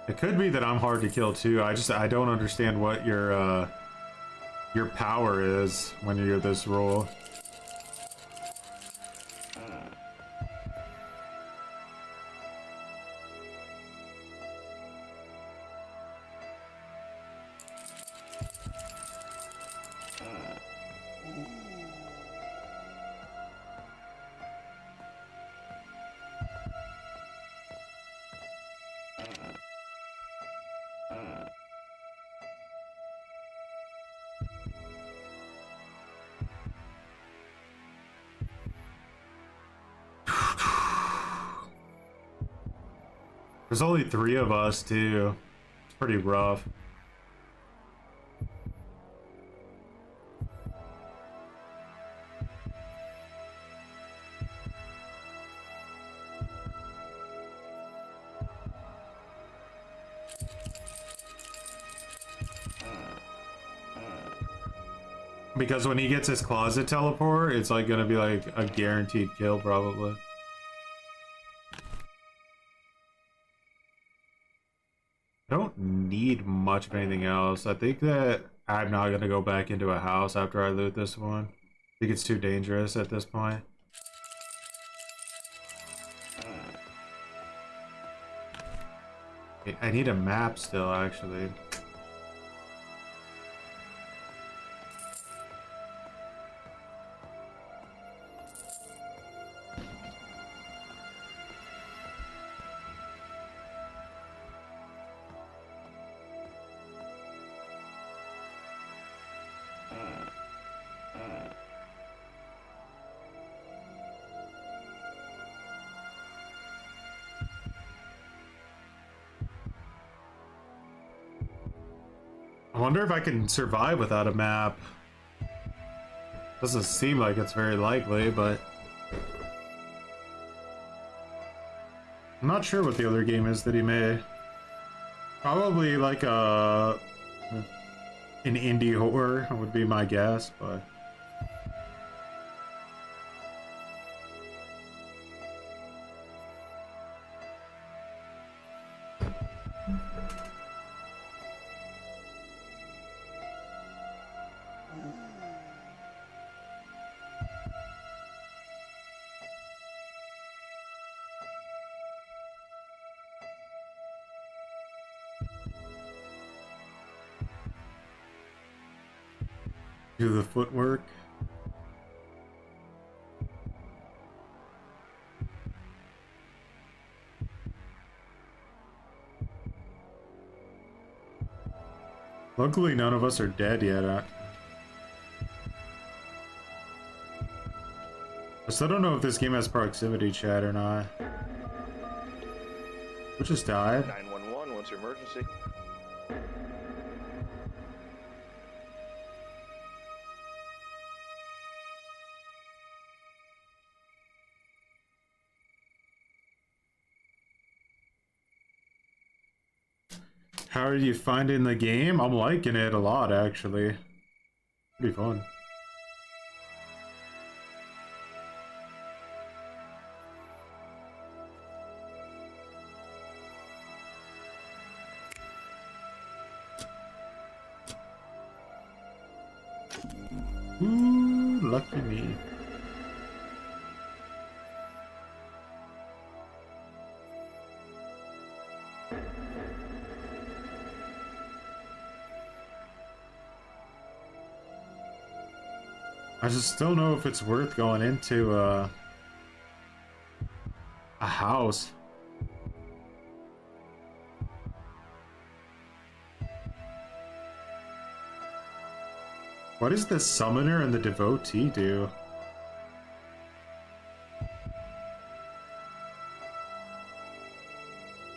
It could be that I'm hard to kill too. I don't understand what your power is when you're this role. There's only 3 of us too. It's pretty rough. Because when he gets his closet teleport, it's like gonna be like a guaranteed kill probably. I don't need much of anything else. I think that I'm not gonna go back into a house after I loot this one. I think it's too dangerous at this point. I need a map still, actually. I wonder if I can survive without a map. Doesn't seem like it's very likely, but I'm not sure what the other game is that he made. Probably like an indie horror would be my guess, but do the footwork. Luckily, none of us are dead yet. I still don't know if this game has proximity chat or not. We just died. 911, what's your emergency? How are you finding the game? I'm liking it a lot, actually. Pretty fun. Ooh, lucky me. I just don't know if it's worth going into a house. What does the summoner and the devotee do?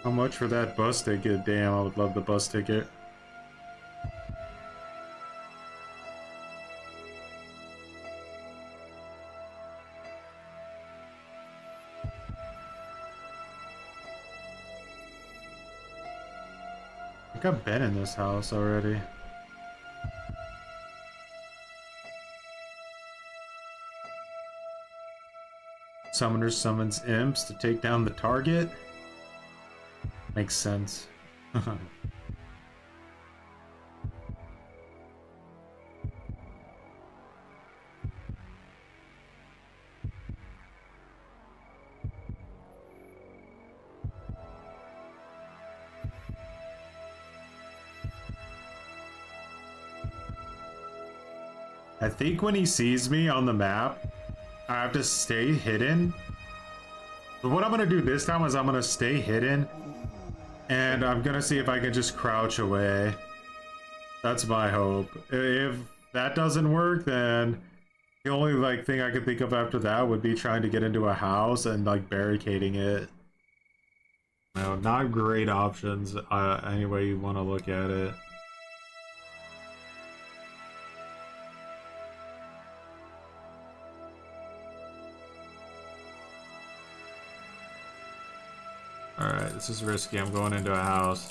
How much for that bus ticket? Damn, I would love the bus ticket. I think I've been in this house already. Summoner summons imps to take down the target. Makes sense. I think when he sees me on the map, I have to stay hidden. But what I'm gonna do this time is I'm gonna stay hidden, and I'm gonna see if I can just crouch away. That's my hope. If that doesn't work, then the only like thing I could think of after that would be trying to get into a house and like barricading it. No, not great options. Any way you want to look at it. Alright, this is risky. I'm going into a house.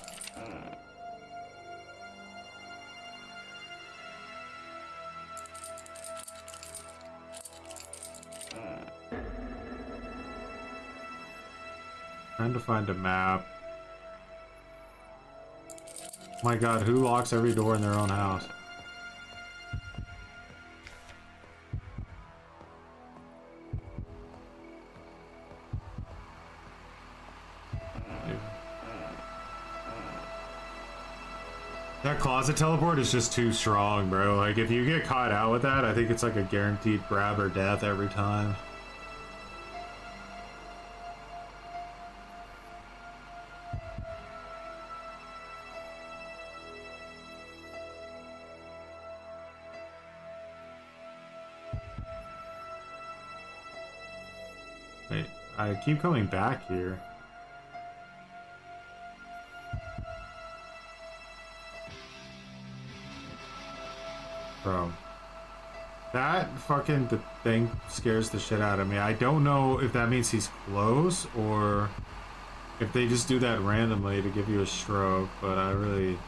Trying to find a map. Oh my god, who locks every door in their own house? That closet teleport is just too strong, bro. Like, if you get caught out with that, I think it's like a guaranteed grab or death every time. Wait, I keep coming back here. Bro, that fucking thing scares the shit out of me. I don't know if that means he's close or if they just do that randomly to give you a stroke, but I really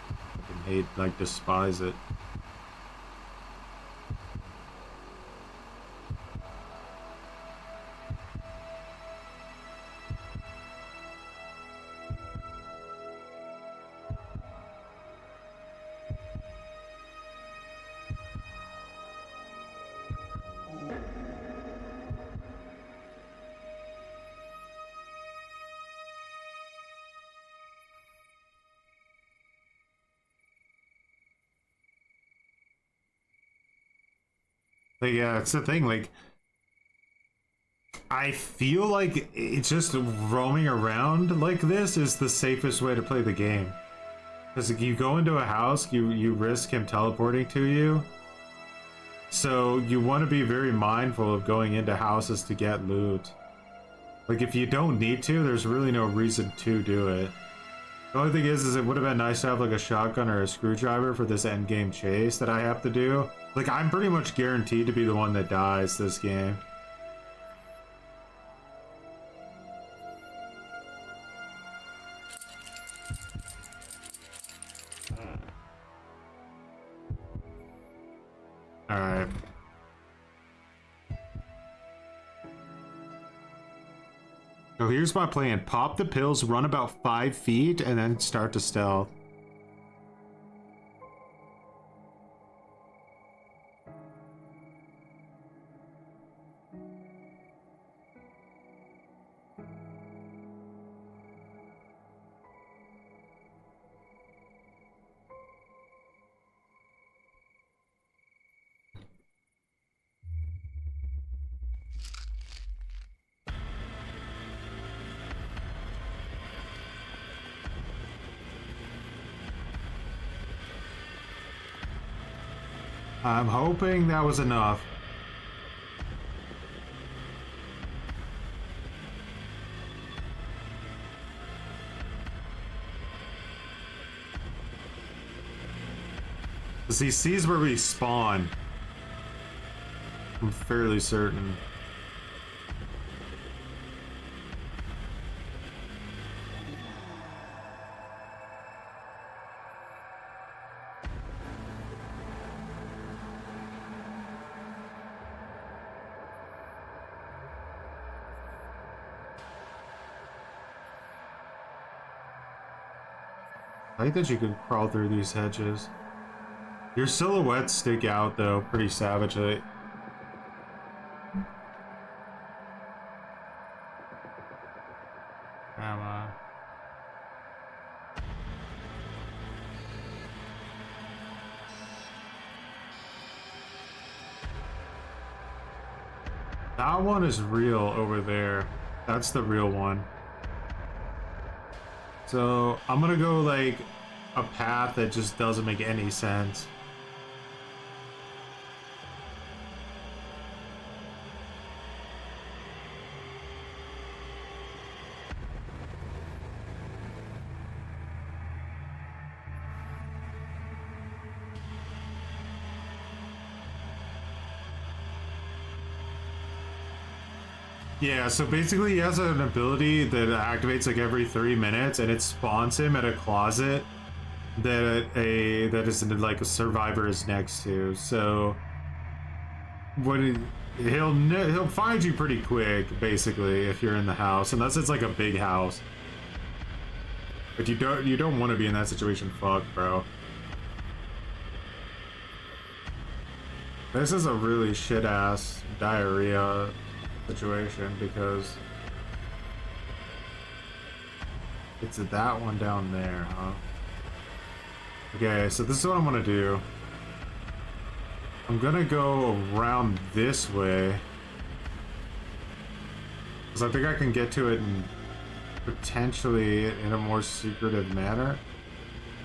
fucking hate, like, despise it. But yeah, it's the thing, like, I feel like it's just roaming around like this is the safest way to play the game. Because if you go into a house, you risk him teleporting to you. So you want to be very mindful of going into houses to get loot. Like, if you don't need to, there's really no reason to do it. The only thing is it would have been nice to have like a shotgun or a screwdriver for this endgame chase that I have to do. Like, I'm pretty much guaranteed to be the one that dies this game. Alright. So here's my plan. Pop the pills, run about 5 feet, and then start to stealth. I'm hoping that was enough. Because he sees where we spawn. I'm fairly certain. I like that you can crawl through these hedges. Your silhouettes stick out though, pretty savagely. Come on. That one is real over there. That's the real one. So I'm gonna go like a path that just doesn't make any sense. Yeah, so basically he has an ability that activates like every 3 minutes, and it spawns him at a closet that like a survivor is next to. So when he'll find you pretty quick, basically, if you're in the house, unless it's like a big house. But you don't want to be in that situation. Fuck, bro. This is a really shit ass diarrhea situation because it's that one down there, huh? Okay, so this is what I'm gonna do. I'm gonna go around this way because I think I can get to it in potentially in a more secretive manner.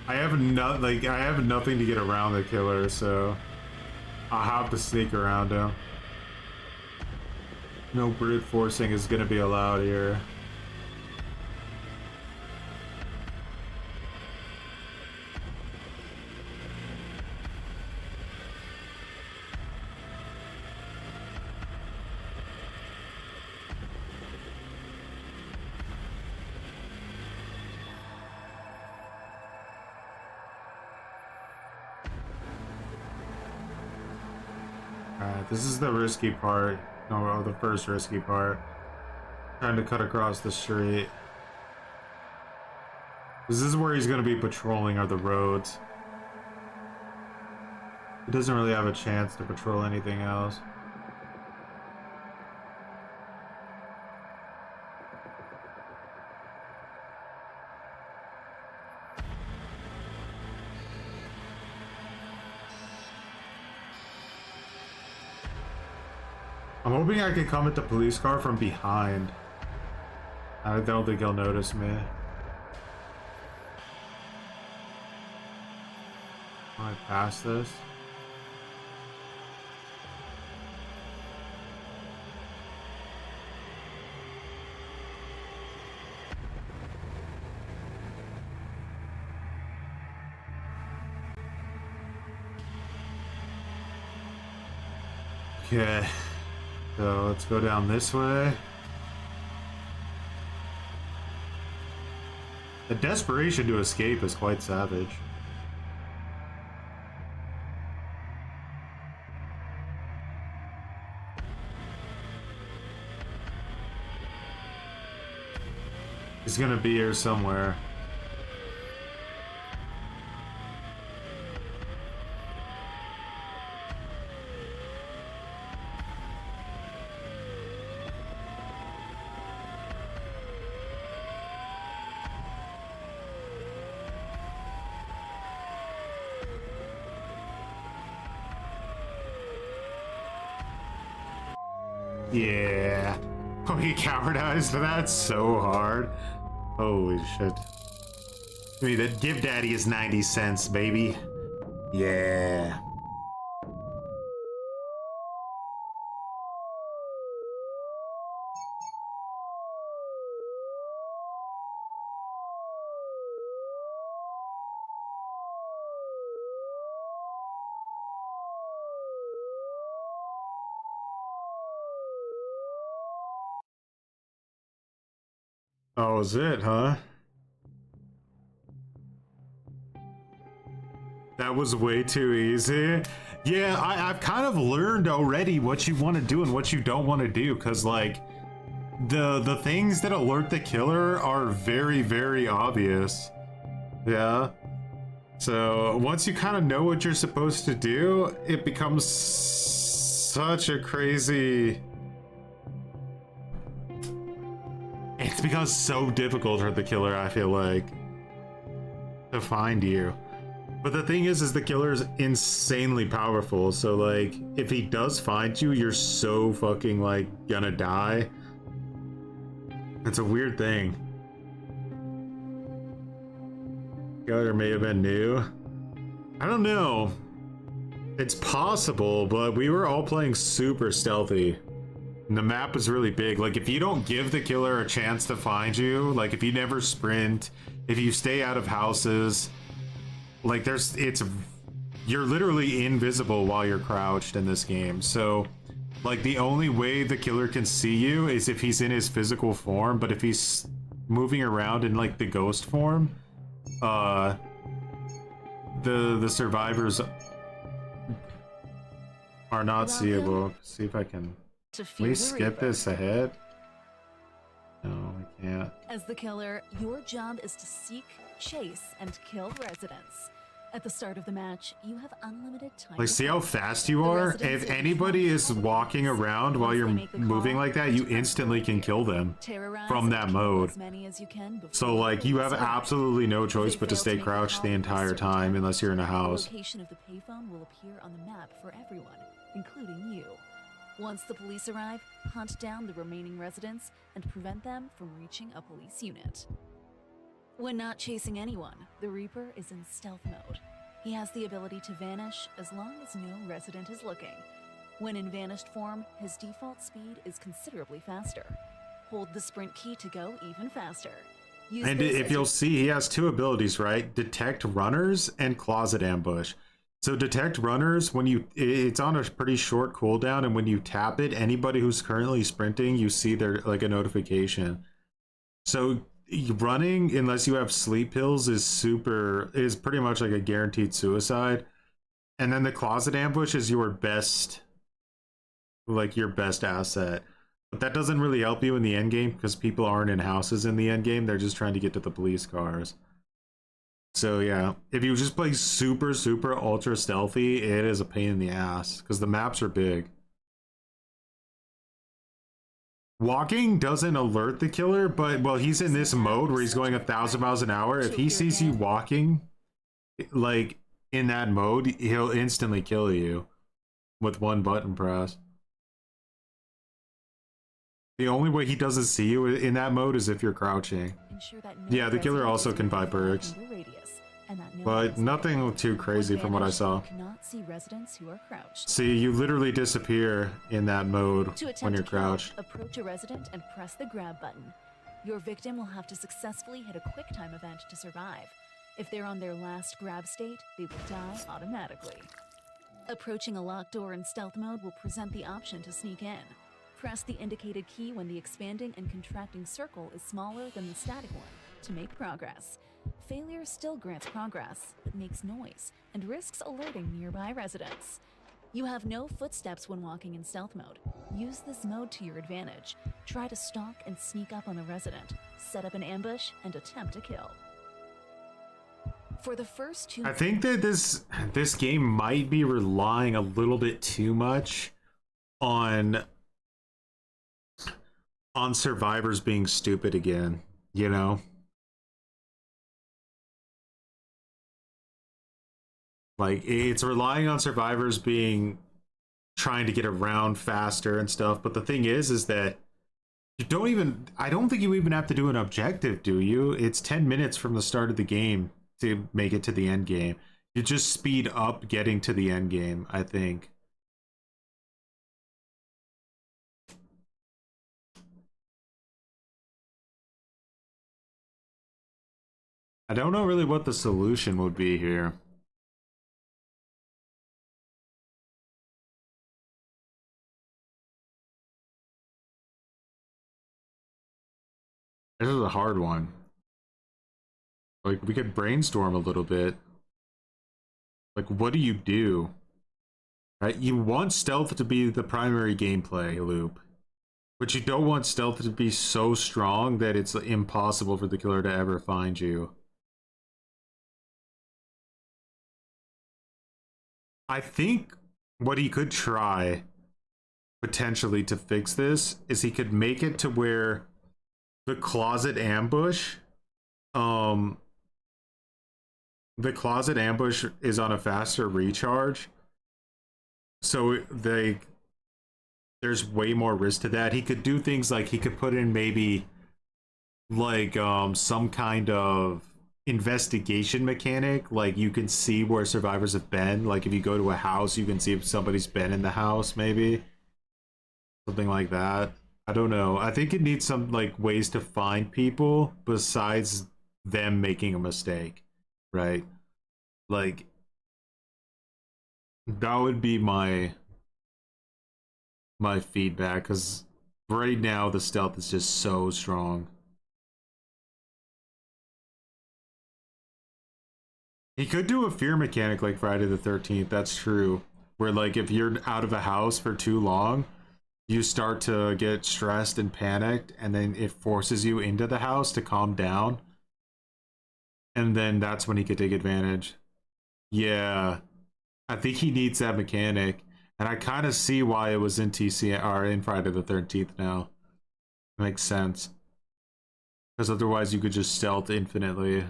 I have nothing to get around the killer, so I'll have to sneak around him. No brute forcing is gonna be allowed here. Alright, this is the risky part. No, the first risky part. Trying to cut across the street. This is where he's going to be patrolling, are the roads. He doesn't really have a chance to patrol anything else. I'm hoping I can come at the police car from behind. I don't think he'll notice me. Can I pass this? Okay. So let's go down this way. The desperation to escape is quite savage. He's gonna be here somewhere. Yeah. Oh, he cowardized? That's so hard. Holy shit. I mean, that Give Daddy is 90 cents, baby. Yeah. Oh, is it, huh? That was way too easy. Yeah, I've kind of learned already what you want to do and what you don't want to do, because like the things that alert the killer are very, very obvious. Yeah. So once you kind of know what you're supposed to do, it becomes such a crazy... It's becomes so difficult for the killer, I feel like, to find you. But the thing is the killer is insanely powerful, so like, if he does find you, you're so fucking like gonna die. It's a weird thing. Killer may have been new. I don't know. It's possible, but we were all playing super stealthy. And the map was really big. Like, if you don't give the killer a chance to find you, like if you never sprint, if you stay out of houses, like you're literally invisible while you're crouched in this game. So like the only way the killer can see you is if he's in his physical form, but if he's moving around in like the ghost form, the survivors are not seeable. See if I can... Can we skip this ahead? No, we can't. As the killer, your job is to seek, chase, and kill residents. At the start of the match, you have unlimited time. Like, see how fast you are? If anybody is walking around while you're moving like that, you instantly can kill them from that mode. So, like, you have absolutely no choice but to stay crouched the entire time unless you're in a house. The location of the payphone will appear on the map for everyone, including you. Once the police arrive, hunt down the remaining residents and prevent them from reaching a police unit. When not chasing anyone, the Reaper is in stealth mode. He has the ability to vanish as long as no resident is looking. When in vanished form, his default speed is considerably faster. Hold the sprint key to go even faster. And if you'll see, he has two abilities, right? Detect runners and closet ambush. So detect runners, when it's on a pretty short cooldown, and when you tap it, anybody who's currently sprinting, you see their like a notification. So running, unless you have sleep pills, is pretty much like a guaranteed suicide. And then the closet ambush is your best asset. But that doesn't really help you in the end game because people aren't in houses in the end game. They're just trying to get to the police cars. So yeah, if you just play super ultra stealthy, it is a pain in the ass because the maps are big. Walking doesn't alert the killer, but well, he's in this mode where he's going 1,000 miles an hour. If he sees you walking like in that mode, he'll instantly kill you with one button press. The only way he doesn't see you in that mode is if you're crouching. Yeah, the killer also can buy perks, but nothing too crazy from what I saw. See, you literally disappear in that mode when you're crouched. Approach a resident and press the grab button. Your victim will have to successfully hit a QuickTime event to survive. If they're on their last grab state, they will die automatically. Approaching a locked door in stealth mode will present the option to sneak in. Press the indicated key when the expanding and contracting circle is smaller than the static one to make progress. Failure still grants progress, but makes noise and risks alerting nearby residents. You have no footsteps when walking in stealth mode. Use this mode to your advantage. Try to stalk and sneak up on the resident, set up an ambush, and attempt to kill. For the first two... I think that this game might be relying a little bit too much on survivors being stupid again, you know? Like, it's relying on survivors trying to get around faster and stuff, but the thing is that I don't think you even have to do an objective, do you? It's 10 minutes from the start of the game to make it to the end game. You just speed up getting to the end game, I think. I don't know really what the solution would be here. This is a hard one. Like, we could brainstorm a little bit. Like, what do you do? Right? You want stealth to be the primary gameplay loop, but you don't want stealth to be so strong that it's impossible for the killer to ever find you. I think what he could try potentially to fix this is he could make it to where the closet ambush is on a faster recharge, so there's way more risk to that. He could do things like he could put in maybe like some kind of investigation mechanic, like you can see where survivors have been. Like if you go to a house, you can see if somebody's been in the house, maybe something like that. I don't know. I think it needs some like ways to find people besides them making a mistake, right? Like that would be my feedback, because right now the stealth is just so strong. He could do a fear mechanic like Friday the 13th, that's true. Where like if you're out of a house for too long, you start to get stressed and panicked, and then it forces you into the house to calm down. And then that's when he could take advantage. Yeah. I think he needs that mechanic. And I kind of see why it was in TCR in Friday the 13th now. Makes sense. Because otherwise you could just stealth infinitely.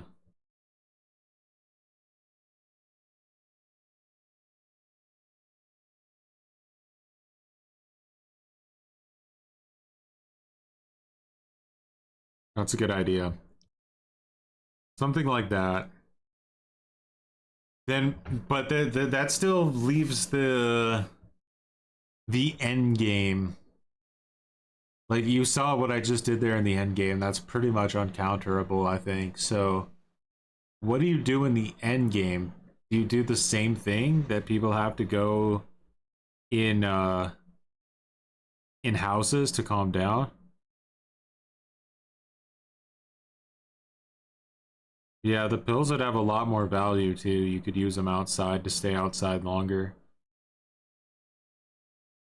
That's a good idea. Something like that. Then, but that still leaves the end game. Like you saw what I just did there in the end game. That's pretty much uncounterable, I think. So, what do you do in the end game? Do you do the same thing that people have to go in houses to calm down? Yeah, the pills would have a lot more value too. You could use them outside to stay outside longer.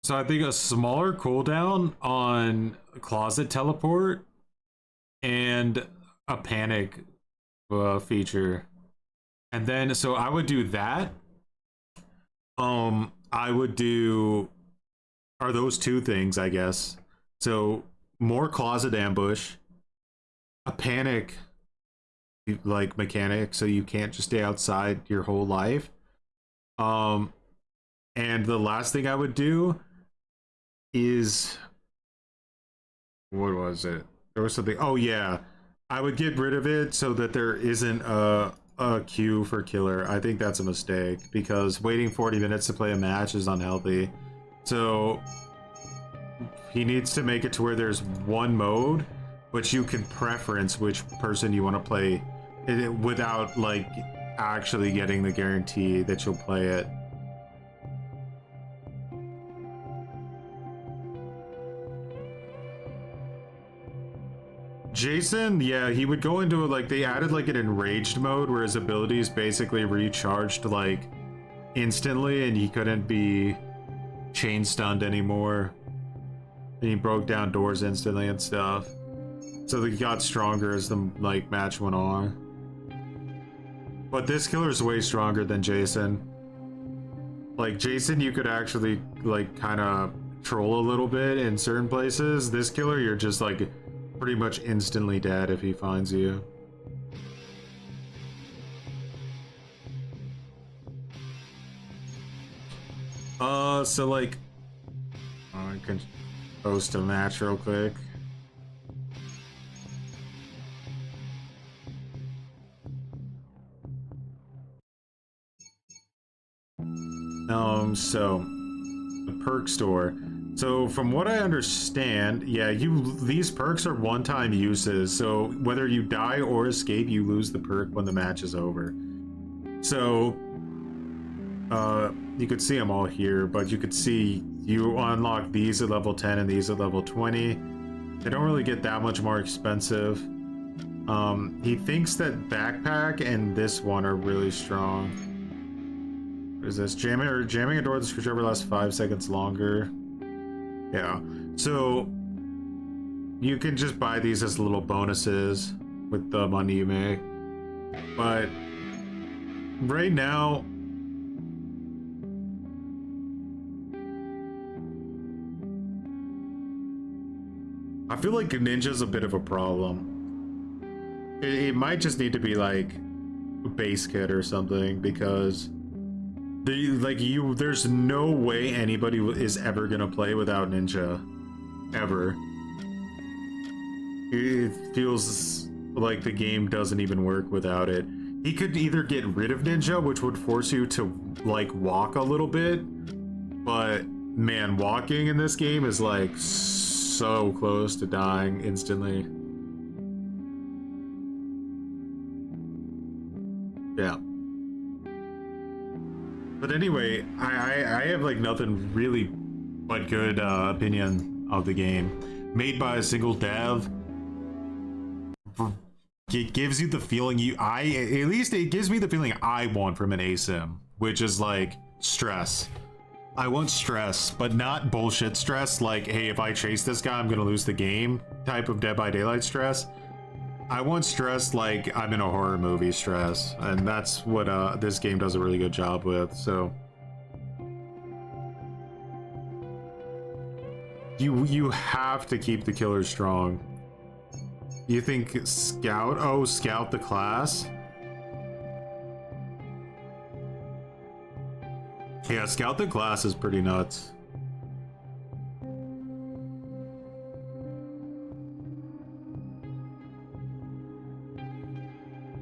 So I think a smaller cooldown on closet teleport and a panic feature. And then, so I would do that. I would do, are those two things, I guess. So more closet ambush, a panic like mechanic, so you can't just stay outside your whole life. And the last thing I would do is, what was it? There was something. Oh yeah, I would get rid of it so that there isn't a queue for killer. I think that's a mistake, because waiting 40 minutes to play a match is unhealthy. So he needs to make it to where there's one mode, but you can preference which person you want to play without like actually getting the guarantee that you'll play it. Jason, yeah, he would go into like, they added like an enraged mode where his abilities basically recharged like instantly, and he couldn't be chain stunned anymore. And he broke down doors instantly and stuff. So he got stronger as the like match went on. But this killer's way stronger than Jason. Like Jason, you could actually like kind of troll a little bit in certain places. This killer, you're just like pretty much instantly dead if he finds you. So like, I can post a match real quick. So the perk store. So from what I understand, yeah, these perks are one-time uses. So whether you die or escape, you lose the perk when the match is over. So you could see them all here, but you could see you unlock these at level 10 and these at level 20. They don't really get that much more expensive. He thinks that backpack and this one are really strong. What is this? Jamming a door with the screwdriver lasts 5 seconds longer. Yeah. So you can just buy these as little bonuses with the money you make. But right now, I feel like Ninja's a bit of a problem. It might just need to be like base kit or something, because there's no way anybody is ever gonna play without Ninja, ever. It feels like the game doesn't even work without it. He could either get rid of Ninja, which would force you to like walk a little bit, but man, walking in this game is like so close to dying instantly. Yeah. But anyway, I have like nothing really but good opinion of the game. Made by a single dev. It gives you the feeling at least it gives me the feeling I want from an Asym, which is like stress. I want stress, but not bullshit stress like, hey, if I chase this guy, I'm gonna lose the game type of Dead by Daylight stress. I want stress like I'm in a horror movie stress, and that's what this game does a really good job with. So you have to keep the killer strong. You think Scout? Oh, Scout the class? Yeah, Scout the class is pretty nuts.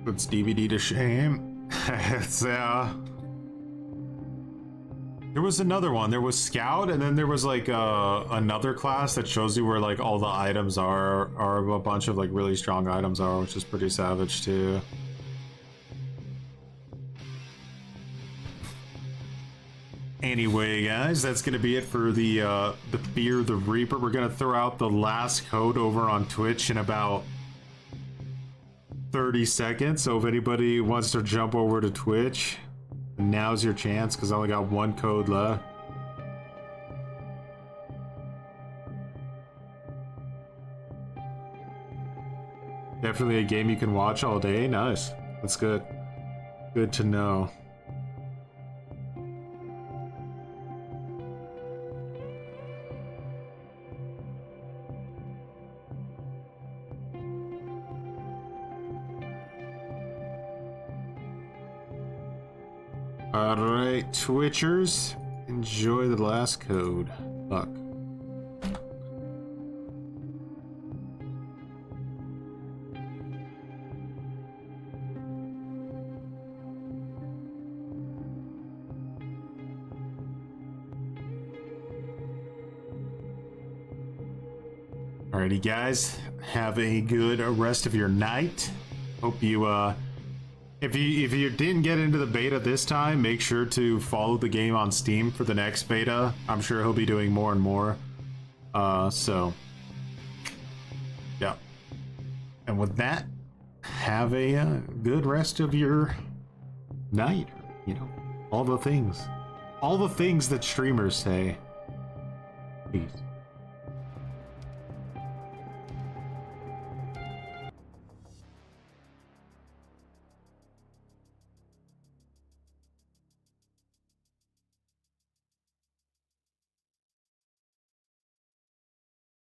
Puts DVD to shame. It's there was another one. There was Scout, and then there was like another class that shows you where like all the items are, or a bunch of like really strong items are, which is pretty savage too. Anyway, guys, that's gonna be it for the Fear the Reaper. We're gonna throw out the last code over on Twitch in about 30 seconds. So if anybody wants to jump over to Twitch, now's your chance, because I only got one code left. Definitely a game you can watch all day. Nice. That's good. Good to know. Alright, Twitchers, enjoy the last code. Fuck. Alrighty, guys, have a good rest of your night. Hope you if you didn't get into the beta this time, make sure to follow the game on Steam for the next beta. I'm sure he'll be doing more and more. So yeah. And with that, have a good rest of your night. You know, all the things that streamers say. Peace.